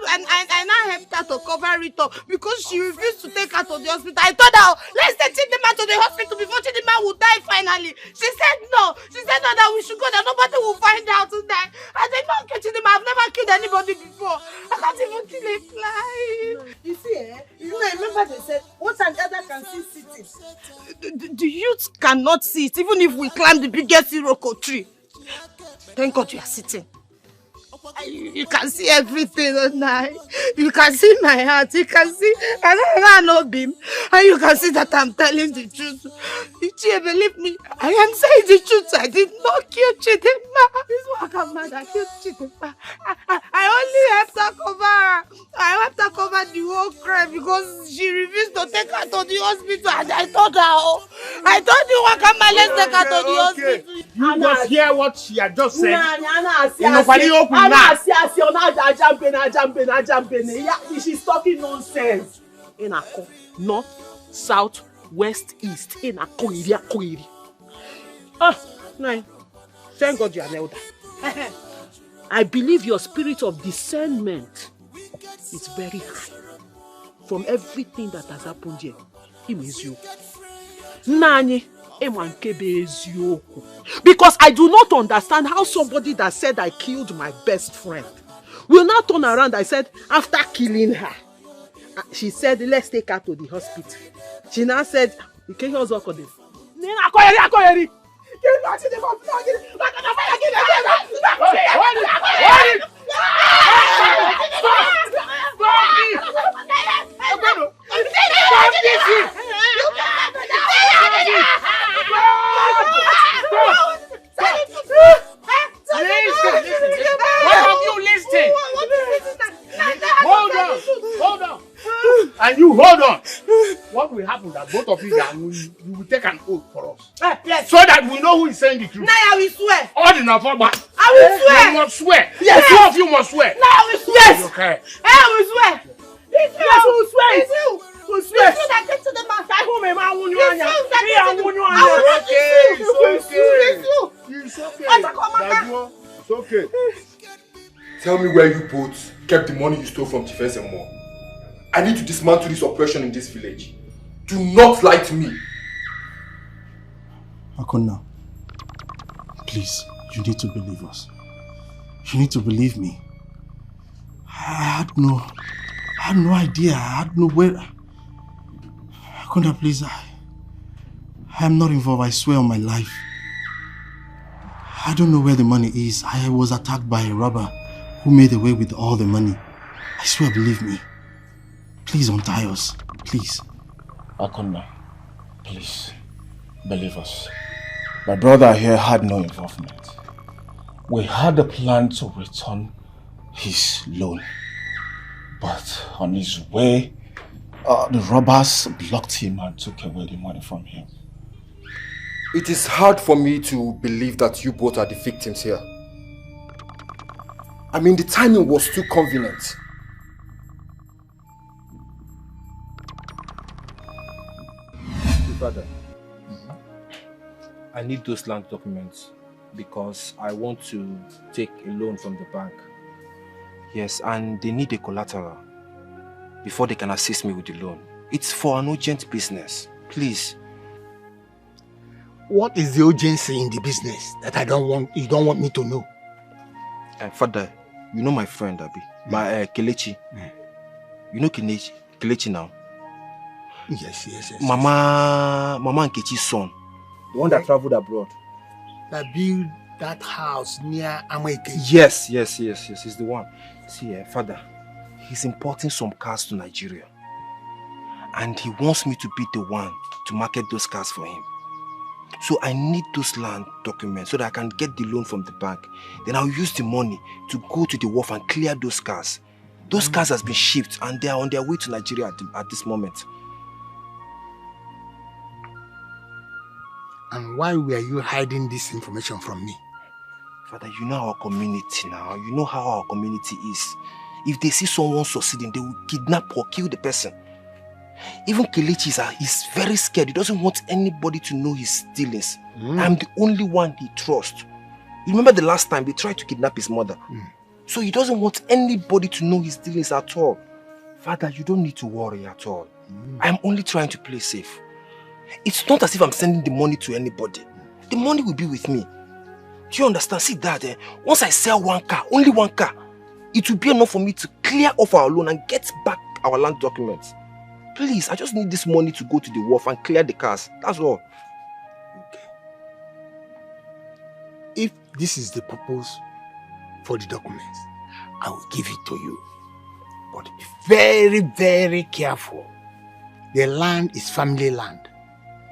helped her to cover it up because she refused to take her to the hospital. I told her, let's take Chidima to the hospital before Chidima will die finally. She said no. She said no, that we should go, that nobody will find out tonight. I said, no, kill Chidima. I've never killed anybody before. I can't even kill a fly. You see, remember they said, what an elder can see sitting. The youth cannot see it, even if we climb the biggest Iroko tree. Thank God you are sitting. You can see everything tonight. You can see my heart. You can see, I know beam. And you can see that I'm telling the truth. If you believe me, I am saying the truth. I did not kill Chidima. This Wakama that killed Chidima. I only helped her cover her. I helped her cover the whole crime because she refused to take her to the hospital. And I told her, I told you what come let's take her to the hospital. You must hear what she had just said. She's talking nonsense. North, south, west, east. Nine. Thank God you are an elder. I believe your spirit of discernment is very high. From everything that has happened here, him is you. Nani, because I do not understand how somebody that said I killed my best friend will now turn around. I said, after killing her, she said, let's take her to the hospital. She now said, you can't hear us. Hold on. And you hold on. What will happen that both of you will take an oath for us? Yes. So that we know who is saying the truth. Now I will swear. All in our form. I will swear. You must swear. Yes. Two of you must swear. Now I will swear. Yes. Okay. I will swear. It's you. Yes, we will swear. It's you. We will swear. It's you that gets to the master. I will It's you swear. It's okay. It's okay. Tell me where you both kept the money you stole from Tifes and more. I need to dismantle this oppression in this village. Do not lie to me. Akonna, please, you need to believe us. You need to believe me. I had no idea. I had no where. Akonna, please, I am not involved. I swear on my life. I don't know where the money is. I was attacked by a robber who made away with all the money. I swear, believe me. Please untie us. Please. Akonna, please, believe us. My brother here had no involvement. We had a plan to return his loan. But on his way, the robbers blocked him and took away the money from him. It is hard for me to believe that you both are the victims here. I mean, the timing was too convenient. Father, I need those land documents because I want to take a loan from the bank. Yes, and they need a collateral before they can assist me with the loan. It's for an urgent business. Please. What is the urgency in the business that you don't want me to know? Father, you know my friend Abi, my Kelechi. You know Kelechi now? Yes. Mama Nkechi's son. The one that traveled abroad. That built that house near Amaike. Yes, he's the one. See, Father, he's importing some cars to Nigeria. And he wants me to be the one to market those cars for him. So I need those land documents so that I can get the loan from the bank. Then I'll use the money to go to the wharf and clear those cars. Those cars has been shipped and they are on their way to Nigeria at this moment. And why were you hiding this information from me? Father, you know our community now. You know how our community is. If they see someone succeeding, they will kidnap or kill the person. Even Kelechi is very scared. He doesn't want anybody to know his dealings. I'm the only one he trusts. You remember the last time they tried to kidnap his mother? So he doesn't want anybody to know his dealings at all. Father, you don't need to worry at all. I'm only trying to play safe. It's not as if I'm sending the money to anybody. The money will be with me. Do you understand? See that, once I sell one car, only one car, it will be enough for me to clear off our loan and get back our land documents. Please, I just need this money to go to the wharf and clear the cars. That's all. Okay. If this is the purpose for the documents, I will give it to you. But be very, very careful. The land is family land.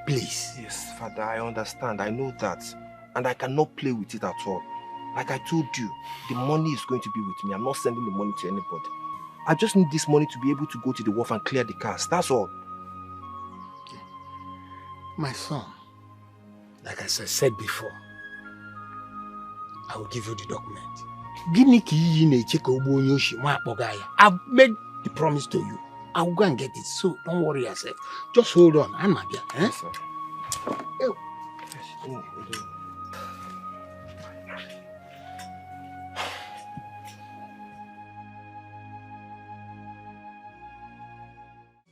Please. Yes, Father, I understand. I know that. And I cannot play with it at all. Like I told you, the money is going to be with me. I'm not sending the money to anybody. I just need this money to be able to go to the wharf and clear the cars. That's all. Okay. My son, Like as I said before, I will give you the document. I've made the promise to you. I will go and get it, so don't worry yourself. Just hold on, Anmabia. Eh? Yes, sir.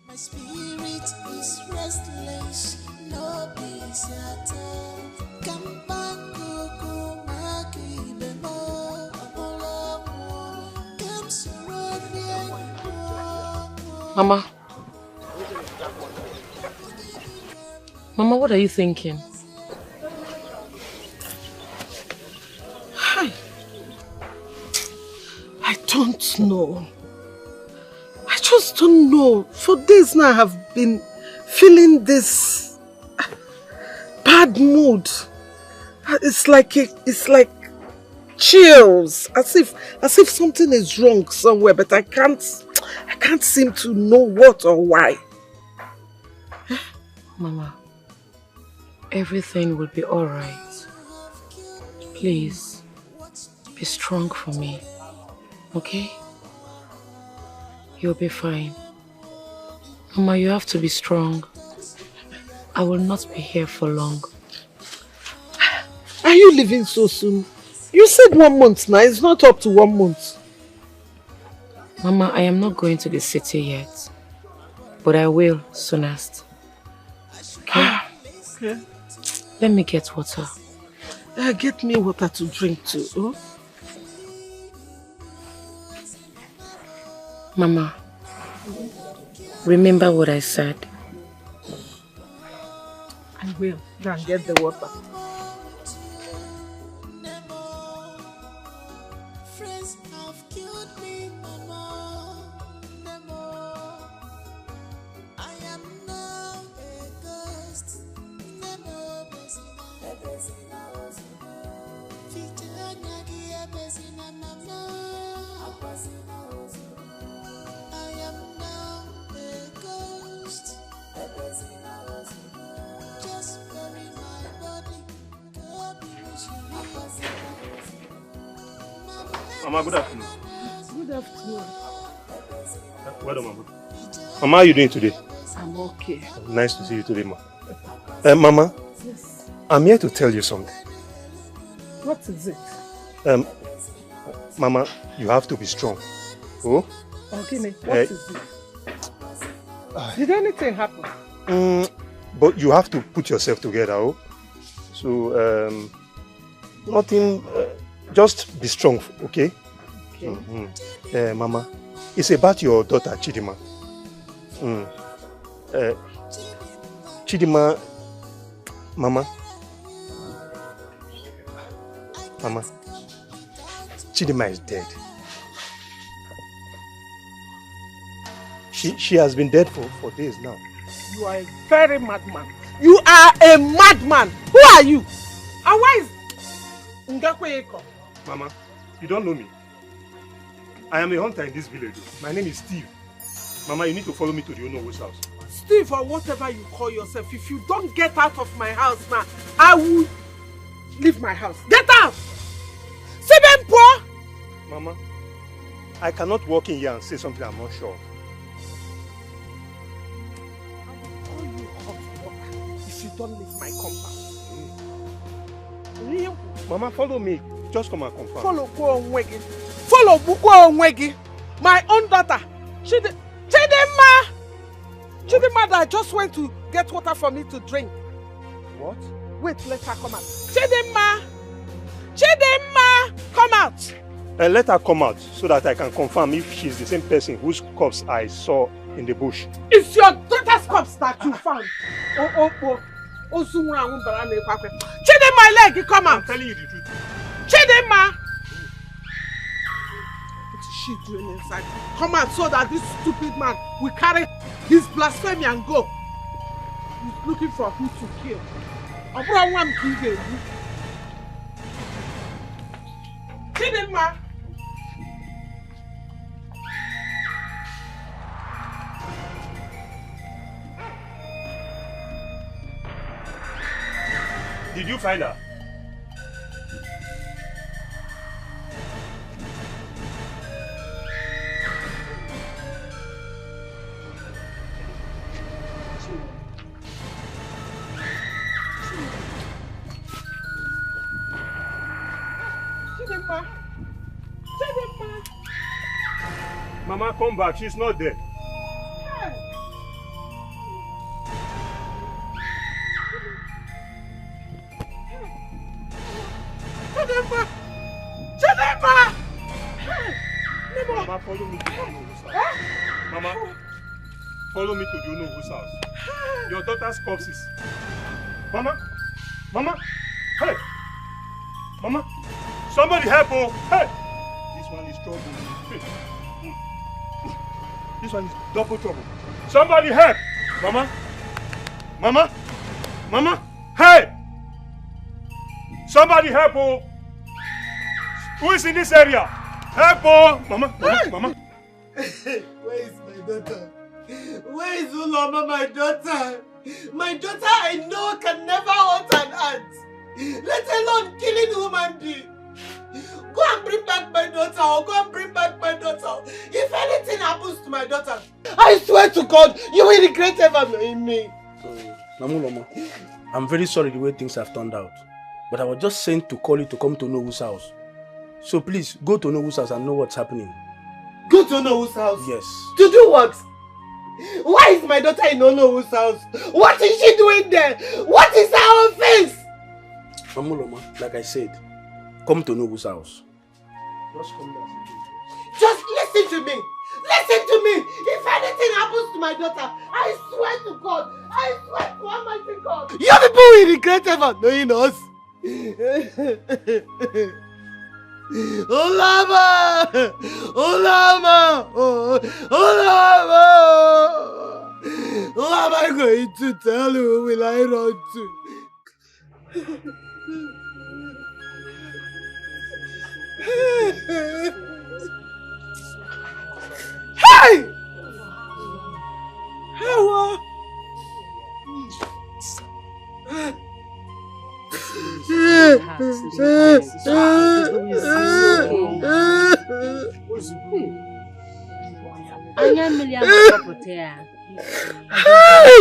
My spirit is restless, no peace at all. Come back, Coco, Maki, Bemo, Apollo, come surround me. Mama. Mama, what are you thinking? I don't know. I just don't know. For days now I have been feeling this bad mood. It's like chills, as if something is wrong somewhere, but I can't seem to know what or why. Mama, everything will be all right. Please, be strong for me, okay? You'll be fine. Mama, you have to be strong. I will not be here for long. Are you leaving so soon? You said 1 month now. It's not up to 1 month. Mama, I am not going to the city yet. But I will soonest. Okay? Okay. Let me get water. Get me water to drink too. Oh? Mama, remember what I said. I will. Go and get the water. Friends have killed me, Mama. I am now a ghost. I am now a ghost. Just bury my body. Mama, good afternoon. Good afternoon. Well done, Mama. Mama, how are you doing today? I'm okay. Nice to see you today, Ma. Mama, Yes. I'm here to tell you something. What is it? Mama, you have to be strong. Oh? Okay, what is it? Did anything happen? But you have to put yourself together, oh? So, nothing, just be strong, okay? Okay. Mama, it's about your daughter, Chidima. Chidima, Mama, Chidima is dead. She has been dead for days now. You are a very madman. You are a madman. Who are you? And why is Ngakweko? Mama, you don't know me. I am a hunter in this village. My name is Steve. Mama, you need to follow me to the Onowo's house. Steve, or whatever you call yourself, if you don't get out of my house now, I will leave my house. Get out! Sibenpo! Mama, I cannot walk in here and say something I'm not sure of. If you don't leave my compound. Mama, follow me. Just come and confirm. Follow Kwonwegi. Follow Kwonwegi. My own daughter. Chidima! Chidima that just went to get water for me to drink. What? Wait, let her come out. Chidima! Chidima! Come out! Let her come out so that I can confirm if she's the same person whose corpse I saw in the bush. It's your daughter's corpse that you found. Chidima, my leg, come out. I'm telling you the truth. Chidima! What is she doing inside? Come out so that this stupid man will carry his blasphemy and go. He's looking for who to kill. Chidima! Did you find her? Mama, come back. She's not there. Mama, follow me to the Unohu's house. Mama, follow me to the Unohu's house. Your daughter's corpse is... Mama, Mama, hey, Mama, somebody help! Oh, hey, this one is trouble. Hey. This one is double trouble. Somebody help! Mama, Mama, Mama, hey! Somebody help! Oh, who is in this area? Help! Oh, Mama, Mama, Mama. Where is my daughter? Where is Uloma, my daughter? My daughter I know can never hurt an ant, let alone killing human being. Go and bring back my daughter, or go and bring back my daughter. If anything happens to my daughter, I swear to God, you will regret ever knowing me. Namuloma, I'm very sorry the way things have turned out. But I was just sent to call you to come to Nobu's house. So please, go to Nobu's house and know what's happening. Go to Nobu's house? Yes. To do what? Why is my daughter in Nobu's house? What is she doing there? What is her offense? Namuloma, like I said, come to Nobu's house. Just come there. Just listen to me. Listen to me. If anything happens to my daughter, I swear to God, I swear to Almighty God, you people will regret ever knowing us. Ulama! Ulama! Oh, Ulama! Who am I going to tell you? Who will I run to? Hey! Hello!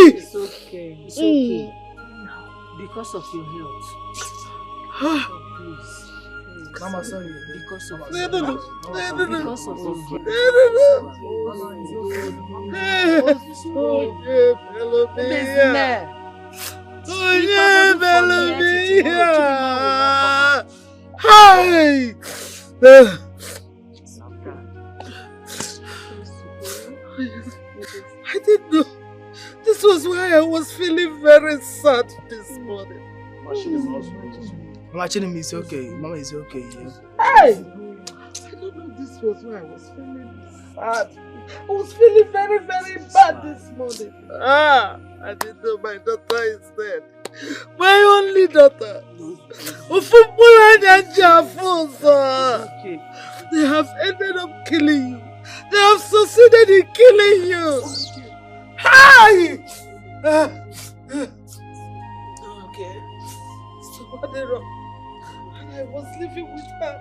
It's okay. It's okay. Because of your health. Please. Mama, sorry. Because of your health. Because of Hi! I didn't know. This was why I was feeling very sad this morning. Mama Chinemi is okay. Mama is okay. Yeah. Hey! I don't know this was why I was feeling sad. I was feeling very, very bad this morning. I didn't know my daughter is dead. My only daughter. They have ended up killing you. They have succeeded in killing you. Hi! Okay. So what they wrong? And I was living with her.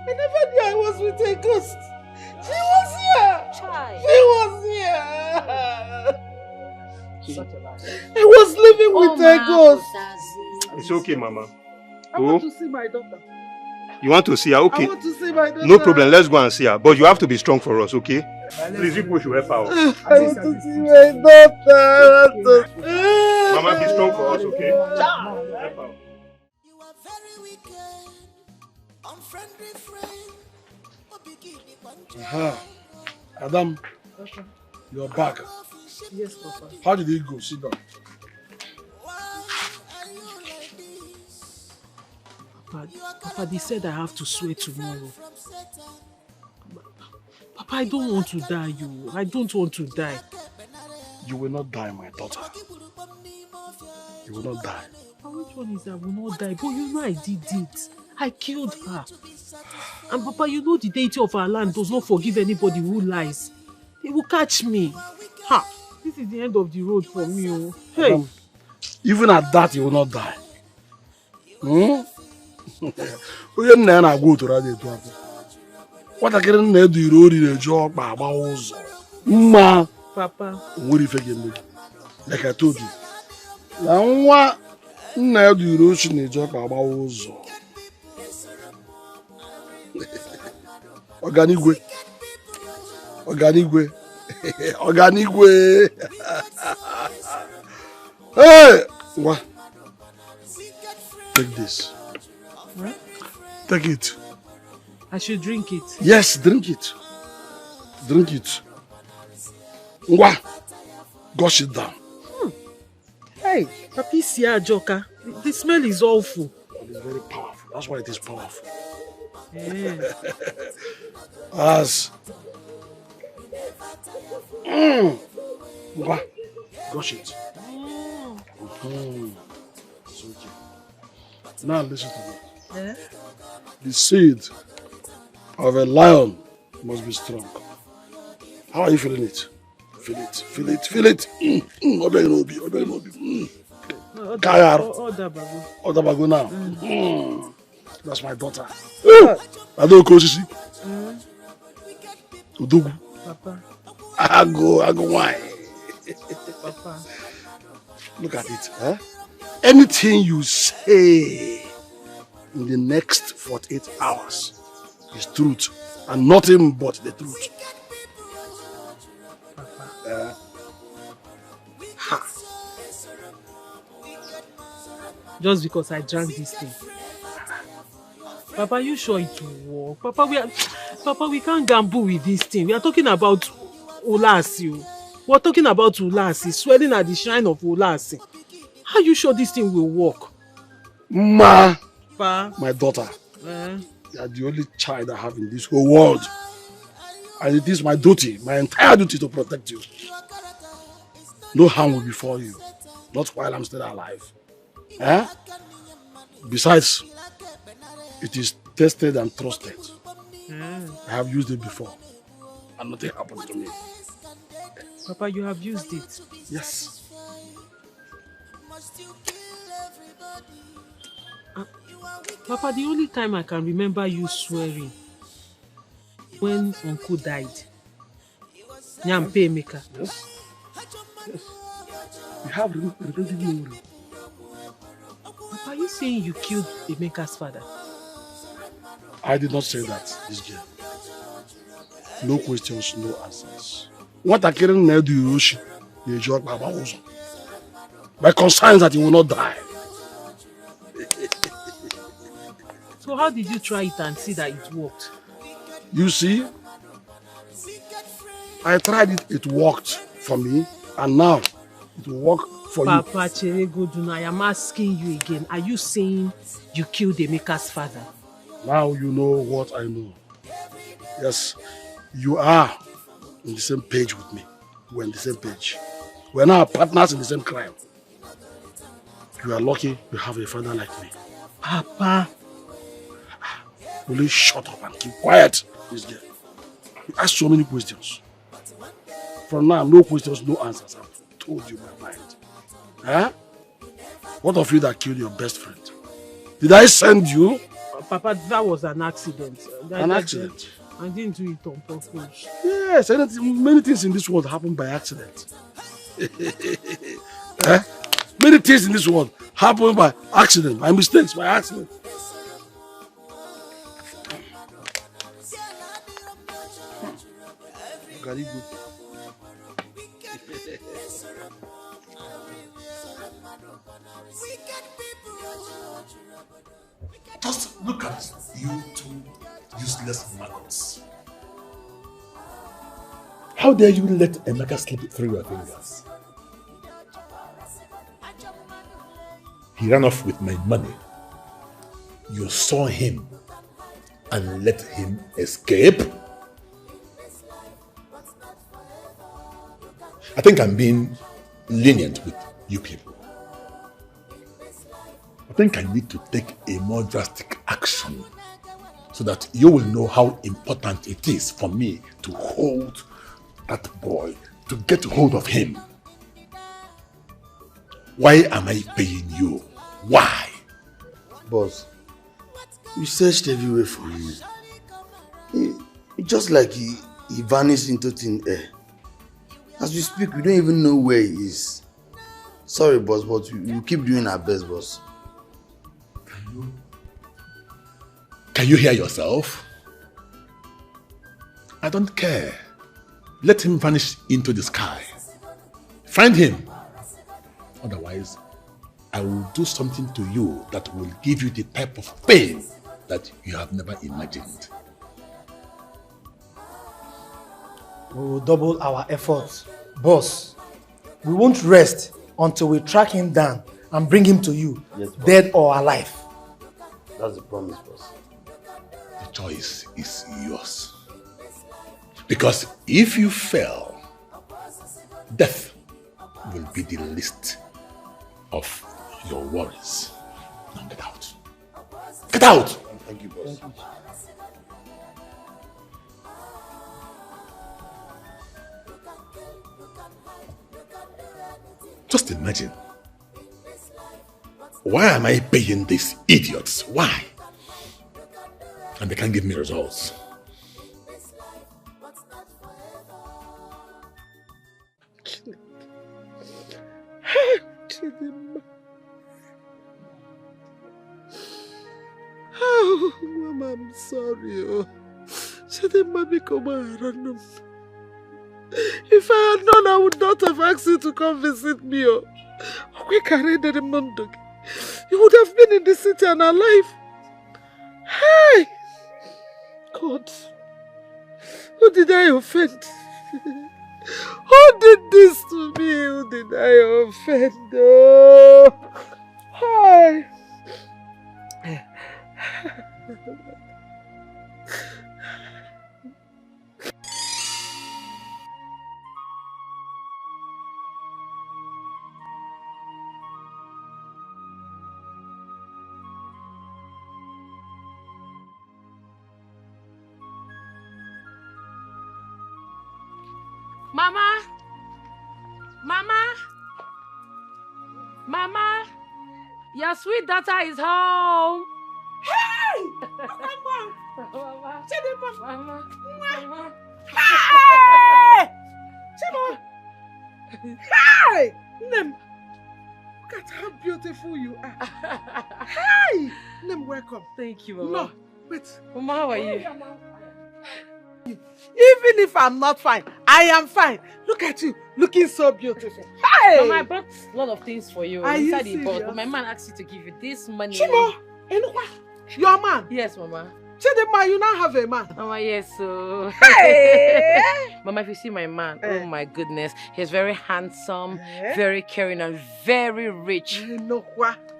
I never knew I was with a ghost. She was here. She was here. I was living with a ghost. It's okay, Mama. I want to see my daughter. You want to see her? Okay. I want to see my daughter. No problem. Let's go and see her. But you have to be strong for us, okay? Please, you push your help out. I want to see my daughter. Mama, be strong for us, okay? Help out. Adam, you're back. Yes, Papa. How did it go? Sit down. Papa, they said I have to swear tomorrow. Papa, I don't want to die, you. I don't want to die. You will not die, my daughter. You will not die. Which one is I will not die? But you know I did it. I killed her. And Papa, you know the deity of our land does not forgive anybody who lies. They will catch me. Ha! This is the end of the road for me. Oh. Hey! Even at that, you will not die. Onye nna ya na-agwa otoro adị etu afọ. Nwatakịrị nna edu iri ori na-eji ọkpa agbawa ụzọ. Mma. Papa. Nwere ife ga-eme gị. Like I told you. Na nwa nna edu iri ochi na-eji ọkpa agbawa ụzọ. Ọganigwe. Ọganigwe. Ọganigwe. Hey! Ngwa. Take this. What? Take it. I should drink it. Yes, drink it. Drink it. Ngwa. Gush it down. Hey, Papi Sia Joka. The smell is awful. It is very powerful. That's why it is powerful. Yeah. As. Ngwa. Gush it. It's okay. Now listen to me. Yeah? The seed of a lion must be strong. How are you feeling it? Feel it, feel it, feel it. Odabago now. That's my daughter. Adoko Osisi. Udogu. Papa. Ago wine. Papa. Look at it. Huh? Anything you say in the next 48 hours is truth and nothing but the truth. Just because I drank this thing. Papa, you sure it will work? Papa, we can't gamble with this thing. We are talking about Ulasi. We're talking about Ulasi, swelling at the shrine of Ulasi. How are you sure this thing will work? Ma, Pa? My daughter, you are the only child I have in this whole world. And it is my duty, my entire duty to protect you. No harm will befall you, not while I'm still alive. Eh? Besides, it is tested and trusted. I have used it before, and nothing happened to me. Papa, you have used it? Yes. Papa, the only time I can remember you swearing when Uncle died. Nyampe Emeka. Yes. Yes. You have repeated memory. Papa, are you saying you killed Emeka's father? I did not say that, this girl. No questions, no answers. What I can't do, you joke about. My concern is that he will not die. So how did you try it and see that it worked? You see, I tried it, it worked for me, and now it will work for you. Papa Cheregoduna, I am asking you again, are you saying you killed Emeka's father? Now you know what I know. Yes, you are on the same page with me. We're on the same page. We're now partners in the same crime. You are lucky you have a father like me. Papa. Will you shut up and keep quiet, this girl? You ask so many questions. From now, no questions, no answers. I've told you my mind. Huh? What of you that killed your best friend? Did I send you? Papa, that was an accident. An accident? I didn't do it on purpose. Yes, many things in this world happen by accident. Eh? Many things in this world happen by accident, by mistakes, by accident. Very good. Just look at you two useless maggots. How dare you let Emeka slip through your fingers? He ran off with my money. You saw him and let him escape? I think I'm being lenient with you people. I think I need to take a more drastic action so that you will know how important it is for me to hold that boy, to get hold of him. Why am I paying you? Why? Boss, we searched everywhere for him. It's just like he vanished into thin air. As we speak, we don't even know where he is. Sorry, boss, but we keep doing our best, boss. Can you hear yourself? I don't care. Let him vanish into the sky. Find him. Otherwise, I will do something to you that will give you the type of pain that you have never imagined. We will double our efforts. Boss, we won't rest until we track him down and bring him to you, yes, dead or alive. That's the promise, boss. The choice is yours. Because if you fail, death will be the least of your worries. Now get out. Get out! Thank you, boss. Thank you. Just imagine. Why am I paying these idiots? Why? And they can't give me results. Oh, Mama, I'm sorry. Chidimma, become a random. If I had known, I would not have asked you to come visit me. You would have been in the city and alive. Hey! God, who did I offend? Who did this to me? Who did I offend? Oh, hi. Mama! Mama! Mama! Your sweet daughter is home! Hey! Mama! Mama! Mama! Hey! Chima! Hey! Nem! Look at how beautiful you are. Hey! Nem, welcome. Thank you, Mama. No, wait. Mama, how are you? Even if I'm not fine, I am fine. Look at you, looking so beautiful. Hey! Mama, I bought a lot of things for you. Are inside you the box, serious? but my man asked you to give you this money. Chimo! Your man? Yes, Mama. Chidimma, you now have a man. Mama, yes, so... Hey! Mama, if you see my man, oh my goodness, he's very handsome, very caring, and very rich.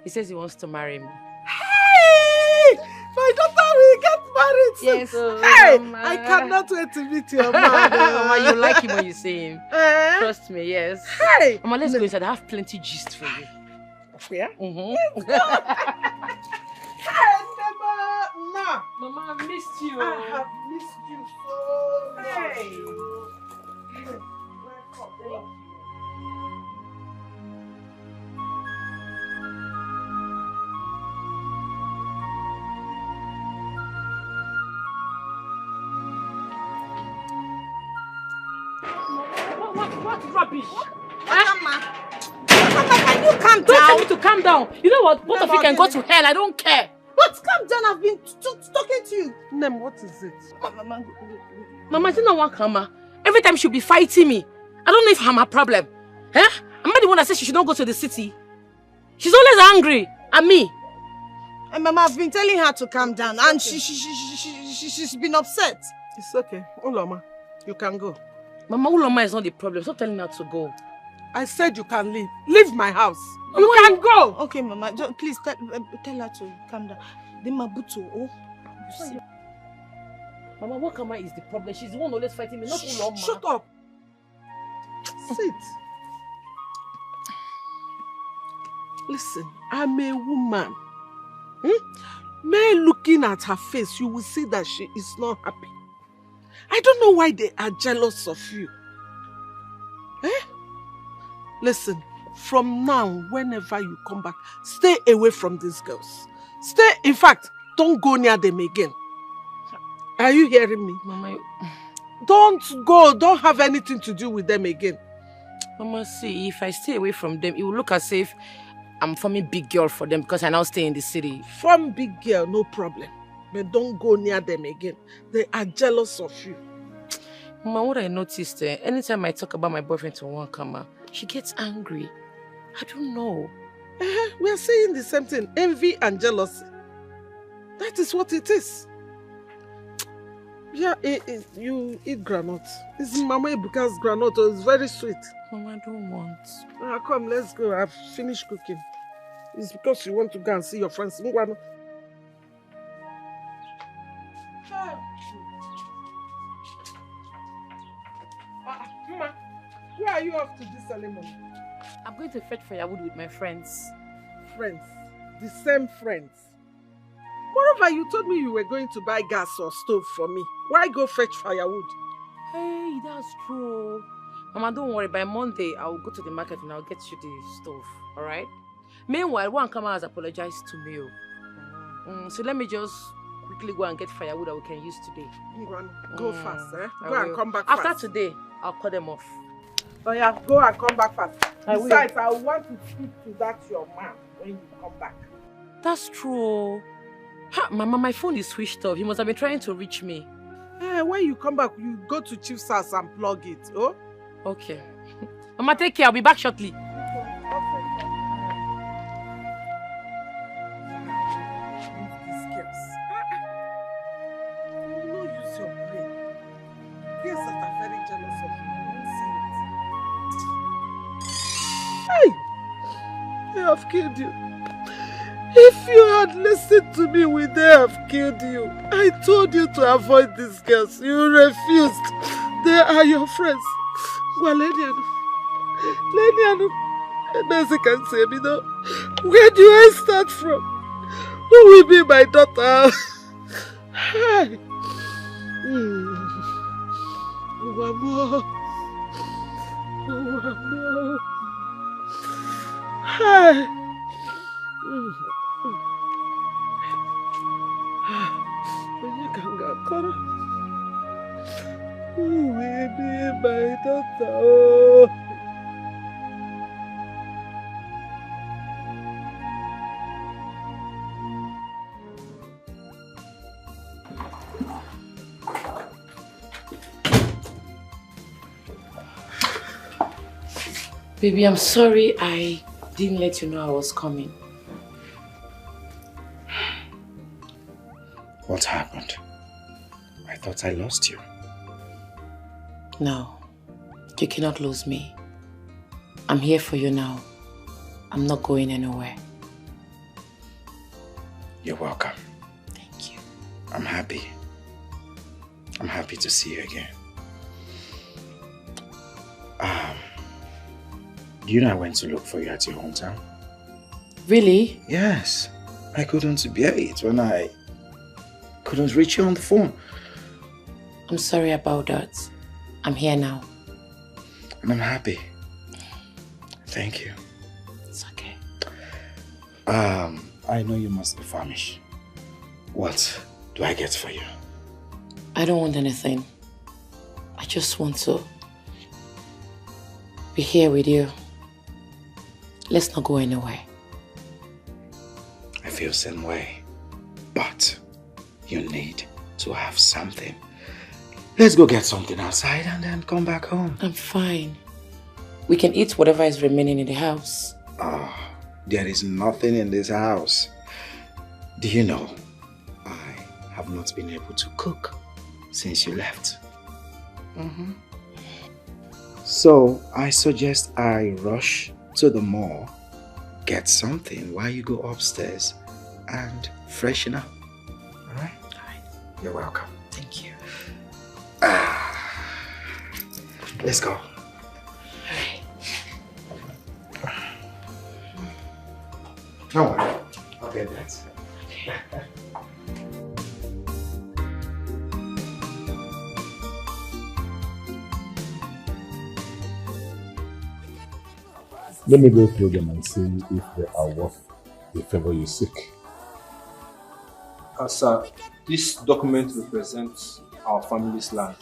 He says he wants to marry me. Hey! My daughter will get married soon. Yes, hey! Mama. I cannot wait to meet your man. Mama, you like him when you see him. Trust me, yes. Hey! Mama, let's go inside. I have plenty gist for you. Yeah? Mm-hmm. Hey, Mama! Mama, I missed you. I have missed you so much. Hey! Welcome. What rubbish? Mama, can you calm down? Don't tell me to calm down. You know what? Both of you can go to hell. I don't care. What? Calm down. I've been talking to you. Nem, what is it? Mama, is it not one karma? Every time she'll be fighting me. I don't know if I'm her problem. Huh? Am I the one that says she should not go to the city? She's always angry at me. And Mama, I've been telling her to calm down, and she's been upset. It's okay. Uloma, you can go. Mama, Uloma is not the problem. Stop telling her to go. I said you can leave. Leave my house. Mama, you can go. Okay, Mama. Please tell her to calm down. The Mabutu, you see. Mama, what karma is the problem? She's the one always fighting me, not Uloma. Shut up. Sit. Listen, I'm a woman. May looking at her face, you will see that she is not happy. I don't know why they are jealous of you. Listen, from now, whenever you come back, stay away from these girls. Stay, in fact, don't go near them again. Are you hearing me? Mama, don't go, don't have anything to do with them again. Mama, see, if I stay away from them, it will look as if I'm forming big girl for them because I now stay in the city. Form big girl, no problem. But don't go near them again. They are jealous of you. Mama, what I noticed, anytime I talk about my boyfriend to one Kama, she gets angry. I don't know. We are saying the same thing. Envy and jealousy. That is what it is. Yeah, you eat granite. It's Mama Ebuka's granite. It's very sweet. Mama, I don't want. Come, let's go. I've finished cooking. It's because you want to go and see your friends. Mama, where are you off to this ceremony? I'm going to fetch firewood with my friends. Friends? The same friends? Moreover, you told me you were going to buy gas or stove for me. Why go fetch firewood? Hey, that's true. Mama, don't worry. By Monday, I'll go to the market and I'll get you the stove. Alright? Meanwhile, one Kama has apologized to me. So let me just quickly go and get firewood that we can use today. Go fast, eh? Go and come back fast. After today, I'll cut them off. Oh yeah, go and come back fast. Besides, will. I want to speak to that your man when you come back. That's true. Ha, Mama, my phone is switched off. He must have been trying to reach me. When you come back, you go to Chief's house and plug it, oh? Okay. Mama, take care. I'll be back shortly. They have killed you. If you had listened to me, would they have killed you? I told you to avoid these girls. You refused. They are your friends. Well, Leniano, can say me now. Where do I start from? Who will be my daughter? Hi. One more. Hi. Who will be my daughter? Baby, I'm sorry I didn't let you know I was coming. What happened? I thought I lost you. No, you cannot lose me. I'm here for you now. I'm not going anywhere. You're welcome. Thank you. I'm happy. I'm happy to see you again. You know I went to look for you at your hometown. Really? Yes. I couldn't bear it when I couldn't reach you on the phone. I'm sorry about that. I'm here now. And I'm happy. Thank you. It's okay. I know you must be famished. What do I get for you? I don't want anything. I just want to be here with you. Let's not go anywhere. I feel the same way. But you need to have something. Let's go get something outside and then come back home. I'm fine. We can eat whatever is remaining in the house. Oh, there is nothing in this house. Do you know, I have not been able to cook since you left. So I suggest I rush to the mall, get something while you go upstairs and freshen up. Alright? You're welcome. Thank you. Let's go. Don't worry. I'll get that. Let me go through them and see if they are worth the favor you seek. Sir, this document represents our family's land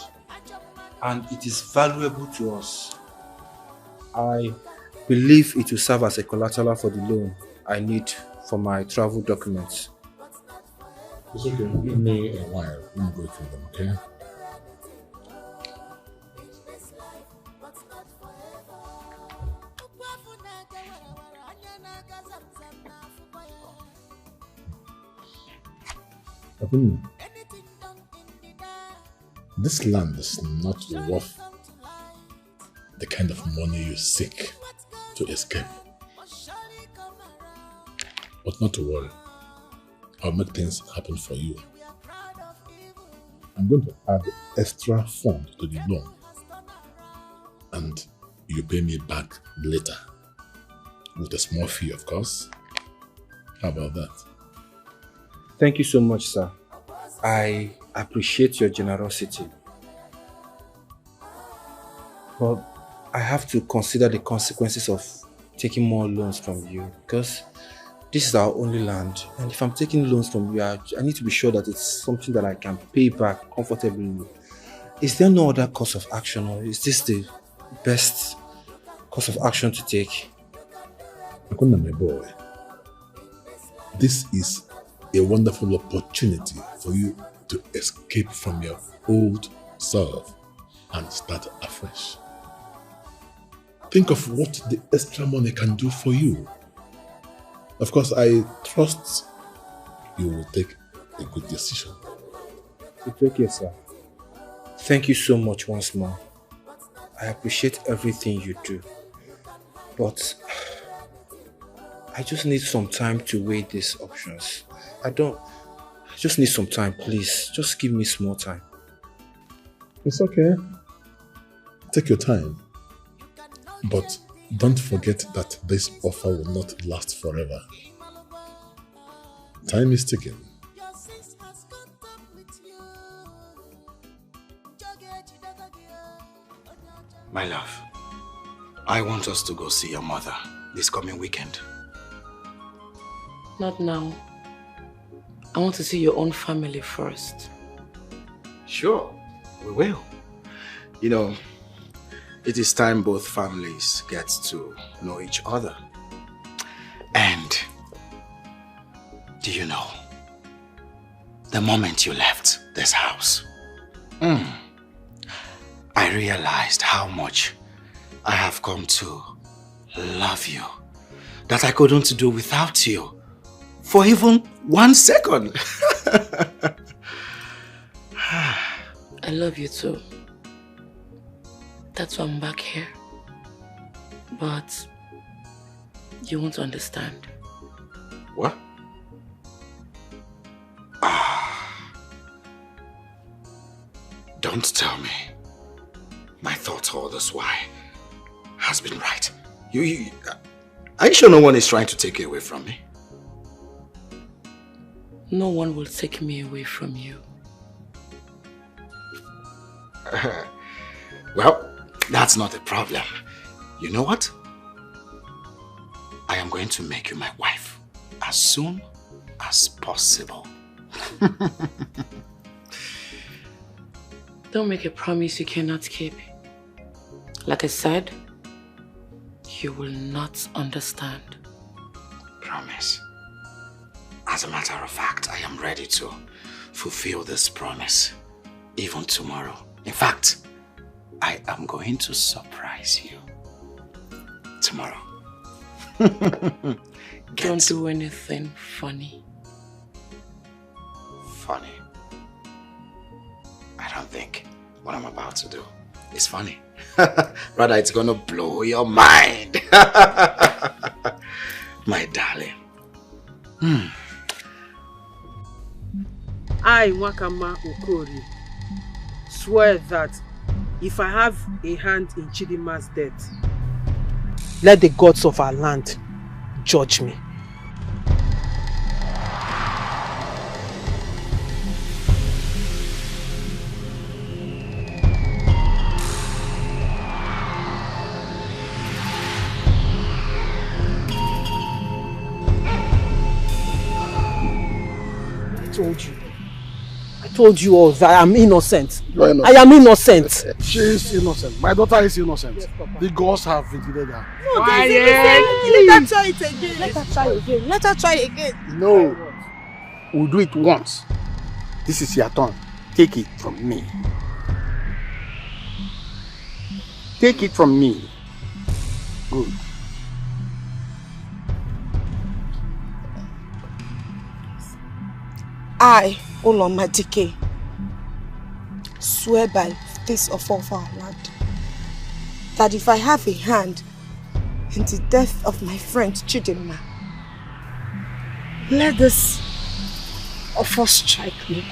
and it is valuable to us. I believe it will serve as a collateral for the loan I need for my travel documents. It's okay. Give me a while. Let me go through them, okay? This land is not worth the kind of money you seek to escape. But not to worry. I'll make things happen for you. I'm going to add extra fund to the loan. And you pay me back later. With a small fee, of course. How about that? Thank you so much, sir. I appreciate your generosity. But I have to consider the consequences of taking more loans from you because this is our only land. And if I'm taking loans from you, I need to be sure that it's something that I can pay back comfortably. Is there no other course of action, or is this the best course of action to take? Akuna, my boy, this is a wonderful opportunity for you to escape from your old self and start afresh. Think of what the extra money can do for you. Of course, I trust you will take a good decision. It's okay, sir. Thank you so much once more. I appreciate everything you do. But I just need some time to weigh these options. I just need some time, please. Just give me small time. It's okay. Take your time. But don't forget that this offer will not last forever. Time is ticking. My love, I want us to go see your mother this coming weekend. Not now. I want to see your own family first. Sure, we will. You know, it is time both families get to know each other. And do you know, the moment you left this house, I realized how much I have come to love you, that I couldn't do without you for even 1 second. I love you too. That's why I'm back here. But you won't understand. What? Don't tell me my thoughts all this while has been right. Are you sure no one is trying to take you away from me? No one will take me away from you. Well, that's not a problem. You know what? I am going to make you my wife as soon as possible. Don't make a promise you cannot keep. Like I said, you will not understand. Promise. As a matter of fact, I am ready to fulfill this promise even tomorrow. In fact, I am going to surprise you tomorrow. Don't do anything funny. Funny? I don't think what I'm about to do is funny. Rather, it's gonna blow your mind. My darling. I, Wakama Okori, swear that if I have a hand in Chidima's death, let the gods of our land judge me. told you. I told you all that I am innocent. You are innocent. I am innocent. She is innocent. My daughter is innocent. Yes, the gods have vindicated her. No, let her try it again. Let her try again. Let her try again. No. We'll do it once. This is your turn. Take it from me. Take it from me. Good. I, Olomadike, swear by this of all our land that if I have a hand in the death of my friend Chidinma, let this of us strike me.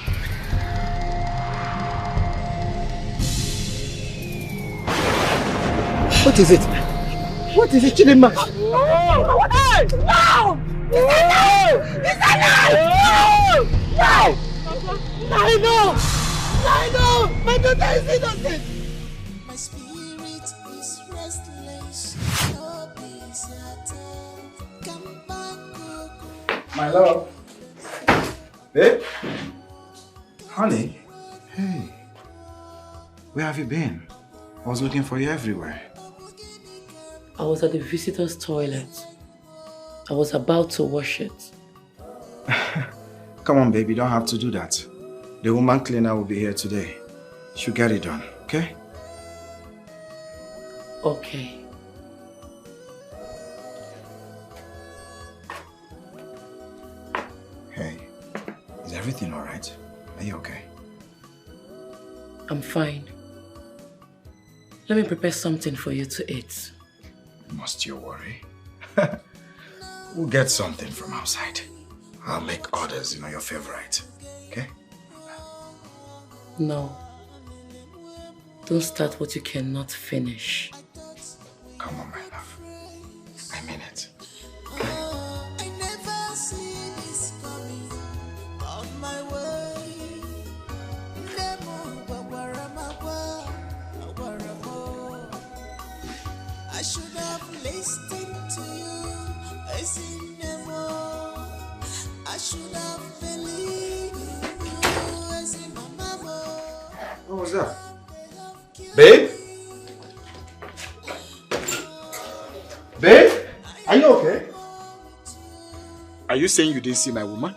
What is it? What is it, Chidinma? No! Hey! No! It's a lie! No! No! My daughter is innocent! My spirit is restless. Come back, My love. Babe? Honey? Hey. Where have you been? I was looking for you everywhere. I was at the visitor's toilet. I was about to wash it. Come on, baby, you don't have to do that. The woman cleaner will be here today. She'll get it done, okay? Okay. Hey, is everything all right? Are you okay? I'm fine. Let me prepare something for you to eat. Must you worry? We'll get something from outside. I'll make orders, your favorite. Okay? No. Don't start what you cannot finish. Come on, my love. I mean it. I never see this coming on my way. I should have listened to you. I should have believed you. What was that? Babe? Babe? Are you okay? Are you saying you didn't see my woman?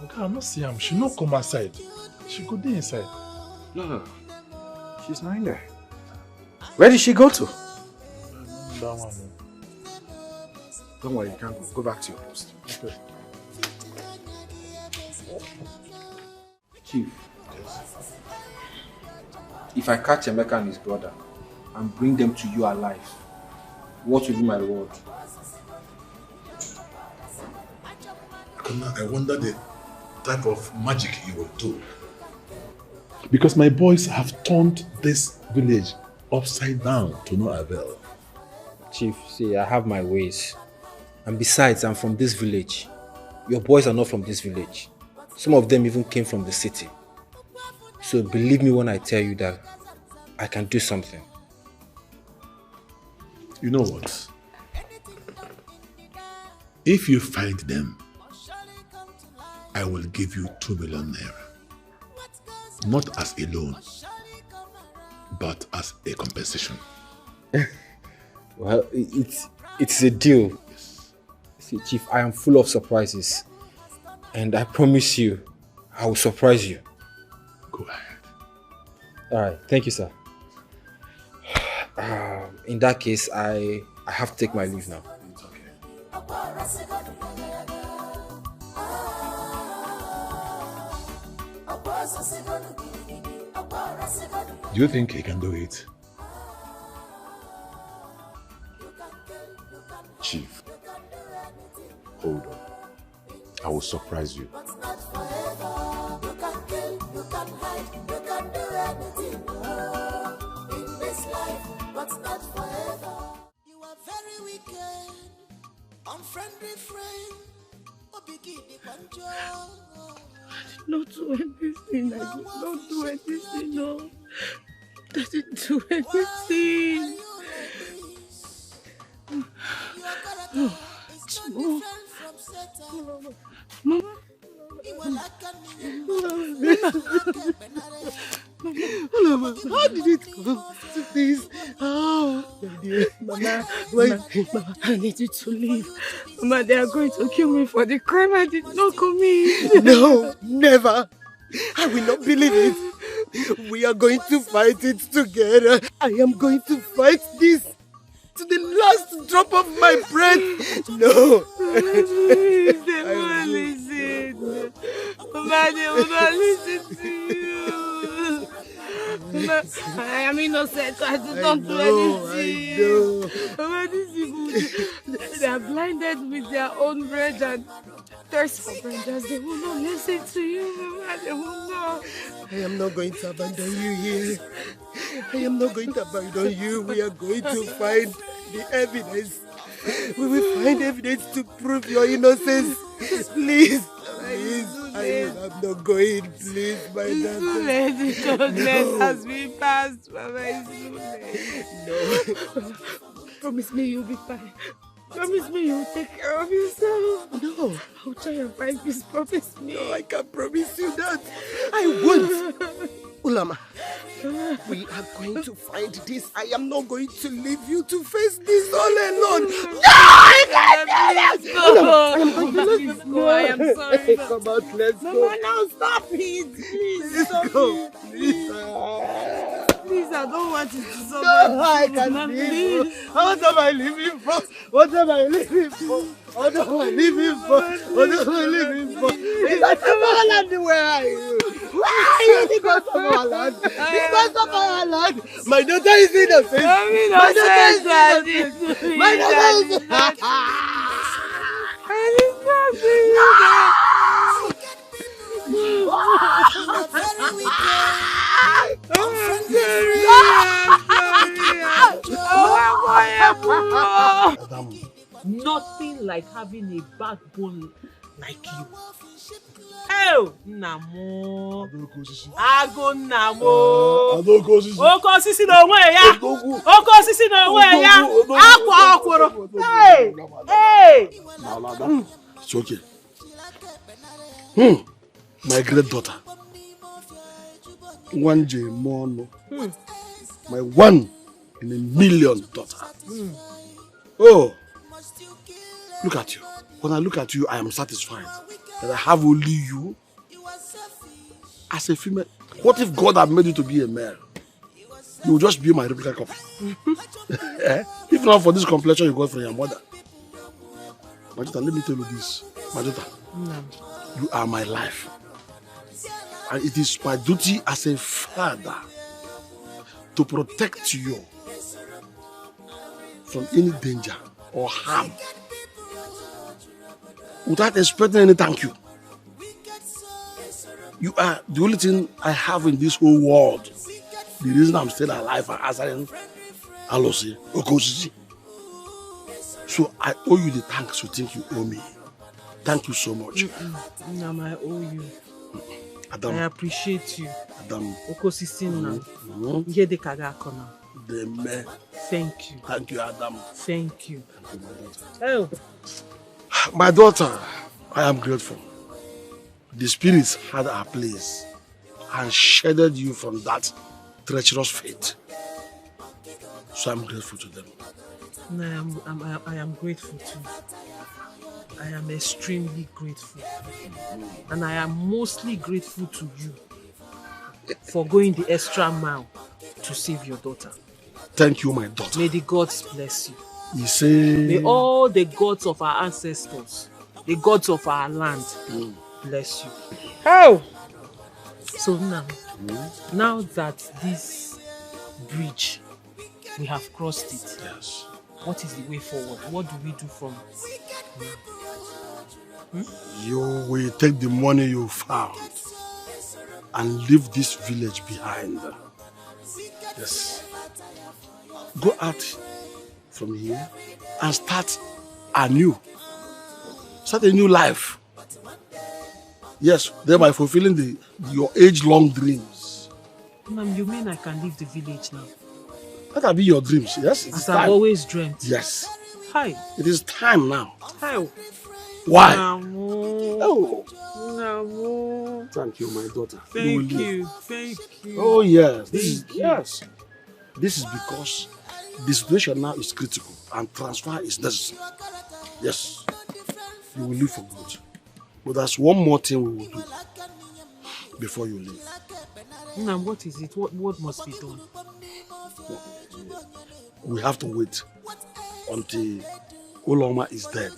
Okay, I'm not seeing her. She not come outside. She could be inside. No. She's not in there. Where did she go to? That one. Don't worry, you can't go. Go back to your post. Okay. Chief. If I catch Emeka and his brother and bring them to you alive, what will be my reward? I wonder the type of magic you will do. Because my boys have turned this village upside down to no avail. Chief, see, I have my ways. And besides, I'm from this village. Your boys are not from this village. Some of them even came from the city. So believe me when I tell you that I can do something. You know what? If you find them, I will give you 2 million naira. Not as a loan, but as a compensation. Well, it's a deal. Yes. See, Chief, I am full of surprises. And I promise you, I will surprise you. Go ahead. Alright, thank you, sir. In that case, I have to take my leave now. It's okay. Do you think he can do it? Chief, hold on. I will surprise you. You are very wicked, unfriendly friend. I did not do anything. I did not do anything. No. I didn't do anything. Mama, how did it come to this? How? Mama, Mama, I need you to leave. Mama, they are going to kill me for the crime I did not commit. No, never. I will not believe it. We are going to fight it together. I am going to fight this to the last drop of my breath. No. Please, they won't listen. Mama, they will not listen to you. Mama, I am innocent. I did not do anything. I know. Mama, these people, they are blinded with their own bread and thirst for bread. They will not listen to you, Mama. They will not. I am not going to abandon you here. I am not going to abandon you. We are going to find the evidence. We will find evidence to prove your innocence. Please. Please. I am not going. Please, my daughter. It's too late. The judgment has been passed, Mama. It's too late. No. Promise me you'll be fine. Promise me you'll take care of yourself. No. I'll try and find peace. Promise me. No, I can't promise you that. I won't. Ulama, we are going to find this. I am not going to leave you to face this all alone. No, I can't do that. I am going to Please go. I am sorry. Come out, let's go. Mama, now stop it. Please stop it. Please, I don't want it to stop. No, I can't leave. What am I leaving for? What am I leaving for? What am I leaving for? What am I leaving for? Is that Somaliland? Where are you? Where are you? Because of our land. Because of our land. My daughter is innocent. My daughter is innocent. My daughter is innocent. Nothing like having a backbone like you. Oh, Namo. Ago Namo. Oko sisi no nwe ya. Oko sisi no nwe ya. Akwa akworo. Hey! Hey! It's okay. My great daughter. One J Mono. My 1 in a million daughter. Oh, look at you. When I look at you, I am satisfied that I have only you as a female. What if God had made you to be a male? You will just be my replica copy. If not for this complexion you got from your mother. My daughter, let me tell you this. My daughter, you are my life. And it is my duty as a father to protect you from any danger or harm without expecting any thank you. You are the only thing I have in this whole world. The reason I'm still alive and answering Alosi, Okosisi. So I owe you the thanks you think you owe me. Thank you so much. Nam, I owe you. Adam. I appreciate you. Adam. Okosisi na. Thank you. Thank you, Adam. Thank you. Oh. My daughter, I am grateful. The spirits had our place and shielded you from that treacherous fate. So I'm grateful to them. No, I am grateful too. I am extremely grateful. And I am mostly grateful to you for going the extra mile to save your daughter. Thank you, my daughter. May the gods bless you. You say... May all the gods of our ancestors, the gods of our land, bless you. Oh! So now that this bridge, we have crossed it. Yes. What is the way forward? What do we do from now? You will take the money you found and leave this village behind. Yes. Go out from here and start anew. Start a new life. Yes, thereby fulfilling your age-long dreams. Ma'am, you mean I can leave the village now? That will be your dreams, yes? As I've always dreamt. Yes. Hi. It is time now. Hi. Why? Namu. Oh. Namu. Thank you, my daughter. Thank you. Thank you. Oh yes. Thank you. Yes. This is because the situation now is critical and transfer is necessary. Yes. You will leave for good. But there's one more thing we will do before you leave. Nam, what is it? What must be done? We have to wait until Oloma is dead.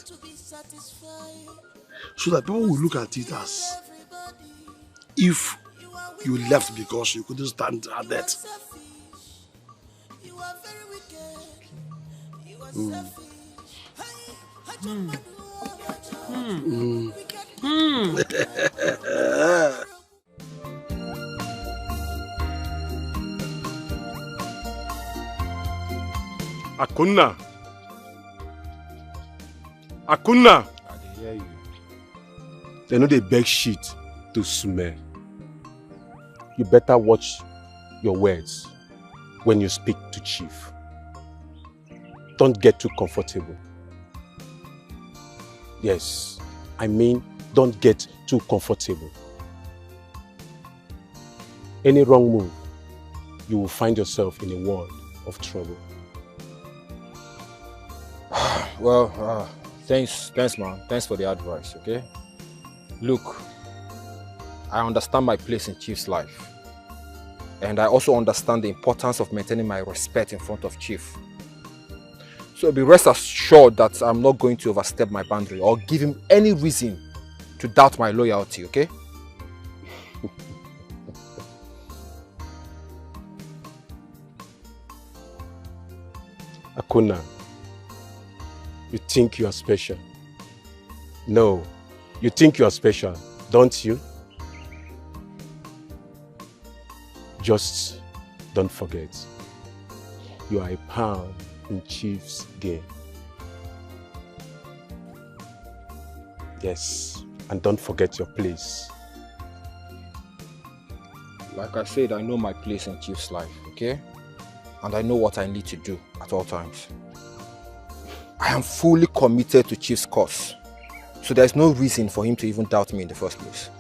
So that people will look at it as if you left because you couldn't stand her death. Mm. Mm. Mm. Akunna. Akunna. I hear you. They know they beg shit to smell. You better watch your words when you speak to Chief. Don't get too comfortable. Yes, I mean, don't get too comfortable. Any wrong move, you will find yourself in a world of trouble. Well, thanks man. Thanks for the advice, okay? Look, I understand my place in Chief's life. And I also understand the importance of maintaining my respect in front of Chief. So be rest assured that I'm not going to overstep my boundary or give him any reason to doubt my loyalty, okay? Akunna, you think you are special? No, you think you are special, don't you? Just don't forget, you are a pawn in Chief's game. Yes, and don't forget your place. Like I said, I know my place in Chief's life, okay? And I know what I need to do at all times. I am fully committed to Chief's cause, so there's no reason for him to even doubt me in the first place.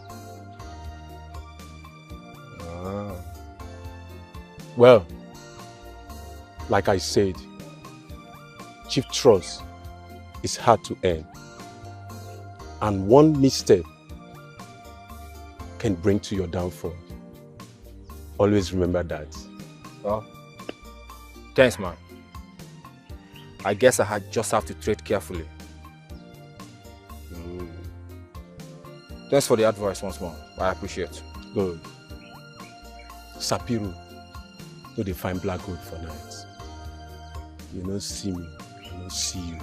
Well, like I said, Chief trust is hard to earn, and one misstep can bring to your downfall. Always remember that. Well, thanks, man. I guess I just have to tread carefully. Thanks for the advice once more. I appreciate it. Good. Sapiru, no dey find black gold for night. You no see me, I no see you.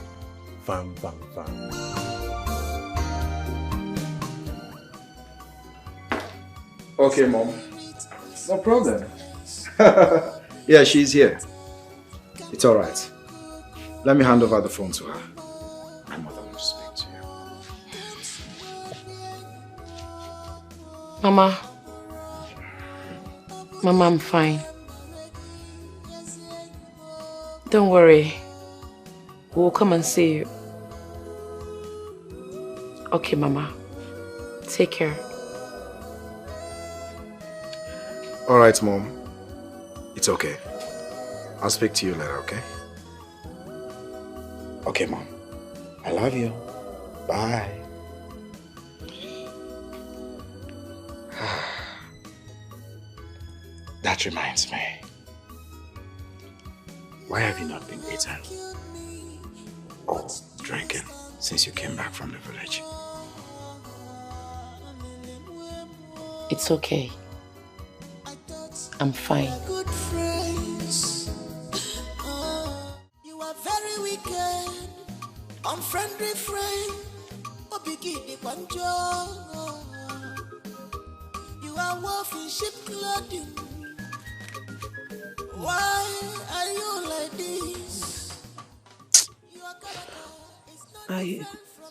Vam, vam, vam. Okay, Mom. No problem. Yeah, she's here. It's all right. Let me hand over the phone to her. My mother will speak to you. Mama, I'm fine. Don't worry. We'll come and see you. Okay, Mama. Take care. All right, Mom. It's okay. I'll speak to you later, okay? Okay, Mom. I love you. Bye. That reminds me. Why have you not been eating or drinking since you came back from the village? It's okay. I'm fine. Good friends. You are very wicked, unfriendly friend. You are wolf in sheep clothing. Why are you like this?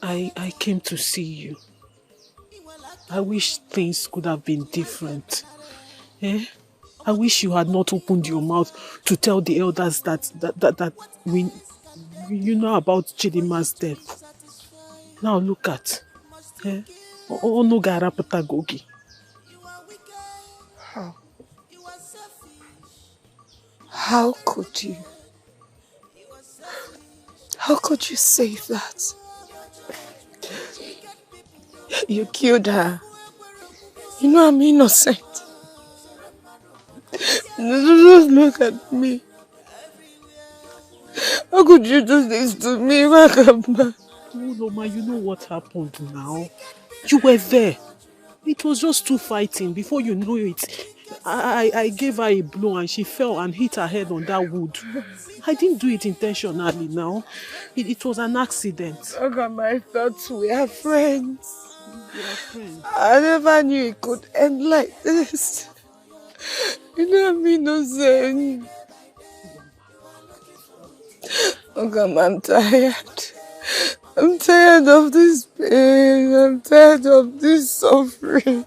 I came to see you. I wish things could have been different. Eh? I wish you had not opened your mouth to tell the elders that we you know about Chidima's death. Now look at. Oh no garapata gogi. How could you? How could you say that? You killed her. You know I'm innocent. Just look at me. How could you do this to me, Wakamba? Oh, Loma, you know what happened now. You were there. It was just two fighting. Before you know it, I gave her a blow and she fell and hit her head on that wood. I didn't do it intentionally now. It was an accident. Wakamba, I thought we are friends. We are friends. I never knew it could end like this. You know I'm innocent. Wakamba, I'm tired. I'm tired of this pain. I'm tired of this suffering.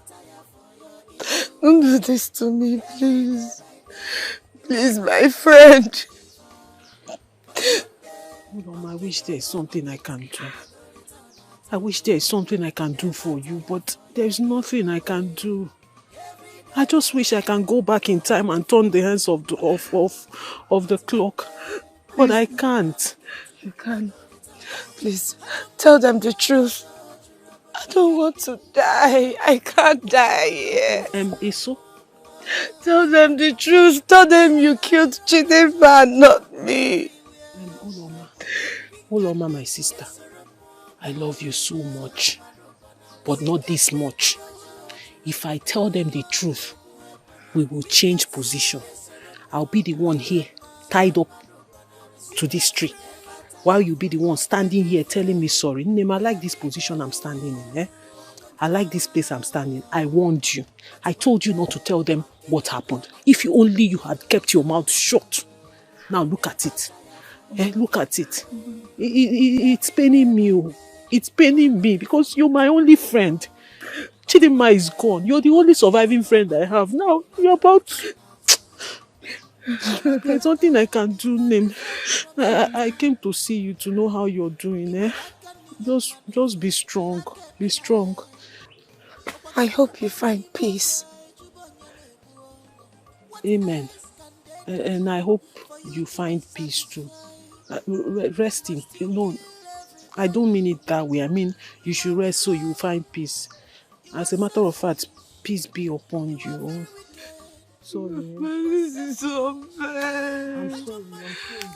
Don't do this to me, please. Please, my friend. Hold on, I wish there's something I can do. I wish there's something I can do for you, but there's nothing I can do. I just wish I can go back in time and turn the hands of the clock. But I can't. You can't. Please, tell them the truth. I don't want to die. I can't die here. Eso? Tell them the truth. Tell them you killed Chinefa, not me. Uloma, my sister. I love you so much. But not this much. If I tell them the truth, we will change position. I'll be the one here, tied up to this tree, while you be the one standing here telling me sorry. Name, I like this position I'm standing in. I like this place I'm standing. I warned you. I told you not to tell them what happened. If you had kept your mouth shut. Now look at it. Look at it. It's paining me. It's paining me because you're my only friend. Chidinma is gone. You're the only surviving friend I have. Now you're about to... There's nothing I can do, Name. I came to see you to know how you're doing. Just be strong. Be strong. I hope you find peace. Amen. And I hope you find peace too. Resting. No, I don't mean it that way. I mean you should rest so you find peace. As a matter of fact, peace be upon you. Sorry. This is so unfair. I'm sorry.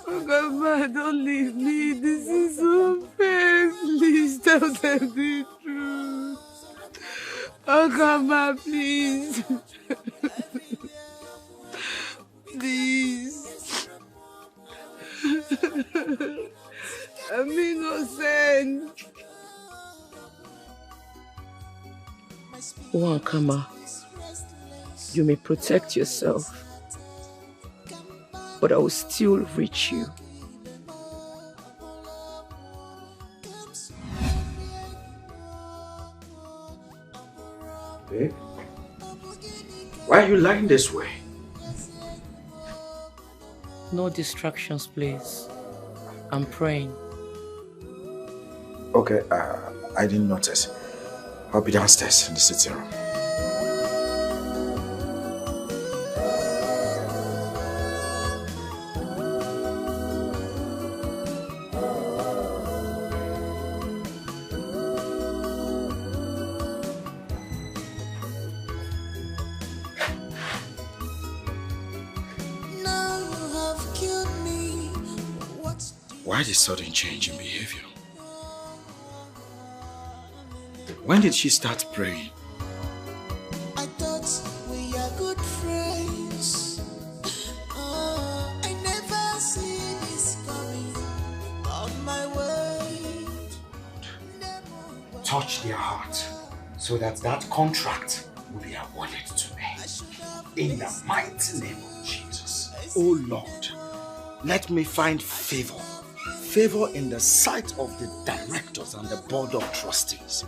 Oh God, man, don't leave me. This is so unfair. Please tell them the truth. Oh God, man, please. Please. I'm innocent. Wankama, you may protect yourself, but I will still reach you. Babe, why are you lying this way? No distractions, please. I'm praying. Okay, I didn't notice. I'll be downstairs in the sitting room. Why this sudden change in behavior? When did she start praying? I thought we are good friends. I never see this coming on my way. Touch their heart so that that contract will be awarded to me. In the mighty name of Jesus. Oh Lord, let me find favor. Favor in the sight of the directors and the board of trustees.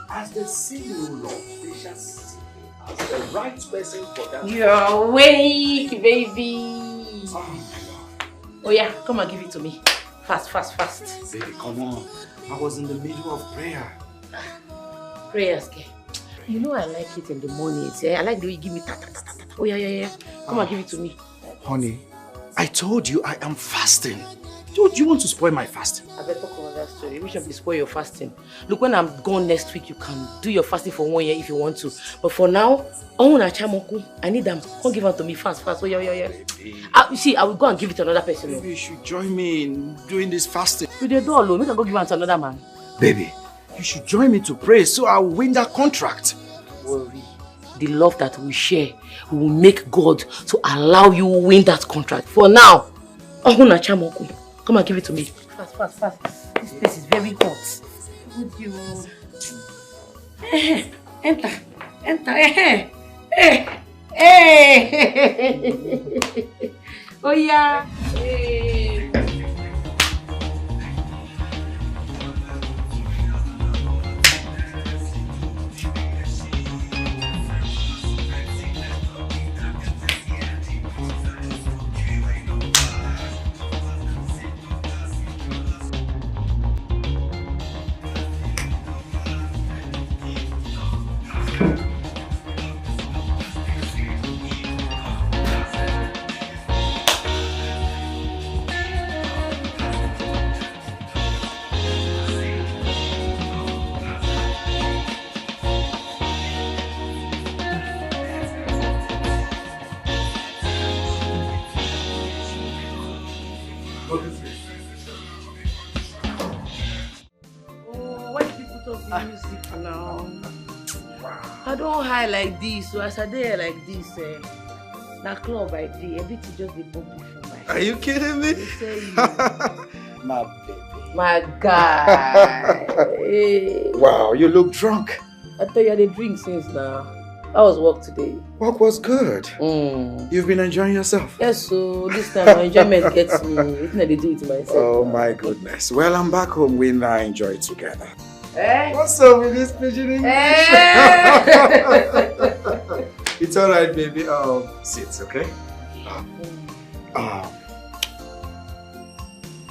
As they see you, Lord, they shall see you as the right person for that. You're awake, baby. Oh yeah, come and give it to me. Fast. Baby, come on. I was in the middle of prayer. Prayers, okay. You know I like it in the mornings. I like the way you give me ta. Oh yeah. Come and give it to me. Honey, I told you I am fasting. Don't you want to spoil my fasting? I better talk about that story. We should be spoil your fasting. Look, when I'm gone next week, you can do your fasting for 1 year if you want to. But for now, I need them. Come give them to me fast. Oh yeah. You see, I will go and give it to another person. Maybe you should join me in doing this fasting. You don't know alone. We can go give it to another man. Baby, you should join me to pray so I will win that contract. Don't worry. The love that we share will make God to allow you win that contract. For now, come and give it to me. Fast. This place is very hot. Would you... Enter. Oh yeah. Music now. I don't high like this, so as I there like this, that club I did, everything just be bumpy for my. Are you kidding me? My baby. My guy. Hey. Wow, you look drunk. I thought you had a drink since now. How was work today? Work was good. You've been enjoying yourself? Yes, so this time my enjoyment gets me. What did I do it myself? Oh my goodness. Well, I'm back home. We now enjoy it together. Eh? What's up with this pigeon English? It's alright, baby. Sit, okay?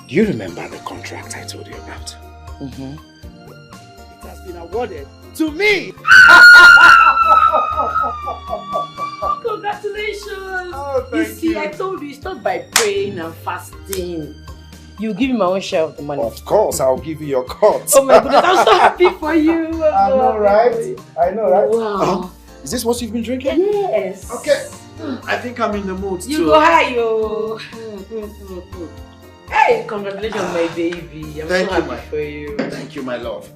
Do you remember the contract I told you about? It has been awarded to me! Congratulations! Oh, you see, I told you, start by praying and fasting. You give me my own share of the money. Of course, I'll give you your cut. Oh my goodness, I'm so happy for you. I know, right? Wow. Is this what you've been drinking? Yes. Okay. I think I'm in the mood You too. go high, yo. Hey, congratulations, my baby. I'm Thank so you, happy for you. Thank you, my love.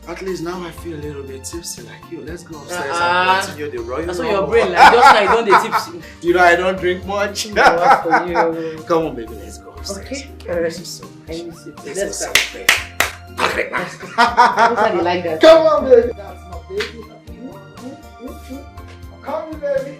At least now I feel a little bit tipsy like you. Let's go upstairs and continue the royal. That's what your brain like. Just like don't they tipsy. You know I don't drink much. No, what for you? Come on, baby, let's go upstairs. Okay. I miss you so much. Let's go celebrate. How do you like that? Come on, baby. That's my baby. Come on, baby.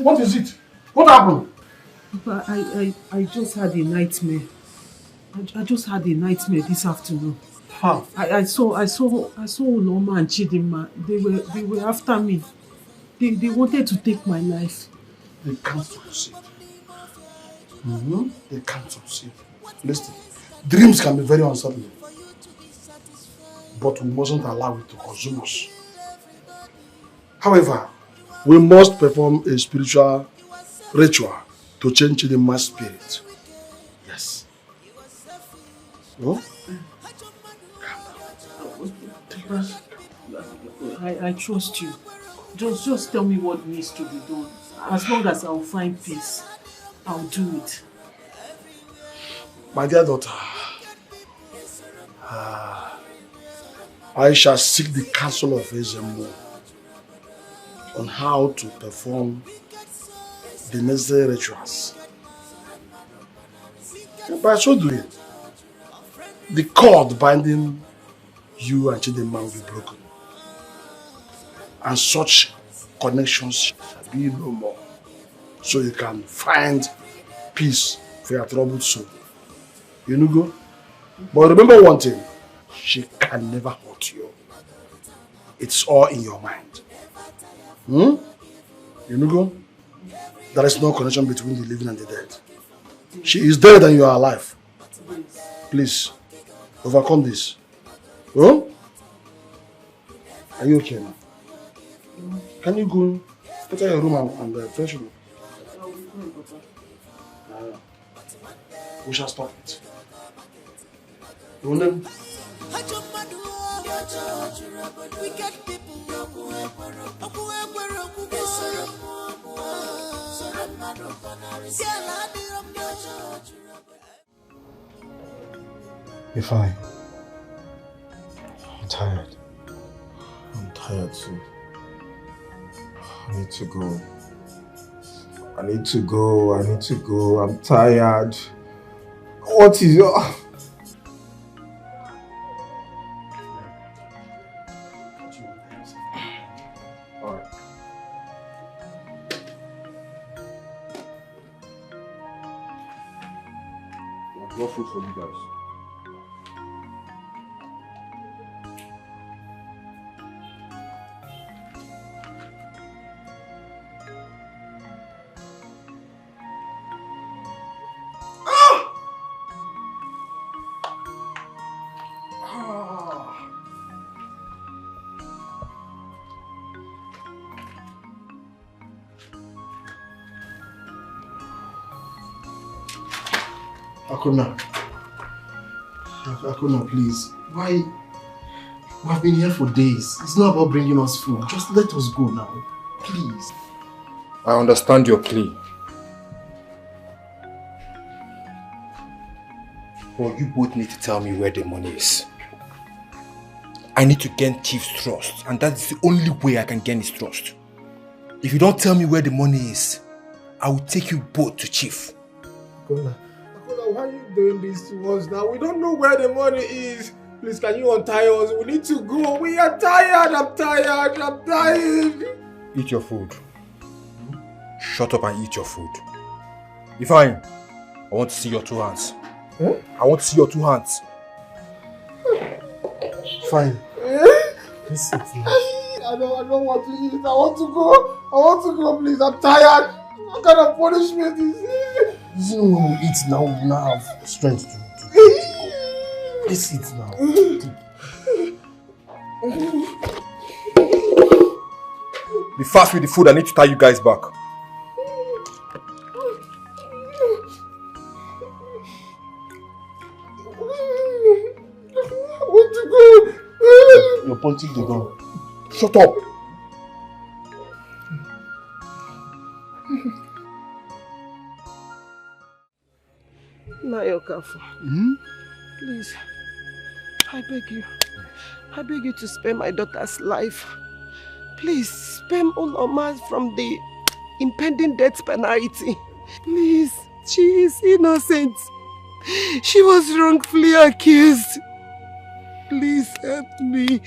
What is it? What happened? Papa, I just had a nightmare. I just had a nightmare this afternoon. How? I saw Uloma and Chidinma. They were after me. They wanted to take my life. They can't succeed. They can't succeed. Listen, dreams can be very unsettling. But we mustn't allow it to consume us. However, we must perform a spiritual ritual to change the mass spirit. Yes. No? I trust you. Just tell me what needs to be done. As long as I'll find peace, I'll do it. My dear daughter, I shall seek the counsel of Ezemo on how to perform the necessary rituals. And by so doing, the cord binding you and Chidinma will be broken. And such connections shall be no more. So you can find peace for your troubled soul. You know, go? But remember one thing, she can never hurt you. It's all in your mind. You know, go? There is no connection between the living and the dead. She is dead and you are alive. Please, overcome this. Oh? Are you okay now? Can you go to your room and fresh up? We shall stop it. Be fine. I'm tired. I'm tired too. I need to go. I need to go. I'm tired. What is your... Alright. I've got food for you guys. Akuna, please. Why? We have been here for days. It's not about bringing us food. Just let us go now. Please. I understand your plea. But you both need to tell me where the money is. I need to gain Chief's trust, and that's the only way I can gain his trust. If you don't tell me where the money is, I will take you both to Chief. Akuna, why are you doing this to us now? We don't know where the money is. Please, can you untie us? We need to go. We are tired. I'm tired. Eat your food. Shut up and eat your food. Ifeanyi, I want to see your 2 hands. Huh? I want to see your 2 hands. Fine. Please sit now. I don't want to eat. I want to go, please. I'm tired. What kind of punishment is this? You know when we eat now, we now have strength to go. Please eat now. Be fast with the food. I need to tie you guys back. I want to go. You're pointing the gun. Shut up. Nayokafu, please, I beg you to spare my daughter's life. Please, spare Uloma from the impending death penalty. Please, she is innocent. She was wrongfully accused. Please help me,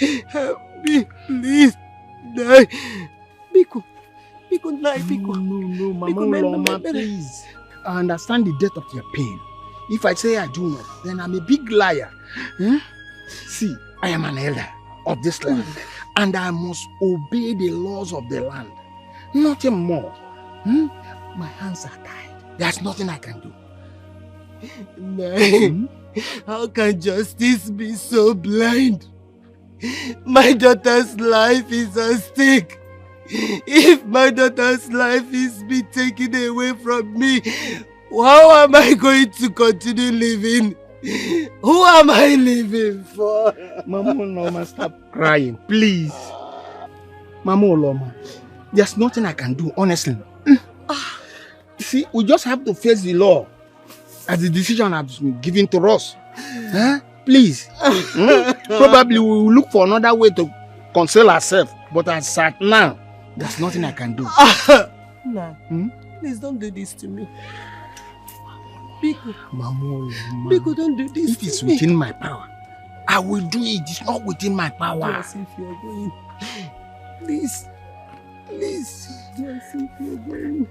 please. Die. Biko, No, Mama Uloma, please. I understand the depth of your pain. If I say I do not, then I'm a big liar. See, I am an elder of this land, and I must obey the laws of the land. Nothing more. My hands are tied. There's nothing I can do. How can justice be so blind? My daughter's life is at stake. If my daughter's life is being taken away from me, how am I going to continue living? Who am I living for? Mama Uloma, stop crying, please. Mama Uloma, there's nothing I can do, honestly. See, we just have to face the law. as the decision has been given to us. Please. Probably we will look for another way to console ourselves. But as at now, there's nothing I can do. Nah, please don't do this to me. Biko. Biko, don't do this to me. It is within my power. I will do it. It's not within my power. Yes, if you're going. Please. Please. Yes, if you're going.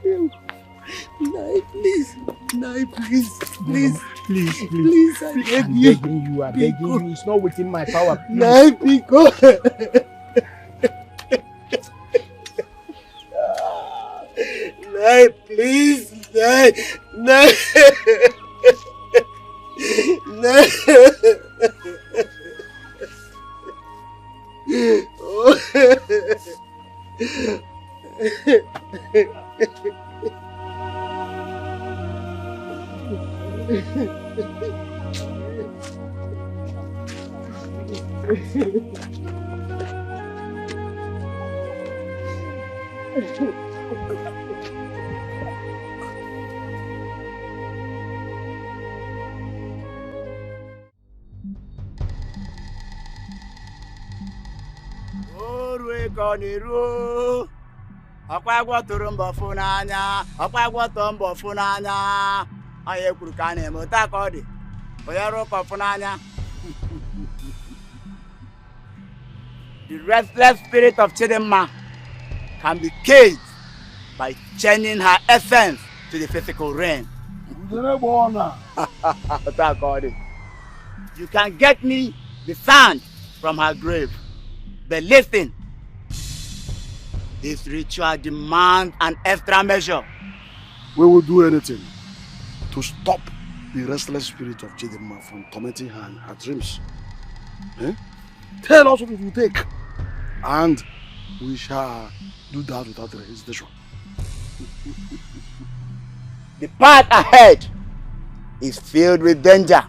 No, please. No, please. Please. Please. Please, I beg you. I'm begging you. I'm begging you. It's not within my power. Please. No, Biko. No, please. No. No. No. Koniru Akwa tụrụ mbọ fụ n'anya akwa tụrụ mbọ fụ n'anya onye kwuru ka na-eme ụta ka ọ dị onye rụkọ fụ n'anya. The restless spirit of Chidinma can be caged by changing her essence to the physical realm. You can get me the sand from her grave, but listen. This ritual demands an extra measure. We will do anything to stop the restless spirit of Chidinma from tormenting her in her dreams. Tell us what it will take, and we shall do that without hesitation. The path ahead is filled with danger,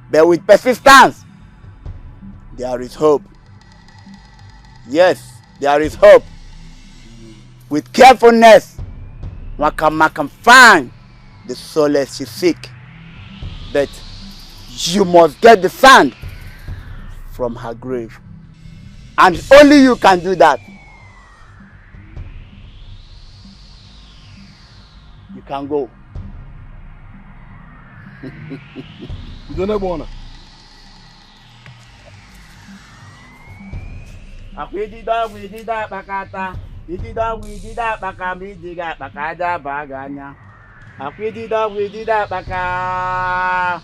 but with persistence, there is hope. Yes, there is hope. With carefulness, one can find the solace you seek. But you must get the sand from her grave. And only you can do that. You can go. You don't have one. Akwidida bakata, idida baka midiga bakada baganya. Akwidida baka.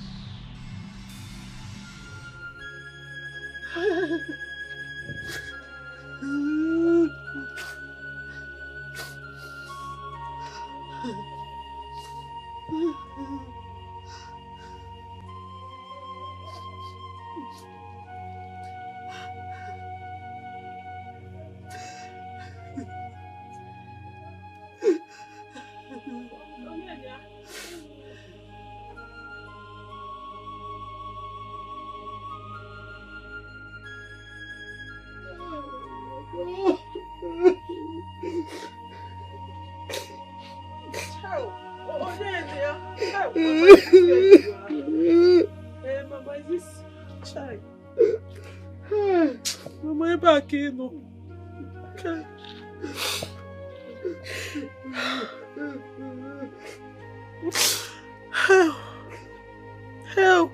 Mama, is this child? Mama, I'm back here. No. Help!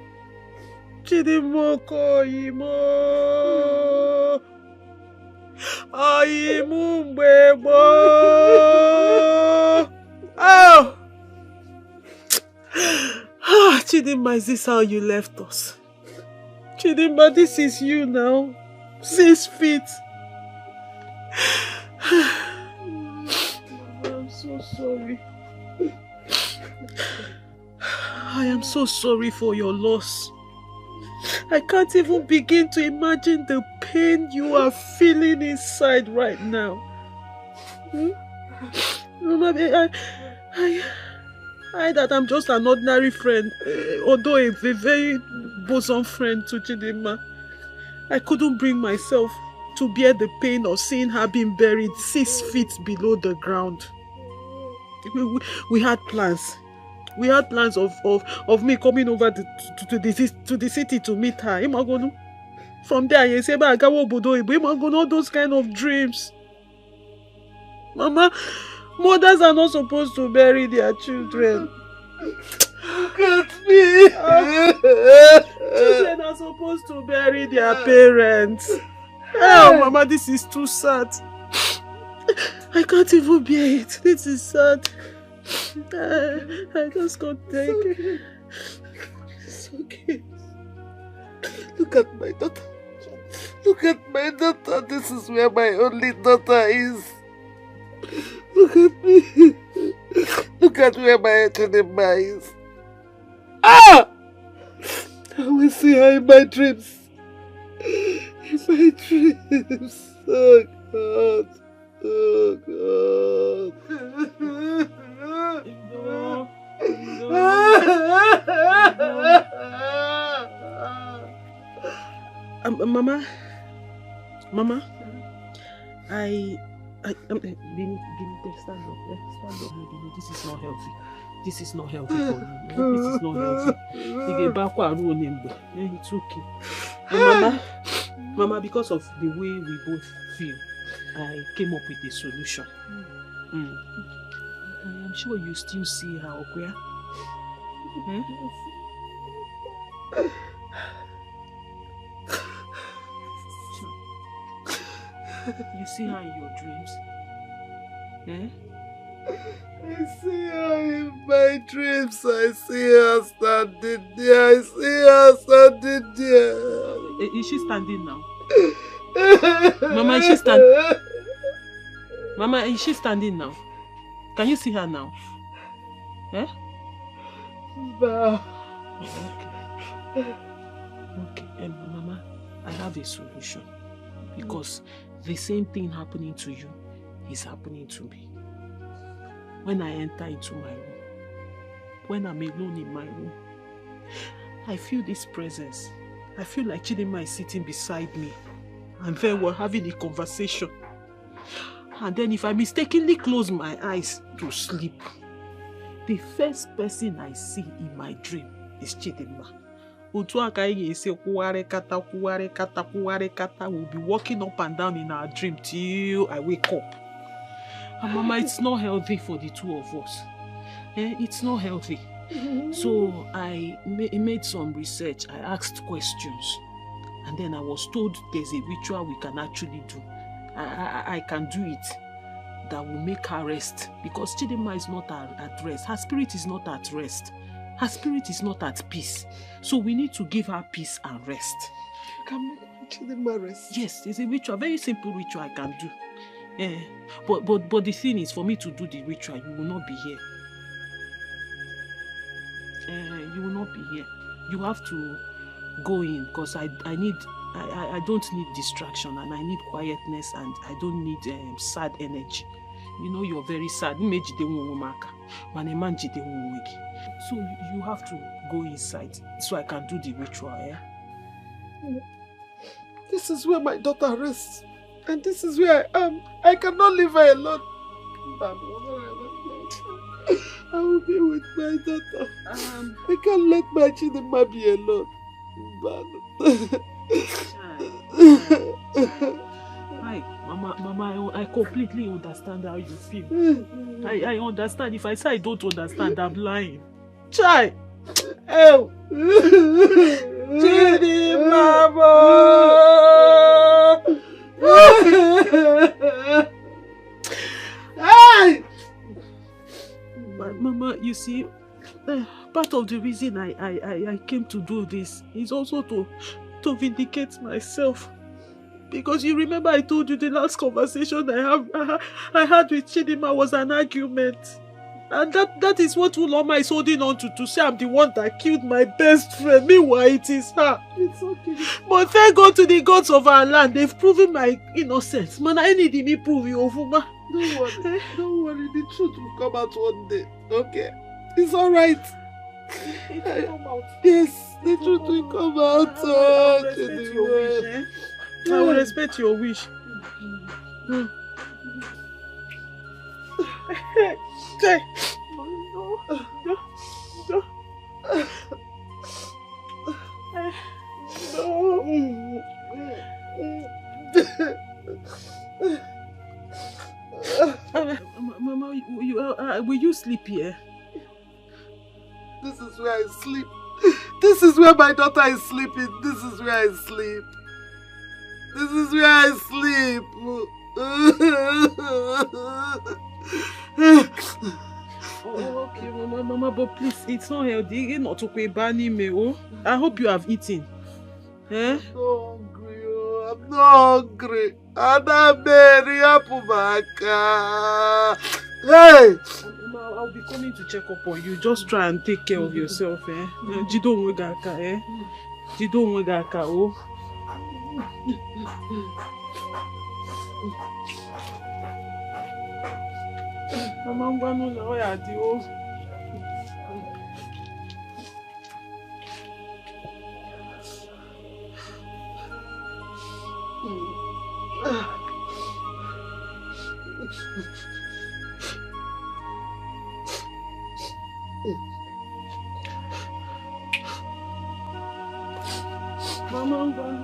Chidinma koyimo. Ayimumbebo. Oh! Chidinma, is this how you left us? Chidinma, this is you now. 6 feet. I'm so sorry. I am so sorry for your loss. I can't even begin to imagine the pain you are feeling inside right now. I that I'm just an ordinary friend, although a very bosom friend to Chidinma. I couldn't bring myself to bear the pain of seeing her being buried 6 feet below the ground. We had plans. We had plans of me coming over to the city to meet her. From there, you say, all those kind of dreams. Mama, mothers are not supposed to bury their children. Look at me. Children are supposed to bury their parents. Oh, Mama, this is too sad. I can't even bear it. This is sad. I just can't take it. It's okay. Look at my daughter. Look at my daughter. This is where my only daughter is. Look at me. Look at where my Chidimma is. Ah! I will see her in my dreams. In my dreams. Oh God. Oh God. Mama, stand up. This is not healthy. This is not healthy for you. This is not healthy. It's okay. Mama, because of the way we both feel, I came up with a solution. I am sure you still see her, Okuya. You see her in your dreams? I see her in my dreams. I see her standing there. I see her standing there. Is she standing now? Mama, is she standing? Mama, is she standing now? Can you see her now? No. Okay, Mama, I have a solution. Because the same thing happening to you is happening to me. When I enter into my room, when I'm alone in my room, I feel this presence. I feel like Chidimma is sitting beside me. And then we're having a conversation. And then if I mistakenly close my eyes to sleep, the first person I see in my dream is Chidimma. We'll be walking up and down in our dream till I wake up. And Mama, it's not healthy for the two of us. It's not healthy. So I made some research. I asked questions. And then I was told there's a ritual we can actually do. I can do it. That will make her rest. Because Chidimma is not at rest. Her spirit is not at rest. Her spirit is not at peace. So we need to give her peace and rest. You can make Chidimma rest? Yes, it's a ritual. A very simple ritual I can do. But the thing is, for me to do the ritual, you will not be here. You will not be here. You have to go in because I don't need distraction and I need quietness and I don't need sad energy. You know you're very sad. So you have to go inside so I can do the ritual. This is where my daughter rests. And this is where I am. I cannot leave her alone. I will be with my daughter. I can't let my Chidimma be alone. Hi, Mama, I completely understand how you feel. I understand. If I say I don't understand, I'm lying. Chai! Oh! Chidimma! Mama, you see, part of the reason I came to do this is also to vindicate myself. Because you remember I told you the last conversation I had with Chidimma was an argument. And that is what Uloma is holding on to say I'm the one that killed my best friend. Meanwhile, it is her. It's okay. But thank God to the gods of our land, they've proven my innocence. Man, I need me prove you, Ofuma. Don't worry, the truth will come out one day. Okay? It's alright. It will come out. Yes, the truth will come out. I will respect your wish. Mama, will you sleep here? This is where I sleep. This is where my daughter is sleeping. This is where I sleep. This is where I sleep. Oh, okay, Mama, but please, it's not healthy. Not to pay bani me. Oh, I hope you have eaten. Eh? I'm not hungry. Oh, I'm not hungry. Anaberi Apumaka. Hey! I'll be coming to check up on you. Just try and take care of yourself, eh? Jido mwegaka, eh? Jido mwegaka, oh. Mama, I'm going to know ya, oh. Mama, I'm going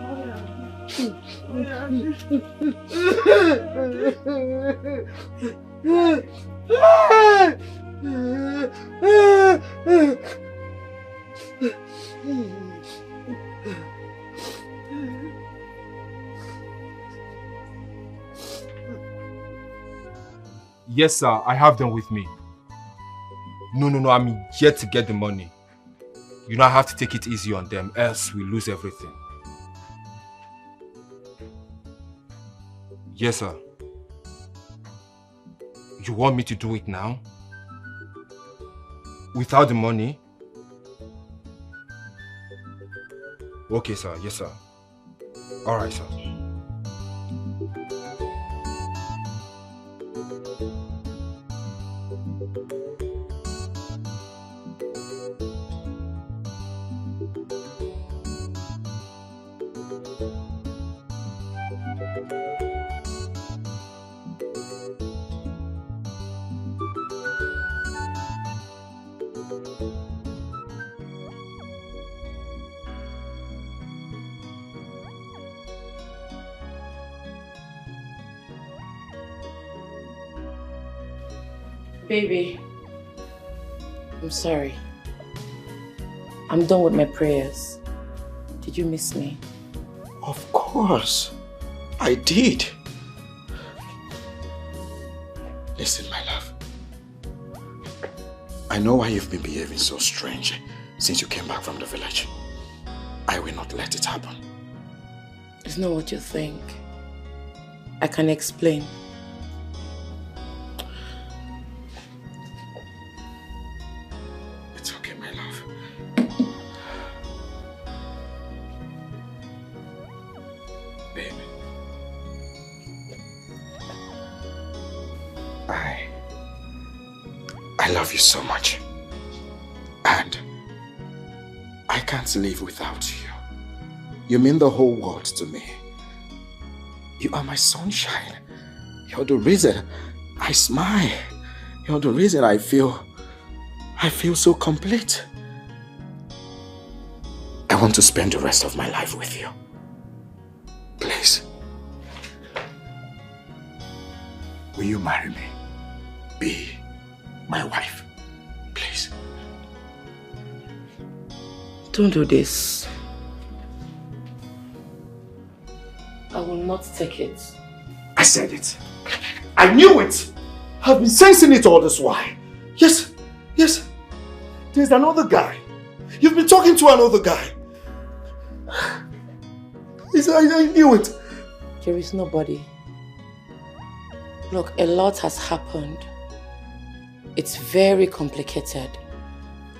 Yes, sir, I have them with me. No, I'm yet to get the money. You know I have to take it easy on them, else we lose everything. Yes, sir. You want me to do it now? Without the money? Okay, sir. Yes, sir. All right, sir. Baby, I'm sorry. I'm done with my prayers. Did you miss me? Of course, I did. Listen, my love. I know why you've been behaving so strange since you came back from the village. I will not let it happen. It's not what you think. I can explain. It's okay, my love. Baby. I love you so much. And I can't live without you. You mean the whole world to me. You are my sunshine. You're the reason I smile. You're the reason I feel so complete. I want to spend the rest of my life with you. Please. Will you marry me? Be my wife. Please. Don't do this. I will not take it. I said it. I knew it. I've been sensing it all this while. Yes. There's another guy. You've been talking to another guy. I knew it. There is nobody. Look, a lot has happened. It's very complicated.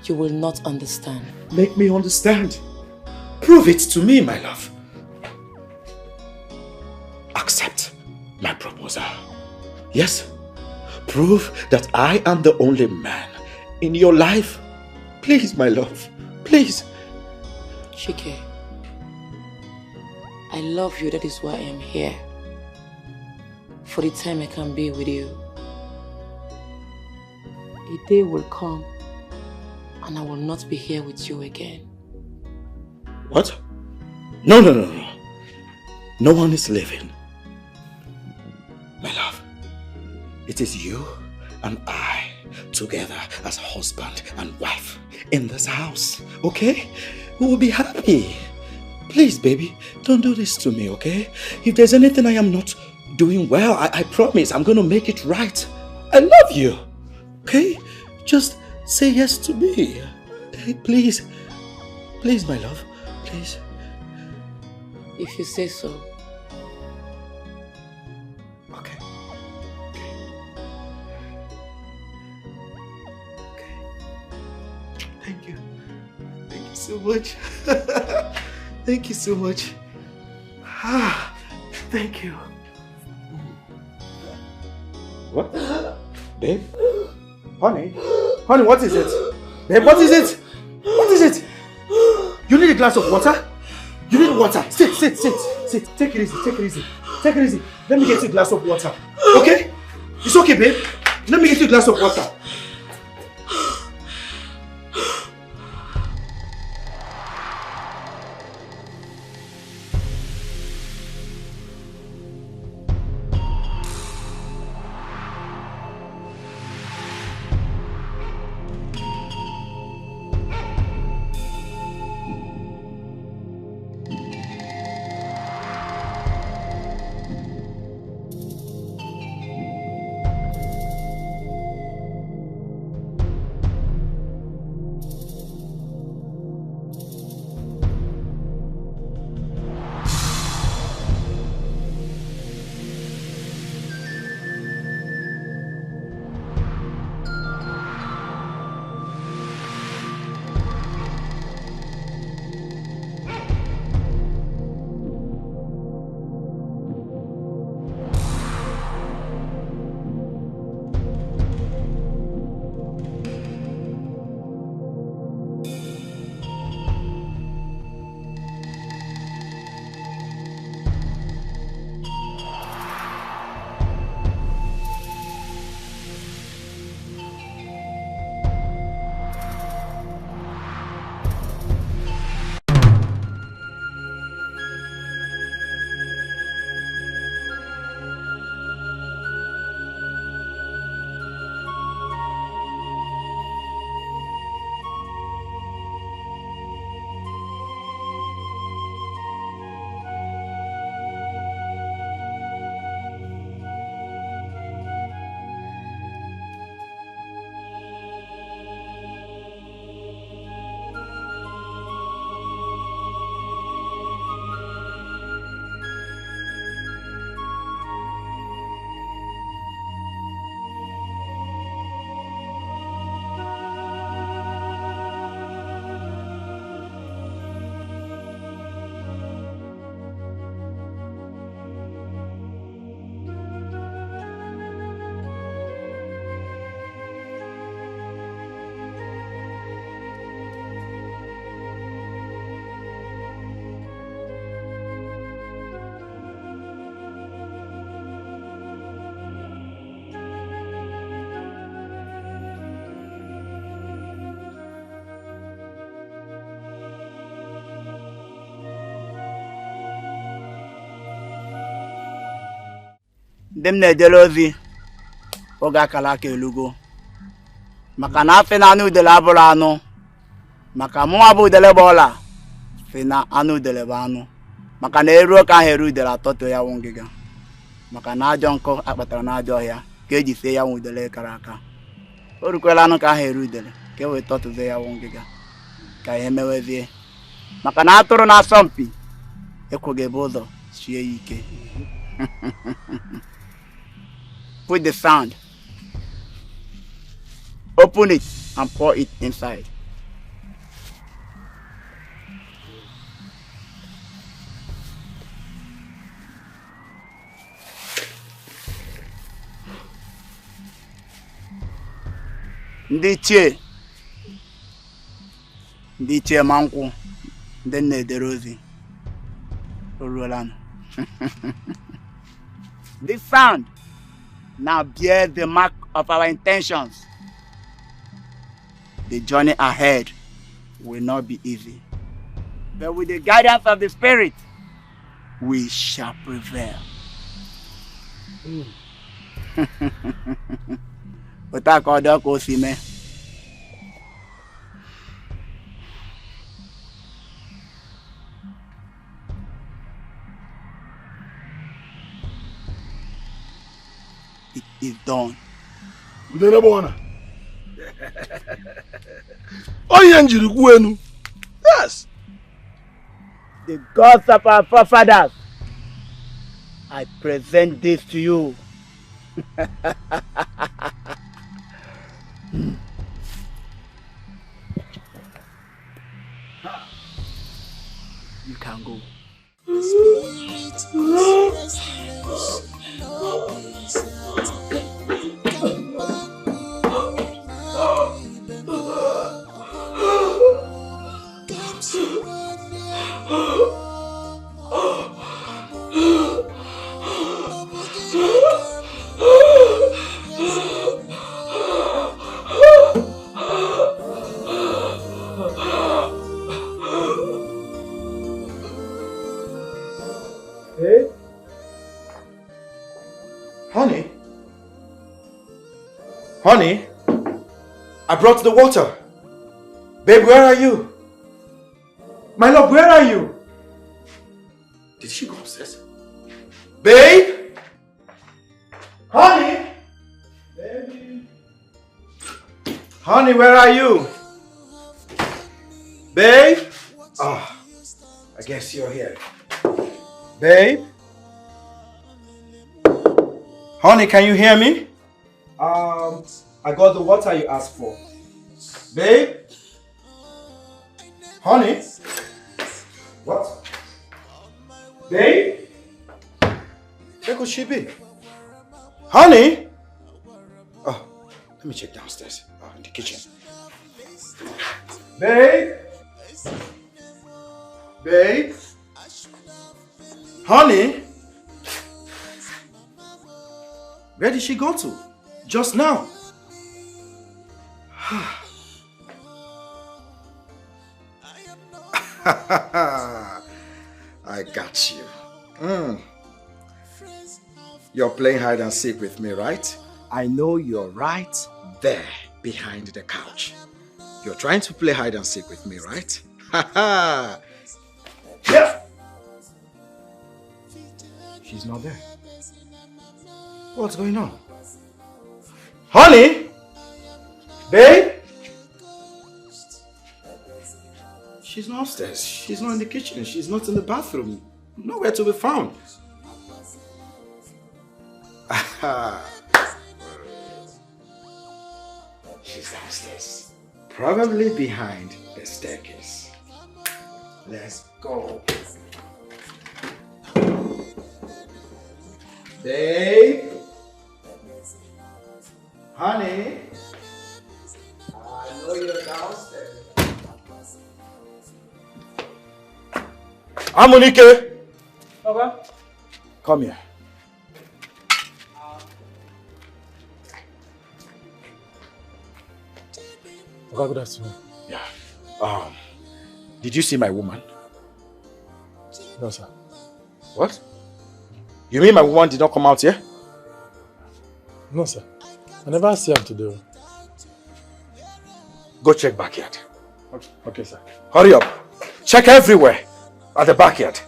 You will not understand. Make me understand. Prove it to me, my love. Accept my proposal. Yes. Prove that I am the only man in your life. Please, my love. Please. Chike, I love you. That is why I am here. For the time I can be with you. A day will come and I will not be here with you again. What? No. No one is leaving. My love, it is you and I together as husband and wife in this house, okay? We will be happy. Please, baby, don't do this to me, okay? If there's anything I am not doing well, I promise I'm going to make it right. I love you, okay? Just say yes to me. Okay, please. Please, my love, please. If you say so. Okay. Thank you. Thank you so much. Thank you so much. Thank you. What? Babe? Honey? Honey, what is it? Babe, what is it? What is it? You need a glass of water? You need water. Sit. Take it easy. Take it easy. Let me get you a glass of water. Okay? It's okay, babe. Let me get you a glass of water. Dem na-ejere ozi oge akara aka elugo maka na afị na anụ udele abụrụ anụ maka mụnwa bụ udele bụ ọla fi na anụ udele bụ anụ maka na eruo ka ahụ eru udele atọtụ ya wụ ngịga maka na ajọ nkụ akpatara na ajọ ọhịa ka eji sie ya wụ udele kara aka o rukwela anụ ka ahụ eru udele ka e wee tọtụzie ya wụ ngịga ka ihe mewezie maka na atụrụ na-asọ mpi ekwughị ebe ụzọ sie ya ike. Put the sand, open it and pour it inside. Ndị ichie ma nkwụ ndị na-edere ozi oruola. This sand now bears the mark of our intentions. The journey ahead will not be easy. But with the guidance of the Spirit, we shall prevail. It is done. Yes. The gods of our forefathers, I present this to you. You can go. Hey? Honey? Honey? I brought the water. Babe, where are you? My love, where are you? Did she go upstairs? Babe? Honey? Baby? Honey, where are you? Babe? Ah, I guess you're here. Babe? Honey, can you hear me? I got the water you asked for. Babe? Honey? What? Babe? Where could she be? Honey? Oh, let me check downstairs. In the kitchen. Babe? Babe? Honey? Where did she go to? Just now. I got you. You're playing hide and seek with me, right? I know you're right there behind the couch. You're trying to play hide and seek with me, right? Yeah. She's not there. What's going on? Honey? Babe? She's not upstairs. She's not in the kitchen. She's not in the bathroom. Nowhere to be found. She's downstairs. Probably behind the staircase. Let's go. Babe? Honey? I know you're downstairs. Amunike! Okay. Come here. Okay, good afternoon. Yeah. Did you see my woman? No, sir. What? You mean my woman did not come out here? No, sir. I never see him today. Go check backyard. Okay, sir. Hurry up. Check everywhere at the backyard.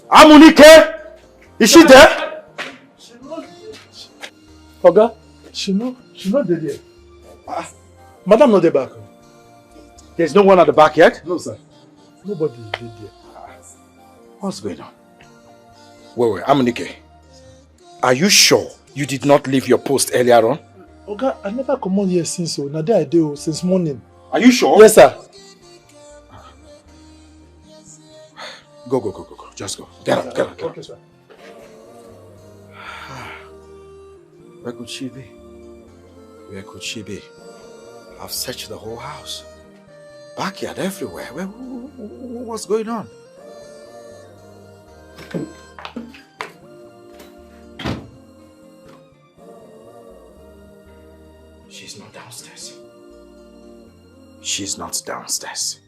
Amunike! Is she there? Oga, she not there. Madam not there back. There's no one at the backyard? No, sir. Nobody is there. What's going on? Wait, Amunike. Are you sure you did not leave your post earlier on? Oga, I never come on here since so. Now there I do since morning. Are you sure? Yes, sir. Go. Just go. Get up. Okay, sir. Where could she be? Where could she be? I've searched the whole house. Backyard everywhere. What's going on? she's not downstairs.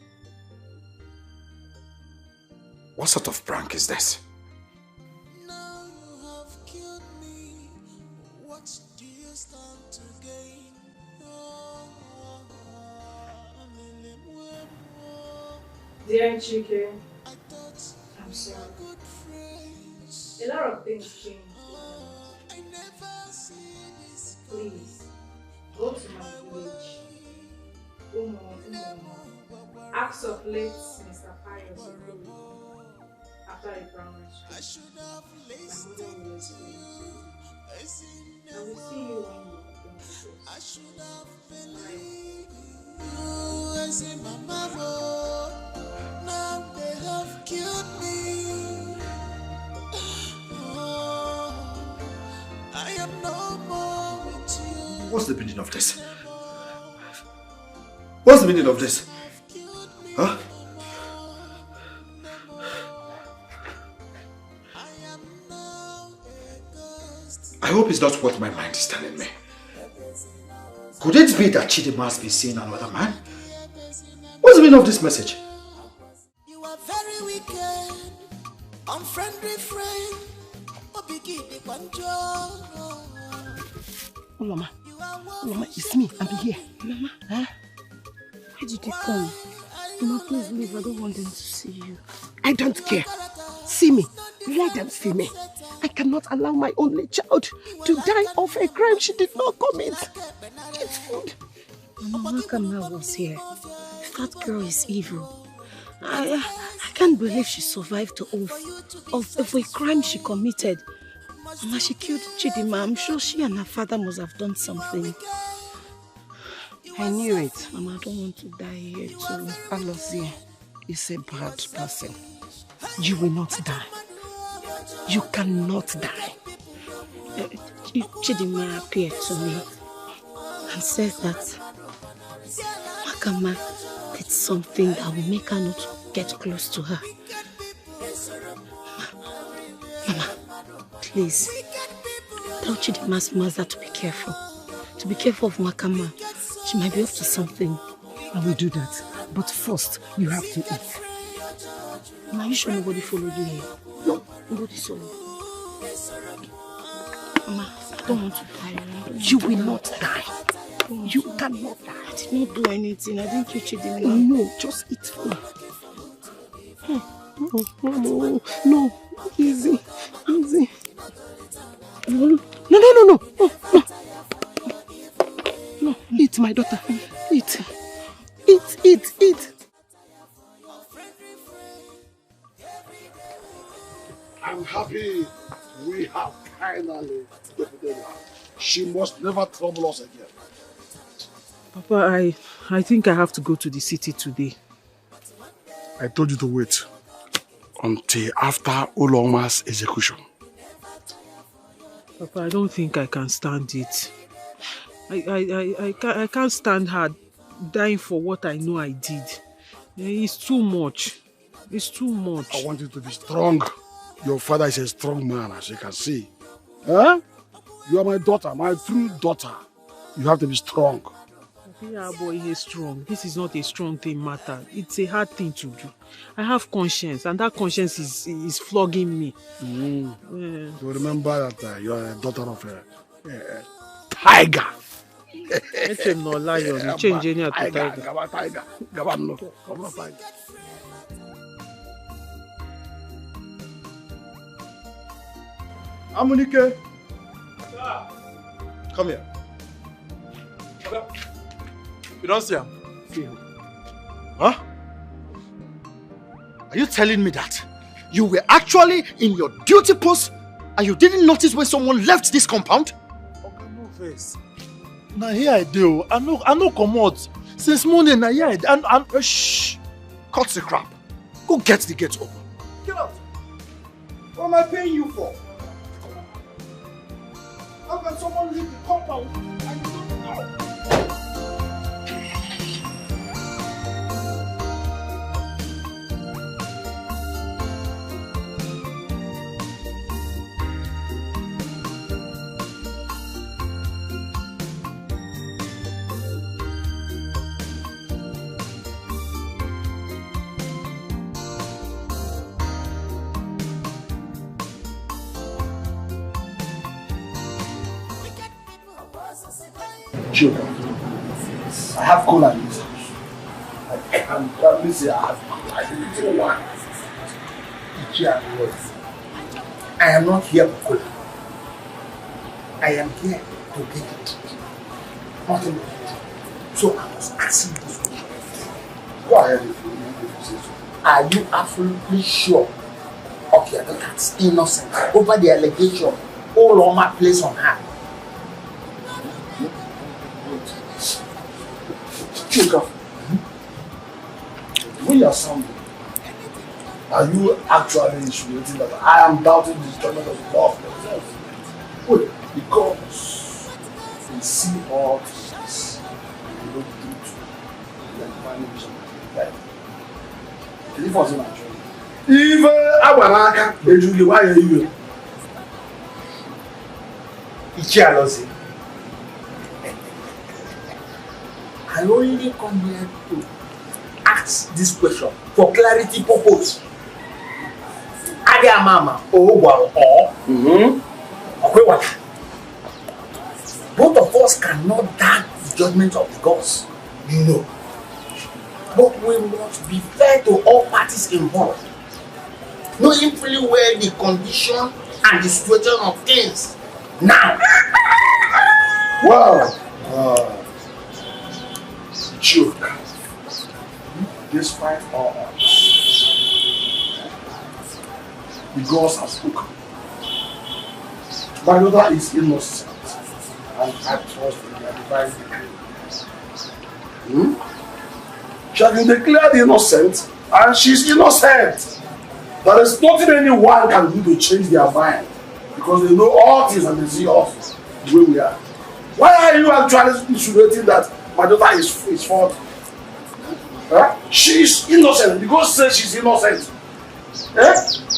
What sort of prank is this? Dear Chike, I'm sorry. A lot of things changed. Please, go to my village. Ask of late Mr. Pius after a primary school. My mother will explain to you. I will see you when you are done. Now they have killed me. I am no more with you. What's the meaning of this? What's the meaning of this? Huh? I hope it's not what my mind is telling me. Could it be that Chidima has been seeing another man? What's the meaning of this message? You are very wicked, unfriendly friend. Uloma, it's me. I'm here. Uloma, huh? Why did you come? Uloma, please leave. I don't want them to see you. I don't care. See me. Let them see me. I cannot allow my only child to die of a crime she did not commit. It's food. Mama, Makama was here. That girl is evil. I can't believe she survived the oath of a crime she committed. Mama, she killed Chidima. I'm sure she and her father must have done something. I knew it. Mama, I don't want to die here too. Alozie is a bad person. You will not die. You cannot die. Chidima appeared to me and said that Makama did something that will make her not get close to her. Mama, please, tell Chidima's mother to be careful. To be careful of Makama. She might be up to something. I will do that. But first, you have to eat. Mama, you sure nobody followed you here? No, nobody saw you. Mama, I don't want to die. You will not die. You cannot die. I did not do anything. I didn't kill Chidima. No, just eat food. No. Easy. No. No, eat, my daughter. Eat. I'm happy we have finally defeated her. She must never trouble us again. Papa, I think I have to go to the city today. I told you to wait until after Uloma's execution. Papa, I don't think I can stand it. I can't stand her dying for what I know I did. It's too much. It's too much. I want you to be strong. Your father is a strong man, as you can see. Huh? You are my daughter, my true daughter. You have to be strong. Yeah, boy, he's strong. This is not a strong thing matter. It's a hard thing to do. I have conscience, and that conscience is flogging me. Yeah. So remember that you are a daughter of a tiger. It's no lion. You change any to tiger. Tiger. Amunike. Come here. You don't see him? Huh? Are you telling me that you were actually in your duty post and you didn't notice when someone left this compound? Okay, no face. Now here I do. I know come out. Since morning, now here I do. And shh. Cut the crap. Go get the gate open. Get out. What am I paying you for? How can someone leave the compound and you don't know? Sure. I have cola in this house. I can probably say I have little one. I am not here for cola. I am here to get it. Nothing but it. So I was asking this question. Go ahead if you say so. Are you absolutely sure? Okay, that's innocent. Over the allegation, all on my place on her. Think of when you are somebody, are you actually insinuating that I am doubting the judgment of God for themselves? Wait, because they see all things, they don't do to the divine vision. Right? Can you force him actually? Even Awanaka, they do the why are you? Ichialosi. I only come here to ask this question for clarity purpose. Adia mama, or both of us cannot doubt the judgment of the gods. No. But we must be fair to all parties involved, knowing fully well the condition and the situation of things now. Well, joke. Despite all odds, the gods have spoken. My daughter is innocent, and I trust in their divine decree. She has been declared innocent, and she's innocent. There is nothing anyone can do to change their mind, because they know all things and they see us the way we are. Why are you actually insinuating that my daughter is fault? Huh? She is innocent. The God says she's innocent.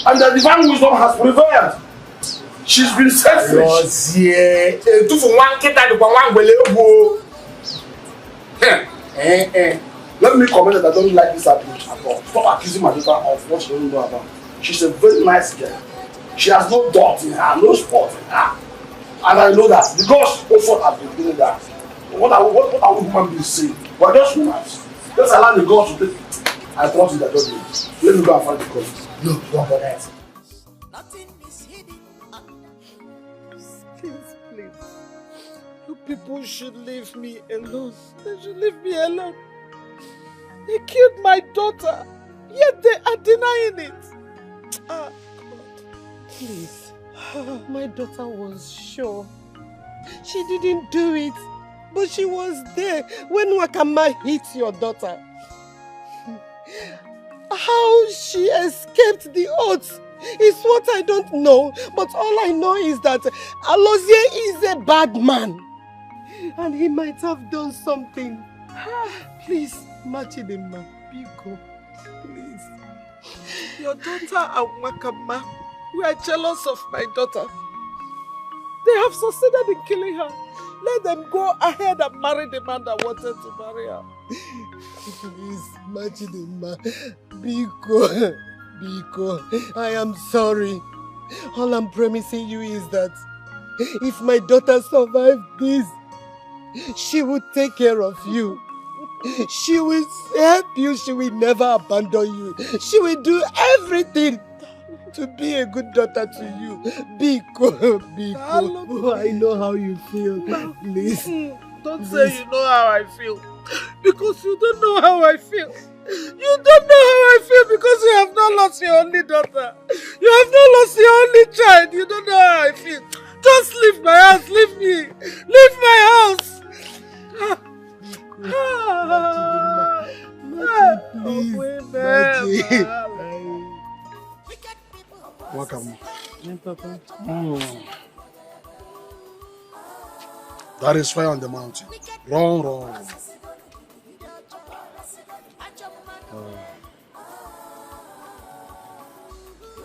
And the divine wisdom has prevailed. She's been selfish. Let me comment that I don't like this approach at all. Stop accusing my daughter of what she doesn't know about. She's a very nice girl. She has no dot in her, no spot in her. And I know that. The gods also have been doing that. What are we human beings saying? We're just humans. Let's allow the gods to take it. I trust in their judgment. Let me go and find the gods. No, don't for that. Please. You people should leave me alone. They should leave me alone. They killed my daughter, yet they are denying it. God. Please. My daughter was sure. She didn't do it, but she was there when Wakama hit your daughter. How she escaped the odds is what I don't know, but all I know is that Alozie is a bad man. And he might have done something. Please, Machidema, Biko, please. Your daughter and Wakama were jealous of my daughter. They have succeeded in killing her. Let them go ahead and marry the man that wanted to marry her. Please, Machidema, Biko, I am sorry. All I'm promising you is that if my daughter survived this, she will take care of you. She will help you. She will never abandon you. She will do everything to be a good daughter to you. Biko. I know how you feel. Please. Don't say you know how I feel. Because you don't know how I feel. You don't know how I feel because you have not lost your only daughter. You have not lost your only child. You don't know how I feel. Just leave my house. Leave me. Leave my house. Welcome. That is fire on the mountain. Wrong.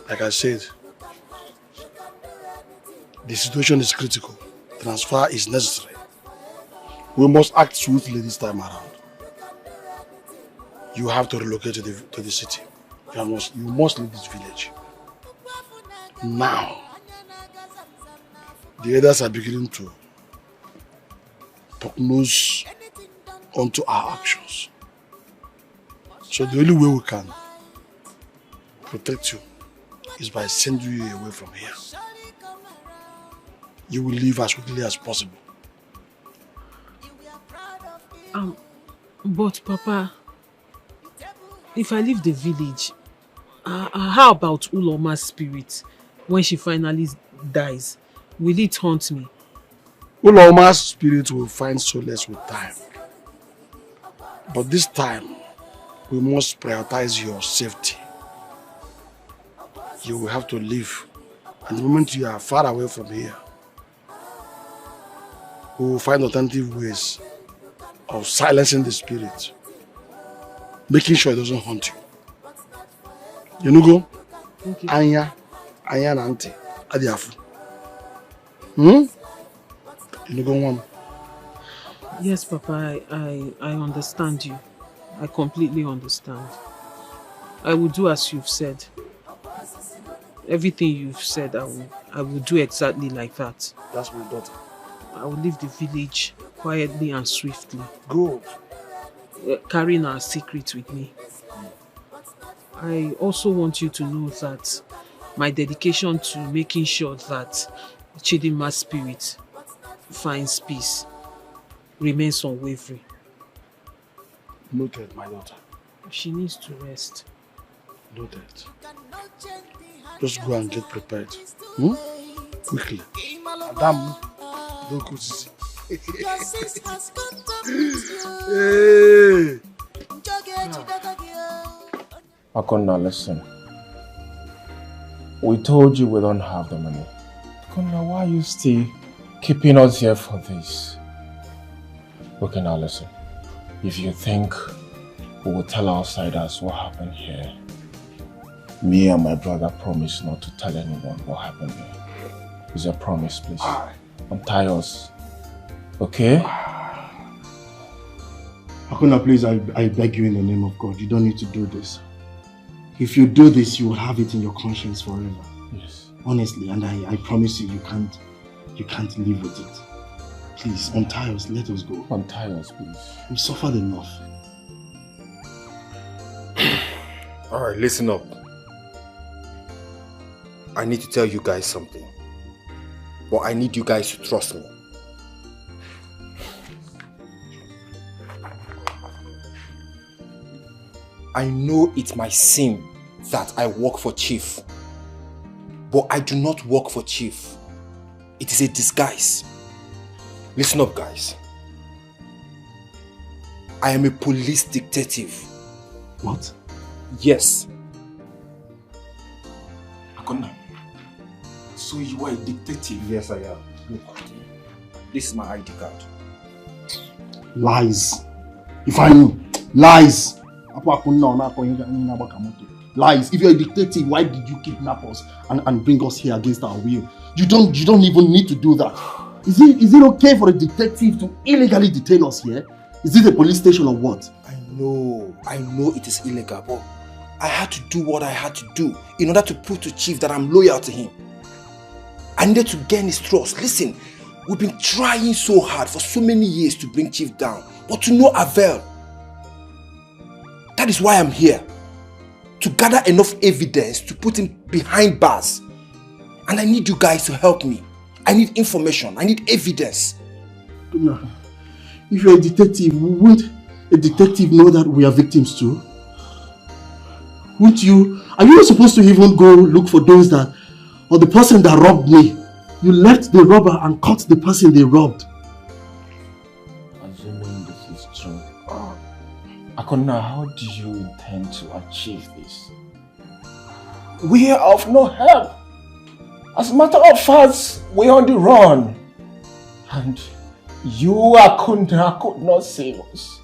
Like I said, the situation is critical. Transfer is necessary. We must act swiftly this time around. You have to relocate to the city. You must leave this village. Now, the others are beginning to prognose onto our actions. So the only way we can protect you is by sending you away from here. You will leave as quickly as possible. But Papa, if I leave the village, how about Uloma's spirit when she finally dies? Will it haunt me? Uloma's spirit will find solace with time. But this time, we must prioritize your safety. You will have to leave. And the moment you are far away from here, we will find alternative ways of silencing the spirit, making sure it doesn't haunt you. You know, go? Okay. Anya and Auntie, Adiafu. You know, go on. Yes, Papa, I understand you. I completely understand. I will do as you've said. Everything you've said, I will do exactly like that. That's my daughter. I will leave the village quietly and swiftly. Go. Carrying our secret with me. I also want you to know that my dedication to making sure that Chidima's spirit finds peace remains unwavering. Noted, my daughter. She needs to rest. Noted. Just go and get prepared. Quickly. Madam, don't go to see. Hey! Akonna, listen. We told you we don't have the money. Akonna, why are you still keeping us here for this? Okay, now listen. If you think we will tell outsiders what happened here, me and my brother promise not to tell anyone what happened here. It's a promise, please. Untie us. Okay? Akonna, please, I beg you in the name of God, you don't need to do this. If you do this, you will have it in your conscience forever. Yes. Honestly, and I promise you, you can't live with it. Please, untie us, let us go. Untie us, please. We've suffered enough. Alright, listen up. I need to tell you guys something. But I need you guys to trust me. I know it's my sin that I work for Chief. But I do not work for Chief. It is a disguise. Listen up, guys. I am a police detective. What? Yes. Akonna, so you are a detective? Yes, I am. Look, this is my ID card. Lies. If I knew. Lies. Lies. If you're a detective, why did you kidnap us and bring us here against our will? You don't even need to do that. Is it okay for a detective to illegally detain us here? Is it a police station or what? I know it is illegal, but I had to do what I had to do in order to prove to Chief that I'm loyal to him. I needed to gain his trust. Listen, we've been trying so hard for so many years to bring Chief down, but to no avail. That is why I'm here. To gather enough evidence to put him behind bars. And I need you guys to help me. I need information. I need evidence. If you're a detective, won't a detective know that we are victims too? Won't you? Are you not supposed to even go look for those that, or the person that robbed me? You left the robber and caught the person they robbed. Assuming this is true. Akonna, how do you intend to achieve this? We are of no help. As a matter of fact, we're on the run. And you, Akonna, could not save us.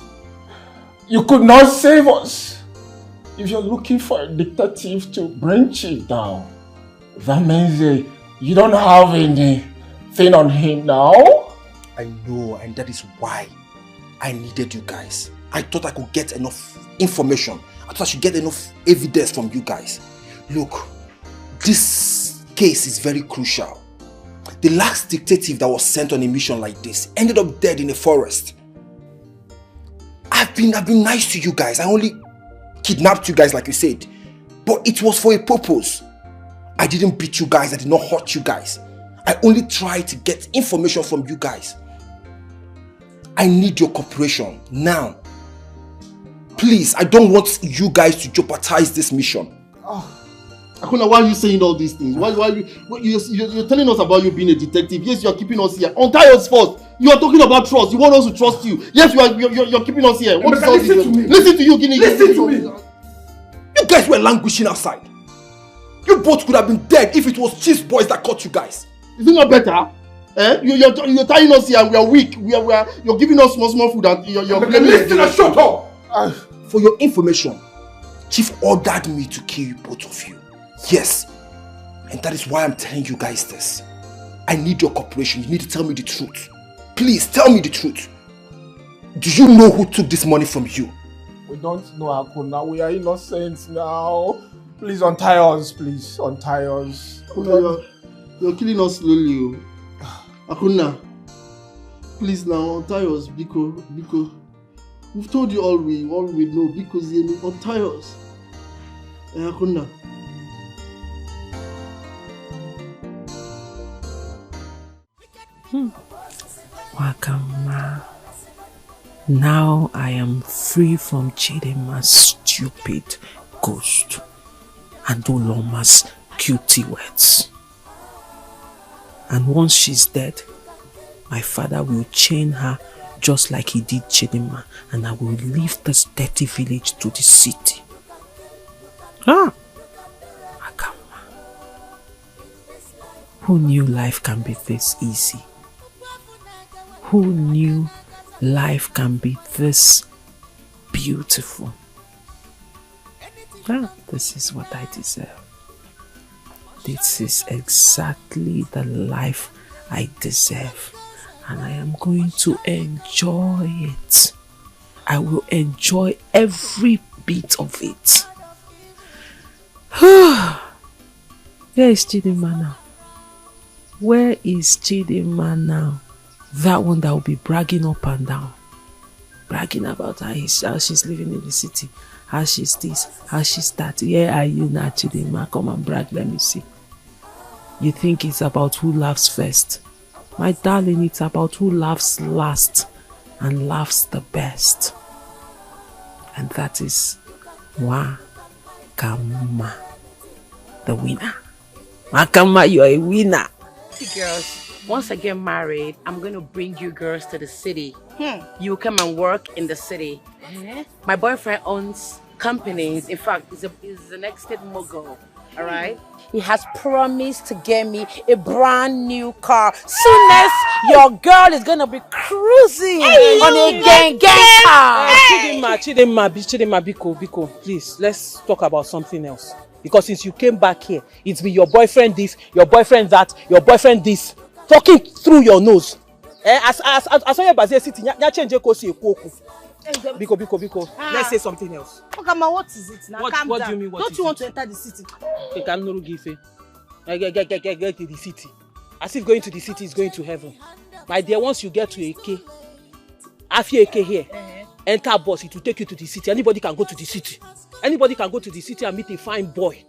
You could not save us. If you're looking for a detective to bring Chief down, that means you don't have anything on him now? I know, and that is why I needed you guys. I thought I could get enough information. I thought I should get enough evidence from you guys. Look, this case is very crucial. The last detective that was sent on a mission like this ended up dead in a forest. I've been nice to you guys. I only kidnapped you guys like you said. But it was for a purpose. I didn't beat you guys. I did not hurt you guys. I only tried to get information from you guys. I need your cooperation now. Please, I don't want you guys to jeopardize this mission. Akuna, why are you saying all these things? You're telling us about you being a detective. Yes, you are keeping us here. Untie us first. You are talking about trust. You want us to trust you. Yes, you're keeping us here. What is all this? Listen to me. Listen to you, Guinea. Listen to me. You guys were languishing outside. You both could have been dead if it was Chief's boys that caught you guys. Is it not better? You're tying us here and we are weak. You're giving us small food and you're blaming us. Shut up! For your information, Chief ordered me to kill you, both of you. Yes. And that is why I'm telling you guys this. I need your cooperation. You need to tell me the truth. Please, tell me the truth. Do you know who took this money from you? We don't know, Akuna. We are innocent now. Please untie us, please. Untie us. You're killing us slowly. Akuna, please now untie us, Biko. We've told you all we know, because you untie us. Akuna. Wakama. Now I am free from Chidema's stupid ghost and Oloma's cutie words. And once she's dead, my father will chain her just like he did Chidema, and I will leave this dirty village to the city. Wakama. Who knew life can be this easy? Who knew life can be this beautiful? This is what I deserve. This is exactly the life I deserve. And I am going to enjoy it. I will enjoy every bit of it. Where is Chidema now? Where is Chidema now? That one that will be bragging up and down. Bragging about how she's living in the city. How she's this, how she's that. Where are you now, Chidema? Come and brag, let me see. You think it's about who laughs first? My darling, it's about who laughs last and laughs the best. And that is Wakama, the winner. Wakama, you're a winner. Girls, once I get married, I'm going to bring you girls to the city. You come and work in the city. My boyfriend owns companies. In fact, he's an estate mogul. All right? He has promised to get me a brand new car. Soon as your girl is going to be cruising on a gang car. Chidema, Biko, please, let's talk about something else. Because since you came back here, it's been your boyfriend this, your boyfriend that, your boyfriend this, talking through your nose. As I was sitting, Biko. Let's say something else. Okama, what is it now? Calm what down. Do you mean? Don't you want to enter the city? Get to the city. As if going to the city is going to heaven. My dear, once you get to AK, after AK here, enter bus, it will take you to the city. Anybody can go to the city. Anybody can go to the city and meet a fine boy.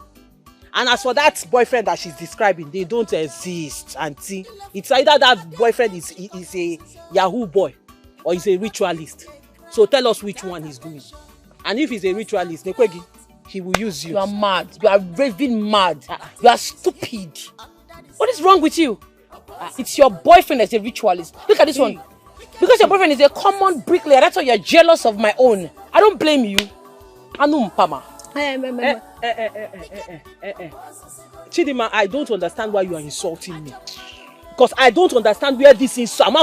And as for that boyfriend that she's describing, they don't exist, auntie. It's either that boyfriend is a Yahoo boy or he's a ritualist. So tell us which one he's doing. And if he's a ritualist, Nekwegi, he will use you. You are mad. You are raving mad. You are stupid. What is wrong with you? It's your boyfriend that's a ritualist. Look at this one. Because your boyfriend is a common bricklayer, that's why you're jealous of my own. I don't blame you. Anum Pama. Chidema, I don't understand why you are insulting me. Because I don't understand where this insult. I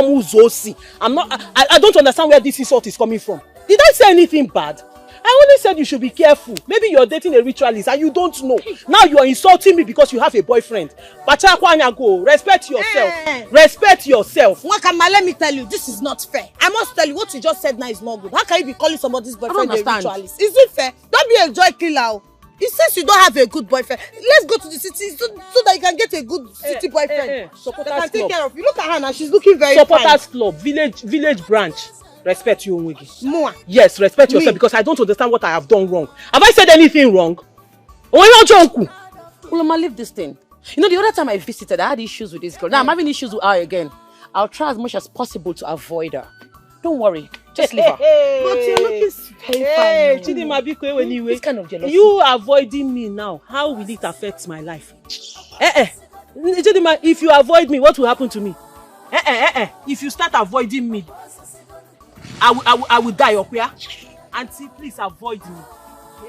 don't understand where this insult is coming from. Did I say anything bad? I only said you should be careful. Maybe you're dating a ritualist and you don't know. Now you are insulting me because you have a boyfriend. Go. Respect yourself. Respect yourself. Wakama, let me tell you, this is not fair. I must tell you, what you just said now is not good. How can you be calling somebody's boyfriend a ritualist? Is it fair? Don't be a joy killer. Since you don't have a good boyfriend, let's go to the city so that you can get a good city boyfriend. Supporters that can take club. care of you. Look at her now, she's looking very Supporters fine. club, village branch. Respect you, Onwegi. Mua. Yes, respect yourself because I don't understand what I have done wrong. Have I said anything wrong? Uloma, leave this thing. You know, the other time I visited, I had issues with this girl. Now I'm having issues with her again. I'll try as much as possible to avoid her. Don't worry. Just leave her. But you're looking very fine. Chidima Biko, anyway. This kind of jealousy. You avoiding me now, how will it affect my life? Chidima, if you avoid me, what will happen to me? If you start avoiding me, I will die up here. Auntie, please avoid me.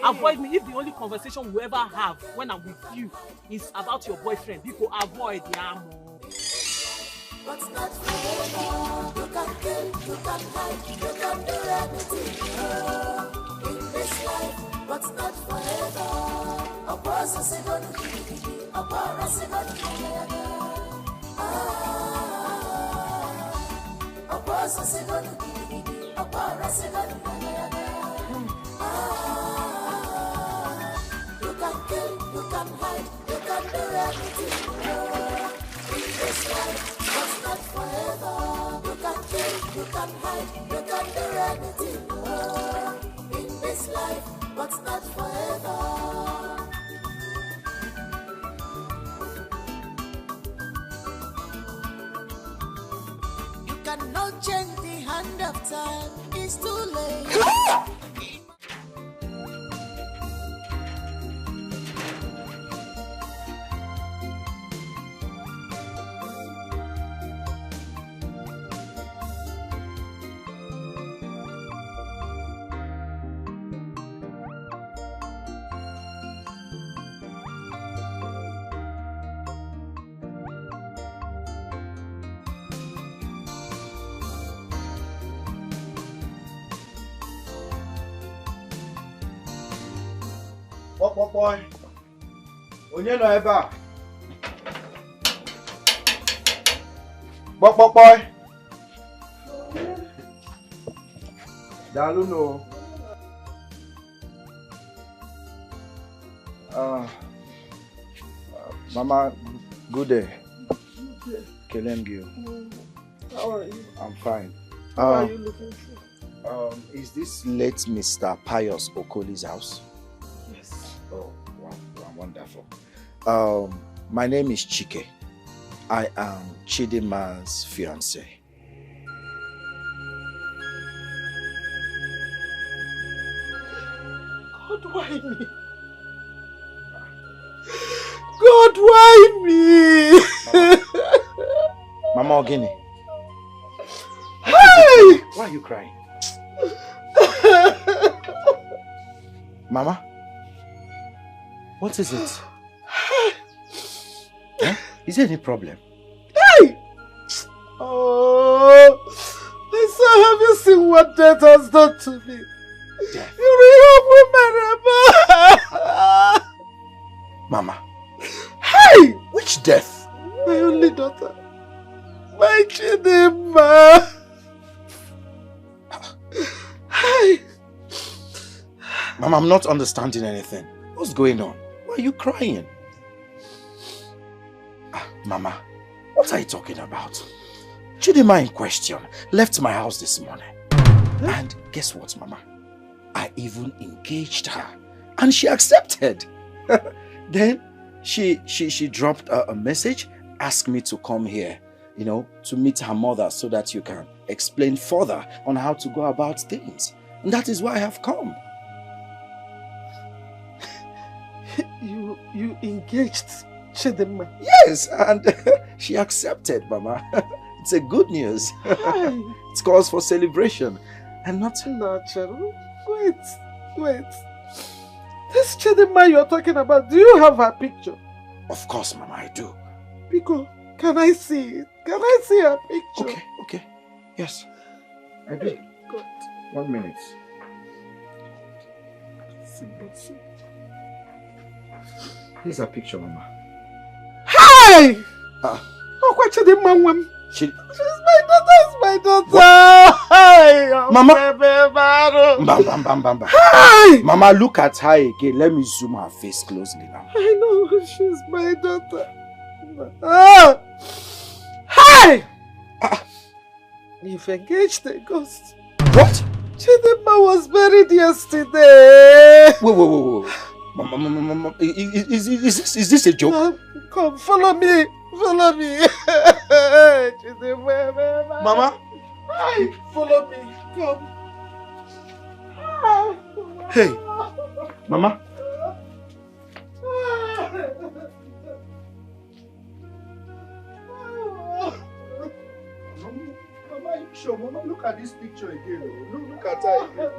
Avoid me. If the only conversation we ever have when I'm with you is about your boyfriend, people avoid But not forever. You can kill, you can hide, you can do anything in this life, but not forever. A process is gonna be, a process is gonna be. A process is gonna be, a process is gonna be. You can kill, you can hide, you can do anything in this life. But not forever. You can kill, you can hide, you can do anything in this life, but not forever. You cannot change the hand of time. It's too late. Boy, onye nọ ebe a? Boy. Daalụ no. Mama, good day. Kelem Gil. How are you? I'm fine. How are you looking for? Is this late Mr. Pius Okoli's house? Yes. Oh, wow, wonderful. My name is Chike. I am Chidima's fiancé. God, why me? God, why me? Mama Ogini. Hey! Why are you crying? Mama? What is it? Huh? Is there any problem? Hey! Oh, I saw, have you seen what death has done to me? Death? You remember? Mama. Hey! Which death? My only daughter. My Chidima. Hey! Mama, I'm not understanding anything. What's going on? Why are you crying? Mama, what are you talking about? Chidima in question left my house this morning. And guess what, Mama? I even engaged her. And she accepted. Then she dropped a message, asked me to come here, you know, to meet her mother so that you can explain further on how to go about things. And that is why I have come. You engaged Chidima? Yes, and she accepted, Mama. It's a good news. It's cause for celebration. And not natural. Wait. This Chidima you're talking about, do you have her picture? Of course, Mama, I do. Pico, can I see it? Can I see her picture? Okay. Yes, I do. God. 1 minute. Here's a picture, Mama. Hey! Oh, what Chidima? She's my My daughter is my daughter. Hi, Mama. Mama. Hi. Mama, look at her again. Let me zoom her face closely now. I know she's my daughter. Ah. Hi! You've engaged a ghost. What? Chidinma was buried yesterday. Wait. Mama, is this a joke? Come, follow me. Follow me. Mama? Hi, follow me. Come. Hey, Mama. Mama, you sure? Mama, look at this picture again. Look at her again.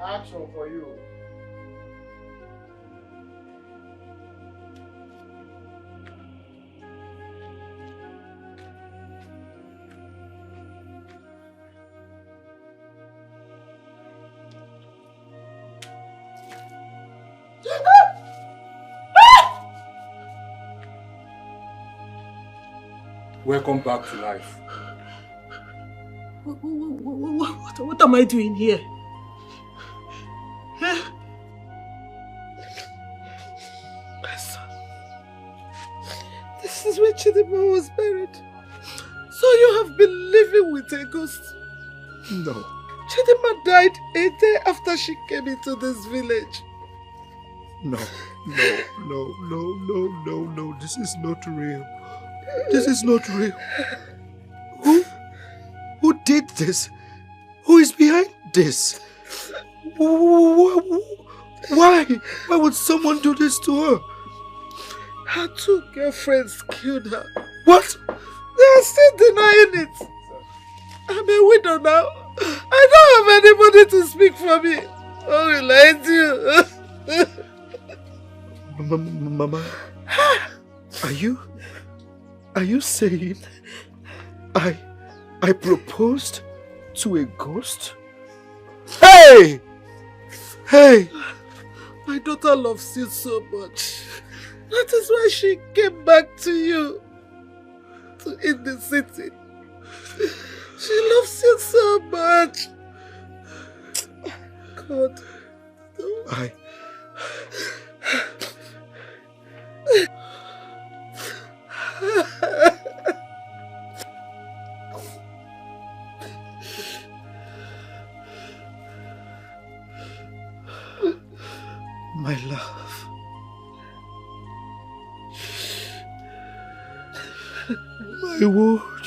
Action for you. Welcome back to life. What am I doing here? Huh? My son, this is where Chidinma was buried. So you have been living with a ghost? No. Chidinma died a day after she came into this village. No. This is not real. This is not real. Who did this? Who is behind this? Why? Why would someone do this to her? Her two girlfriends killed her. What? They are still denying it. I'm a widow now. I don't have anybody to speak for me. I will lie to you. Mama, are you saying I proposed to a ghost? Hey! My daughter loves you so much. That is why she came back to you. In the city. She loves you so much. God. My love. My word.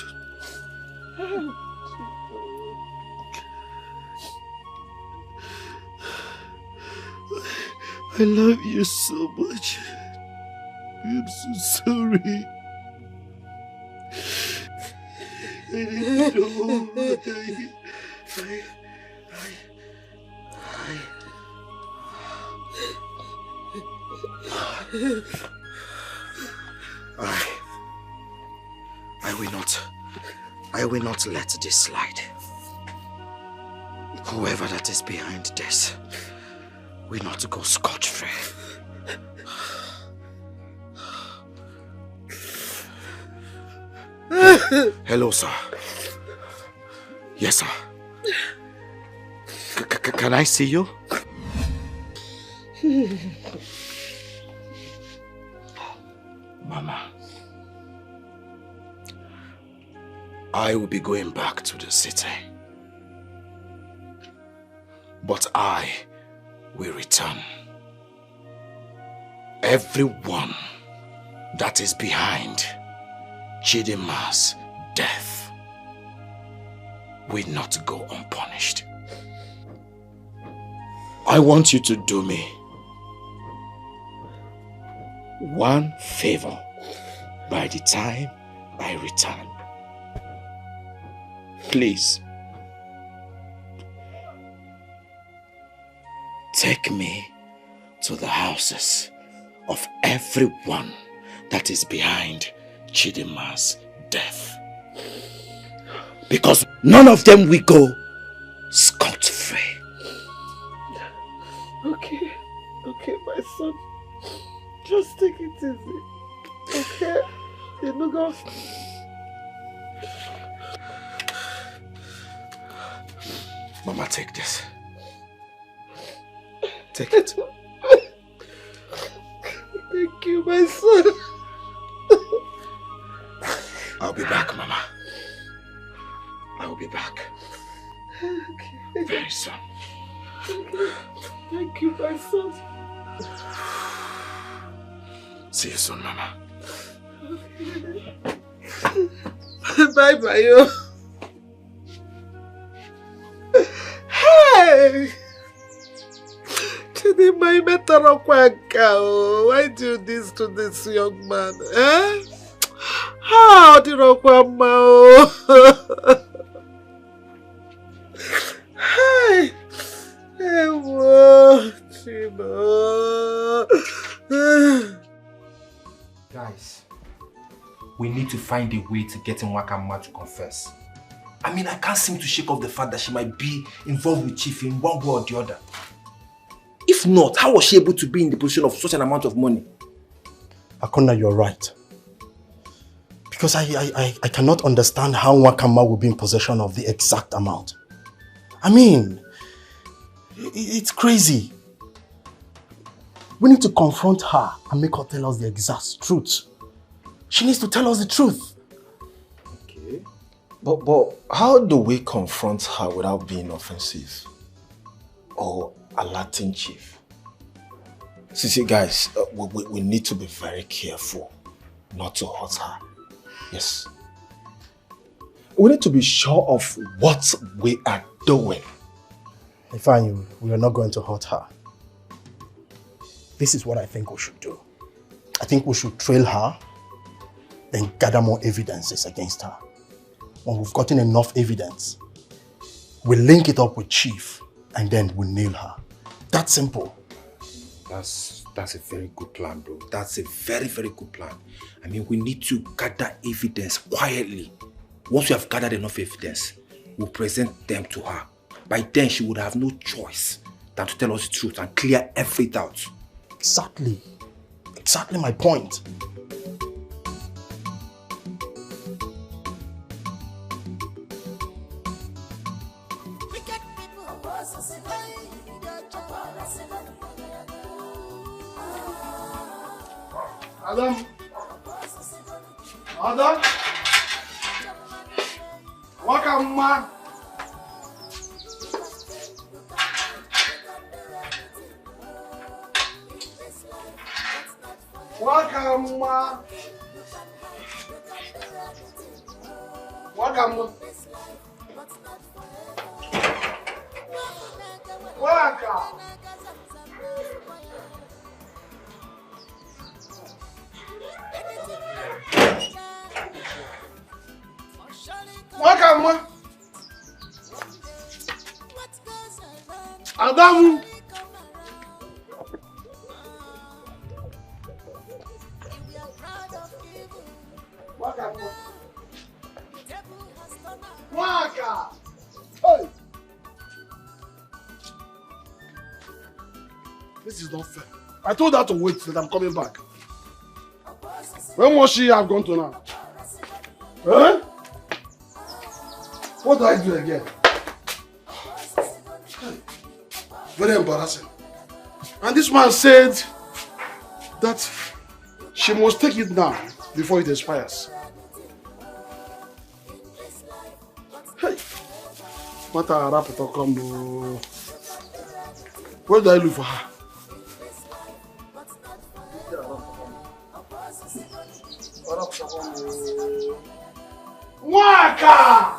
I love you so much. I'm so sorry. I didn't know. I will not let this slide. Whoever that is behind this will not go scot-free. Hello, sir. Yes, sir. Can I see you? Mama, I will be going back to the city. But I will return. Everyone that is behind Chidinma's death will not go unpunished. I want you to do me one favor by the time I return. Please, take me to the houses of everyone that is behind Chidinma's death. Because none of them will go scot-free. Okay, my son. Just take it easy. Okay? You know, Mama, take this. Take it. Thank you, my son. I'll be back, Mama. I will be back. Okay. Very soon. Thank you, my son. See you soon, Mama. Bye-bye, yo. Hey! Why do you do this to this young man? Eh? How did you Hey! Hey, whoa, Guys, we need to find a way to get Nwakama to confess. I mean, I can't seem to shake off the fact that she might be involved with Chief in one way or the other. If not, how was she able to be in the position of such an amount of money? Akona, you're right. Because I cannot understand how Nwakama will be in possession of the exact amount. I mean, it's crazy. We need to confront her and make her tell us the exact truth. She needs to tell us the truth. Okay. But how do we confront her without being offensive? Or alerting Chief? See guys, we need to be very careful not to hurt her. Yes. We need to be sure of what we are doing. Ifeanyi, we are not going to hurt her. This is what I think we should do. I think we should trail her, then gather more evidences against her. When we've gotten enough evidence, we link it up with Chief, and then we nail her. That's simple. That's a very good plan, bro. That's a very, very good plan. I mean, we need to gather evidence quietly. Once we have gathered enough evidence, we'll present them to her. By then, she would have no choice than to tell us the truth and clear every doubt. Exactly. Exactly my point. Adam. Adam. Wakama. Wakama. Wakama. Waka. Wakama. Adamu. Wakama. Waka. Hey. This is not fair. I told her to wait till I'm coming back. When must she have gone to now? Huh? What did I do again? Very embarrassing. And this man said that she must take it now before it expires. Hey, what a rap to come. Where do I look for her? Waka!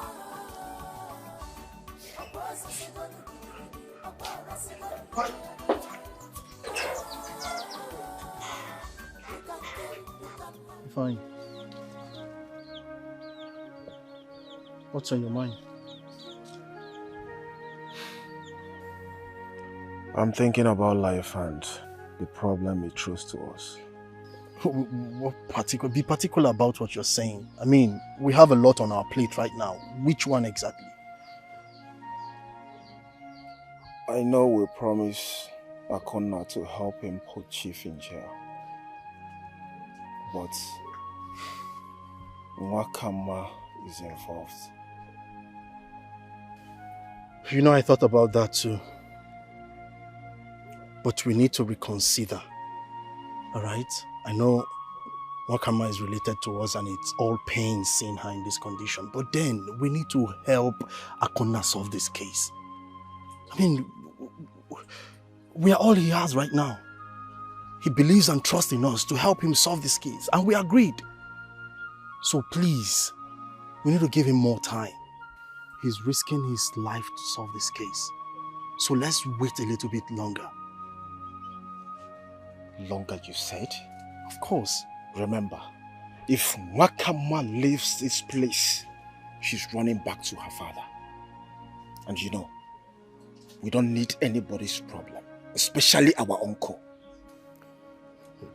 Fine. What's on your mind? I'm thinking about life and the problem it throws to us. Be particular about what you're saying. I mean, we have a lot on our plate right now. Which one exactly? I know we promised Akona to help him put Chief in jail. But Nwakama is involved. You know, I thought about that too. But we need to reconsider. Alright? I know Wakama is related to us and it's all pain seeing her in this condition. But then we need to help Akuna solve this case. I mean, we are all he has right now. He believes and trusts in us to help him solve this case. And we agreed. So please, we need to give him more time. He's risking his life to solve this case. So let's wait a little bit longer. Longer, you said? Of course. Remember, if Wakama leaves this place, she's running back to her father. And you know, we don't need anybody's problem, especially our uncle.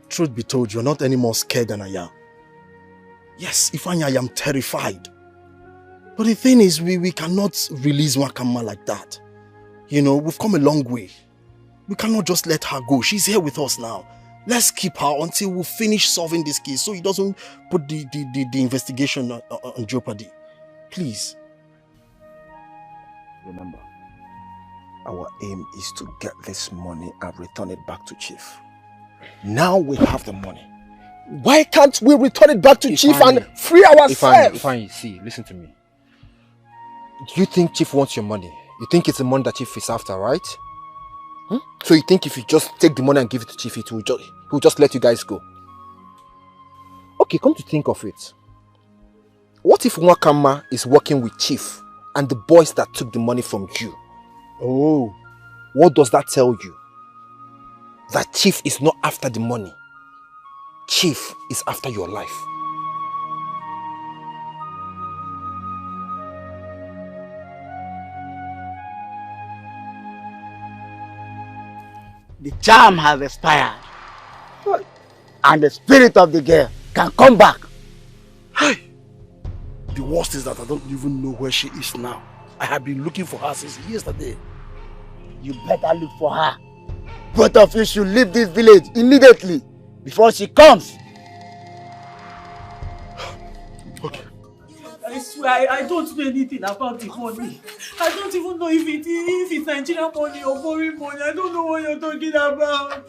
Truth be told, you're not any more scared than I am. Yes, Ifeanyi, I am terrified. But the thing is, we cannot release Wakama like that. You know, we've come a long way. We cannot just let her go. She's here with us now. Let's keep her until we finish solving this case so it doesn't put the investigation on jeopardy. Please. Remember, our aim is to get this money and return it back to Chief. Now we have the money. Why can't we return it back to Chief and free ourselves? Ifeanyi, see, listen to me. You think Chief wants your money? You think it's the money that Chief is after, right? So you think if you just take the money and give it to Chief, he will just let you guys go? Okay, come to think of it. What if Wakama is working with Chief and the boys that took the money from you? Oh, what does that tell you? That Chief is not after the money. Chief is after your life. The charm has expired. And the spirit of the girl can come back. Hey! The worst is that I don't even know where she is now. I have been looking for her since yesterday. You better look for her. Both of you should leave this village immediately before she comes. Okay. I swear, I don't know anything about the money. I don't even know if it's Nigerian money or foreign money. I don't know what you're talking about.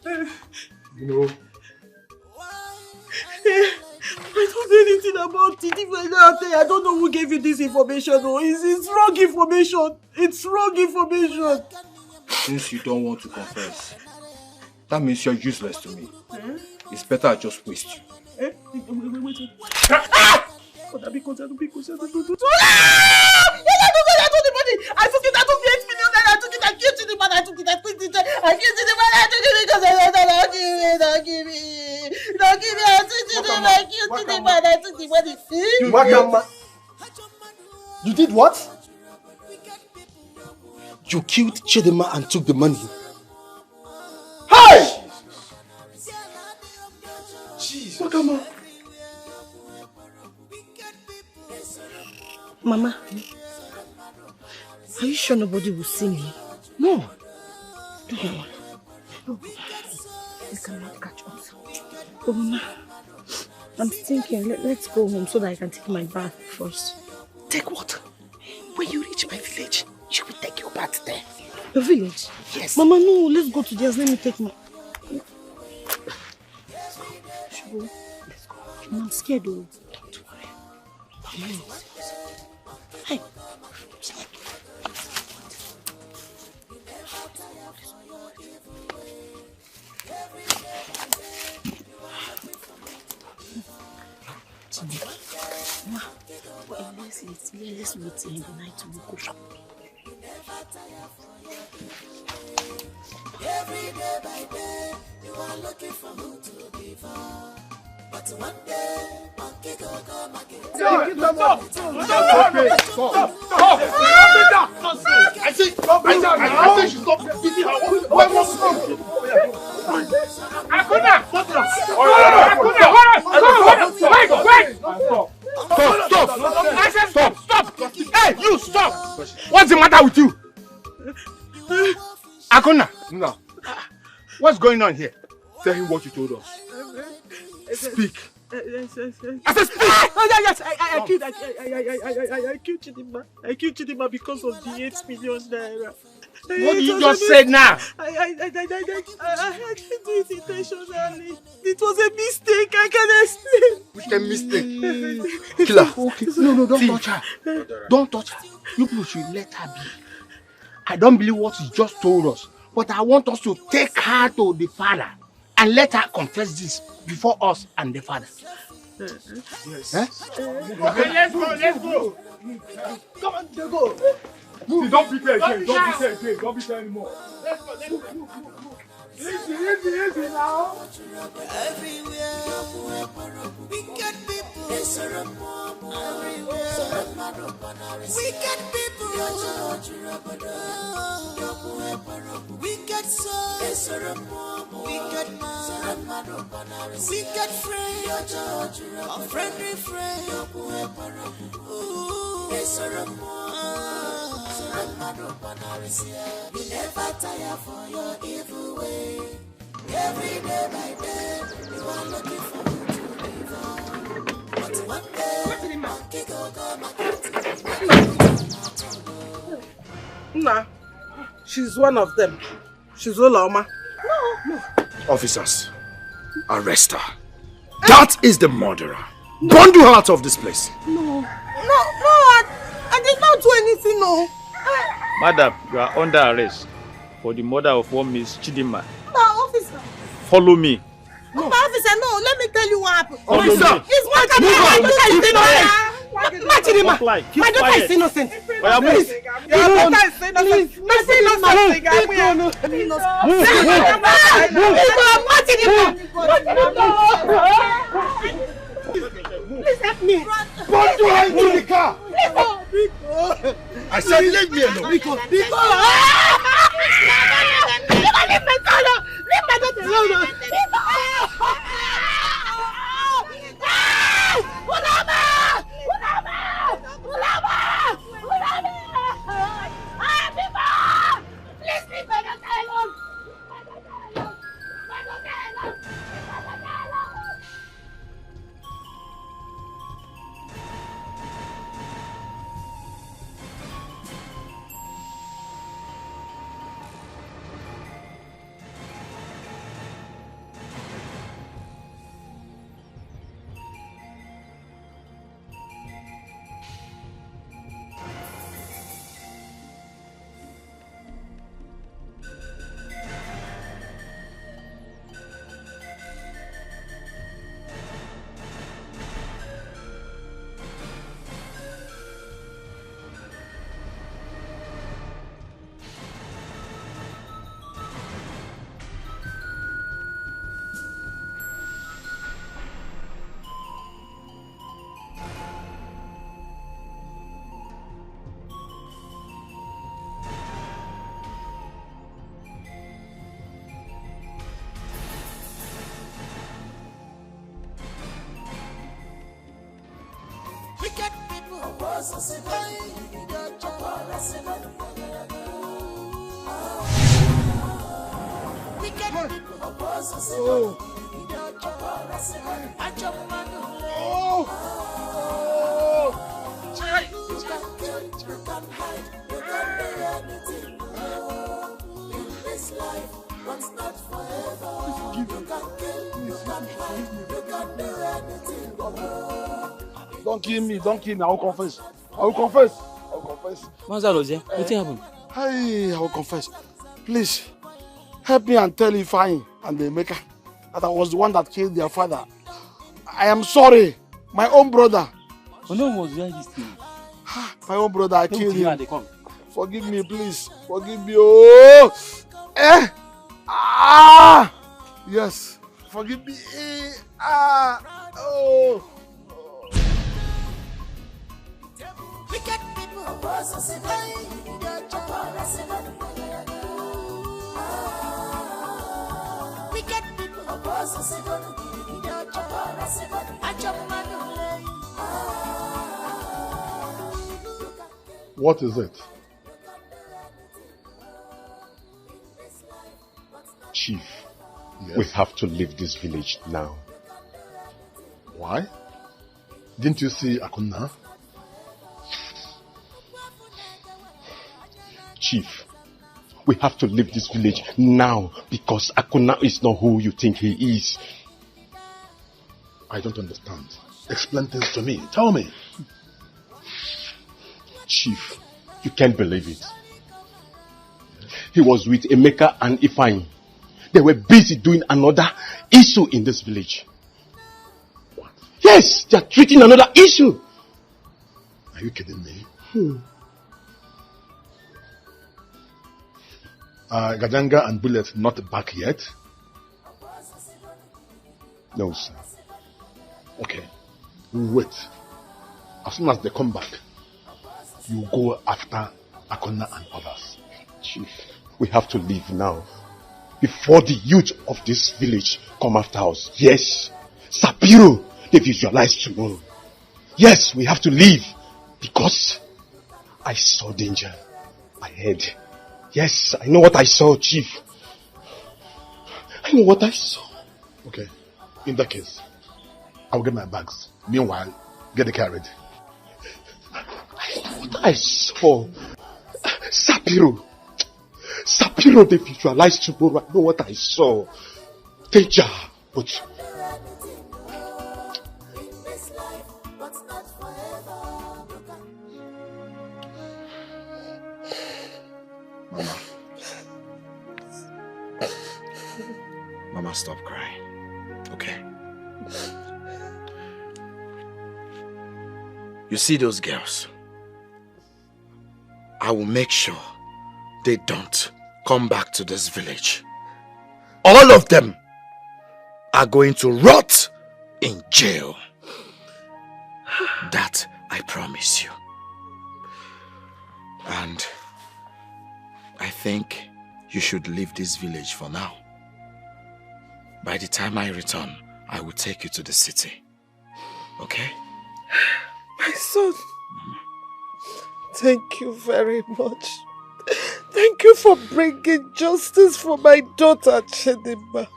You know, I don't know anything about it. If I don't know who gave you this information. Or it's wrong information. It's wrong information. Since you don't want to confess, that means you're useless to me. It's better I just waste you. Wait. I took it. I took the 8 million naira. I took it. I gave to the man. I took it. I took it. I gave to the man. I took it because don't give me. I took it. I gave to the man. I took the money. Wakama, you did what? You killed Chidima and took the money. Hey! Jeez, Wakama. Mama, are you sure nobody will see me? No. Don't worry. No. You cannot catch us. Oh, Mama, I'm thinking, let's go home so that I can take my bath first. Take what? When you reach my village, you will take your bath there. The village? Yes. Mama, no, let's go to theirs. Let me take my... Let's go. Let's go. I'm scared though. Don't worry. Hey. Let's wait till the night to go. Every day by day, you are looking for who to be for. But one day, monkey go come again. Stop! I say she stop beating her. What was wrong? Akuna! Stop! Hey, you stop! What's the matter with you? Akuna! No. What's going on here? Tell him what you told us. Speak. I said speak! Yes, I killed Chidinma. I killed Chidinma because of the 8 million naira. What did you just say now? I didn't do it intentionally. It was a mistake. I can explain. Which mistake? Killer. Okay. No, don't touch her. Don't touch her. You people should let her be. I don't believe what you just told us, but I want us to take her to the father and let her confess this before us and the father. Yes. Eh? Okay, let's go. Come on, go. See, don't beat her again. Don't beat her anymore. Let's go. Easy now. Everywhere, wicked people. Everywhere, wicked people. Wicked souls, wicked man, wicked friend, unfriendly friend. You never tire for your evil way. Every day by day, you are looking forward to live on. But one day, monkey go Nah, she's one of them. She's Oloma. No. Officers, arrest her. That is the murderer. Bundle her out of this place. No, I did not do anything, no. Madam, you are under arrest for the murder of one Miss Chidinma. No, officer. Follow me. No, officer, no, let me tell you what happened. Officer! It's my daughter is innocent. My daughter is innocent. Your daughter is innocent. Please help me. Don't do her into the car. I said leave me alone. Leave my daughter alone. Please leave my daughter alone. Wicked people, Don't kill me. I will confess. Manzaloze, what happened? Hey, I will confess. Please, help me and tell Ifeanyi and the maker that I was the one that killed their father. I am sorry. My own brother. No was behind this thing. My own brother, I killed him. They come. Forgive me, please. Forgive me. Oh! Yes. Forgive me. Oh! wicked people, What is it? Chief, we have to leave this village now. Why? Didn't you see Akuna? Chief, we have to leave this village now because Akuna is not who you think he is. I don't understand. Explain things to me. Tell me. Chief, you can't believe it. He was with Emeka and Ifeanyi. They were busy doing another issue in this village. What? Yes, they are treating another issue. Are you kidding me? Gajanga and Bullet not back yet? No, sir. Okay. Wait. As soon as they come back, you go after Akona and others. Chief, we have to leave now. Before the youth of this village come after us. Yes. Sapiro, they visualize tomorrow. Yes, we have to leave. Because I saw danger ahead. Yes, I know what I saw, Chief. I know what I saw. Okay. In that case, I'll get my bags. Meanwhile, get the car ready. I know what I saw. Sapiro, they visualize tomorrow. I know what I saw. Danger, but... Mama, stop crying. Okay? You see those girls? I will make sure they don't come back to this village. All of them are going to rot in jail. That I promise you. And I think you should leave this village for now. By the time I return, I will take you to the city. Okay? My son, thank you very much. Thank you for bringing justice for my daughter, Chidimma.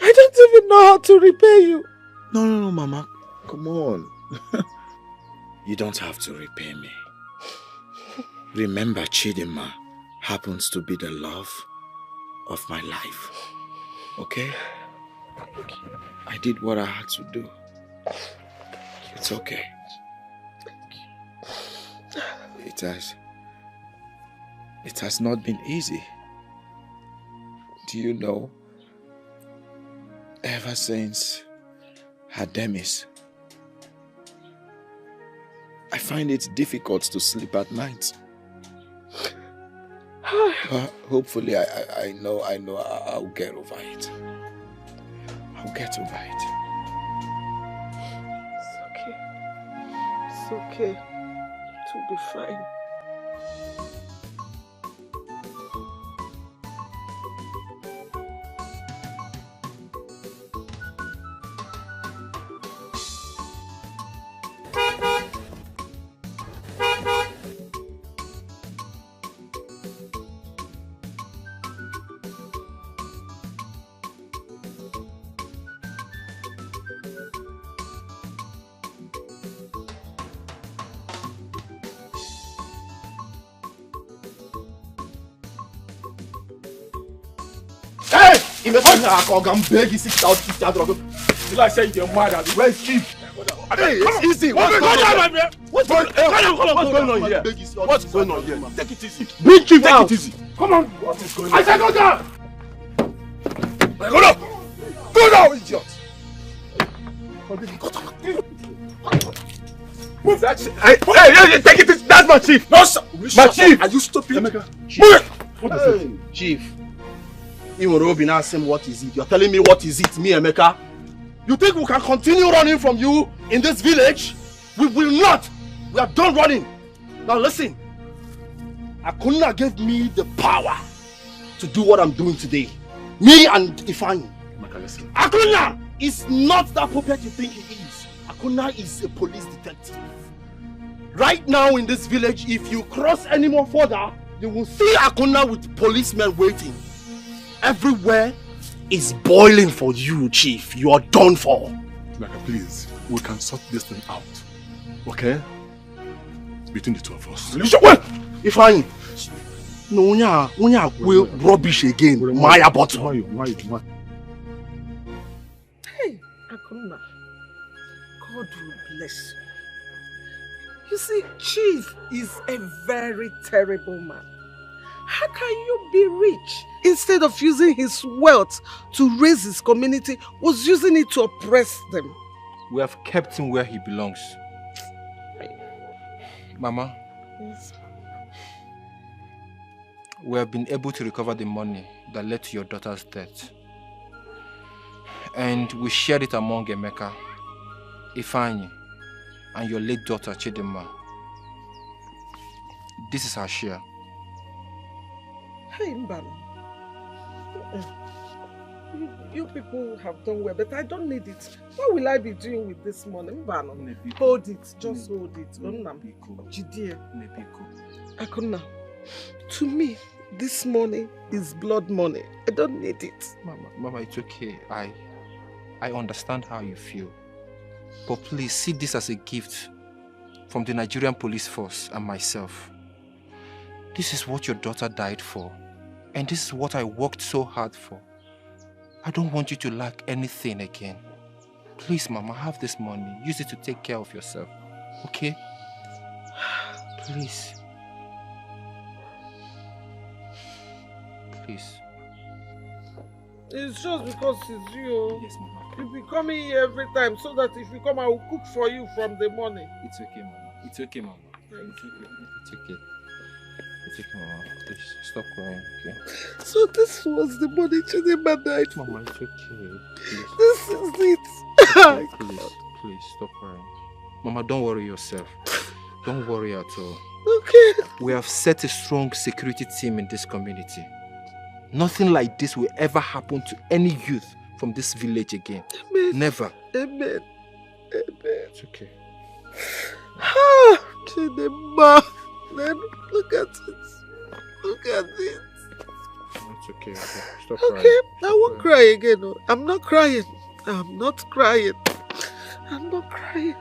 I don't even know how to repay you. No, Mama. Come on. You don't have to repay me. Remember, Chidimma happens to be the love of my life. Okay? I did what I had to do. It's okay. It has not been easy. Do you know? Ever since her demise, I find it difficult to sleep at night. But hopefully I know I'll get over it. I'll get over it. It's okay. It will be fine. I'm begging 6,000. Will I say you're mad at me? Where's Chief? Hey, it's easy. What's going on? What's going on here? What's going on here? Take it easy. Bring Chief Take out. it easy. Come on. What is going on? I said go down. Go down. Go down, idiot. Move that shit. Hey, take it easy. That's my chief. No, sir. My chief. Are you stupid? Move it. What is it? Chief. Iworobi now saying what is it? You're telling me what is it, me, Emeka? You think we can continue running from you in this village? We will not. We are done running. Now listen. Akuna gave me the power to do what I'm doing today. Me and Ifeanyi. Emeka, listen. Akuna is not that puppet you think he is. Akuna is a police detective. Right now in this village, if you cross any more further, you will see Akuna with policemen waiting. Everywhere is boiling for you, Chief. You are done for. Emeka, please, we can sort this thing out. Okay? Between the two of us. If I no will rubbish again. Maya bottle. Hey, Akuna. God will bless you. You see, Chief is a very terrible man. How can you be rich? Instead of using his wealth to raise his community, was using it to oppress them. We have kept him where he belongs. Mama, Yes. we have been able to recover the money that led to your daughter's death. And we shared it among Emeka, Ifeanyi, and your late daughter Chidinma. This is our share. Hey, Mbana. You people have done well, but I don't need it. What will I be doing with this money? Mbana, hold it. Just hold it. Jidie. Akuna, to me, this money is blood money. I don't need it. Mama, it's okay. I understand how you feel. But please see this as a gift from the Nigerian police force and myself. This is what your daughter died for. And this is what I worked so hard for. I don't want you to lack anything again. Please, Mama, have this money. Use it to take care of yourself. Okay? Please. Please. It's just because it's you. Yes, Mama. You'll be coming here every time so that if you come, I will cook for you from the morning. It's okay, Mama. It's okay, Mama. It's okay. It's okay. It's okay, Mama. Please, stop crying, okay? So this was the money Chidinma died for. Mama, it's okay. Please. This is it. Please, stop crying. Mama, don't worry yourself. Don't worry at all. Okay. We have set a strong security team in this community. Nothing like this will ever happen to any youth from this village again. Amen. Never. Amen. Amen. It's okay. Ah, Chidinma. Then look at it. Look at it. It's okay. Stop Okay, crying. I won't cry again. No. I'm not crying. I'm not crying. I'm not crying.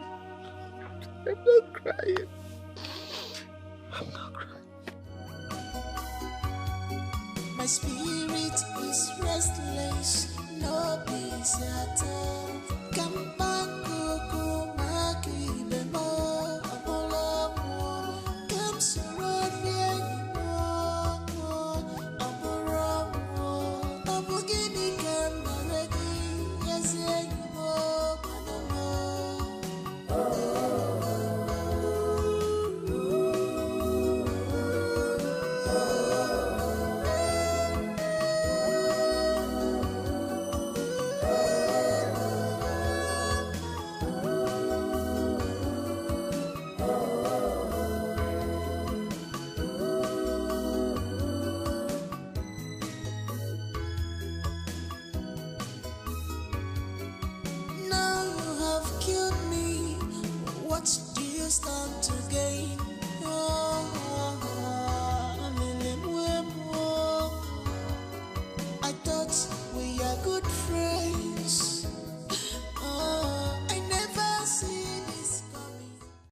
I'm not crying. I'm not crying. My spirit is restless, no peace at all. Come back, go, Maki, Bemo, Apollo, come surround me anymore. Apollo, Apogini, come already, yes, anymore, now you have killed me. What do you stand to gain?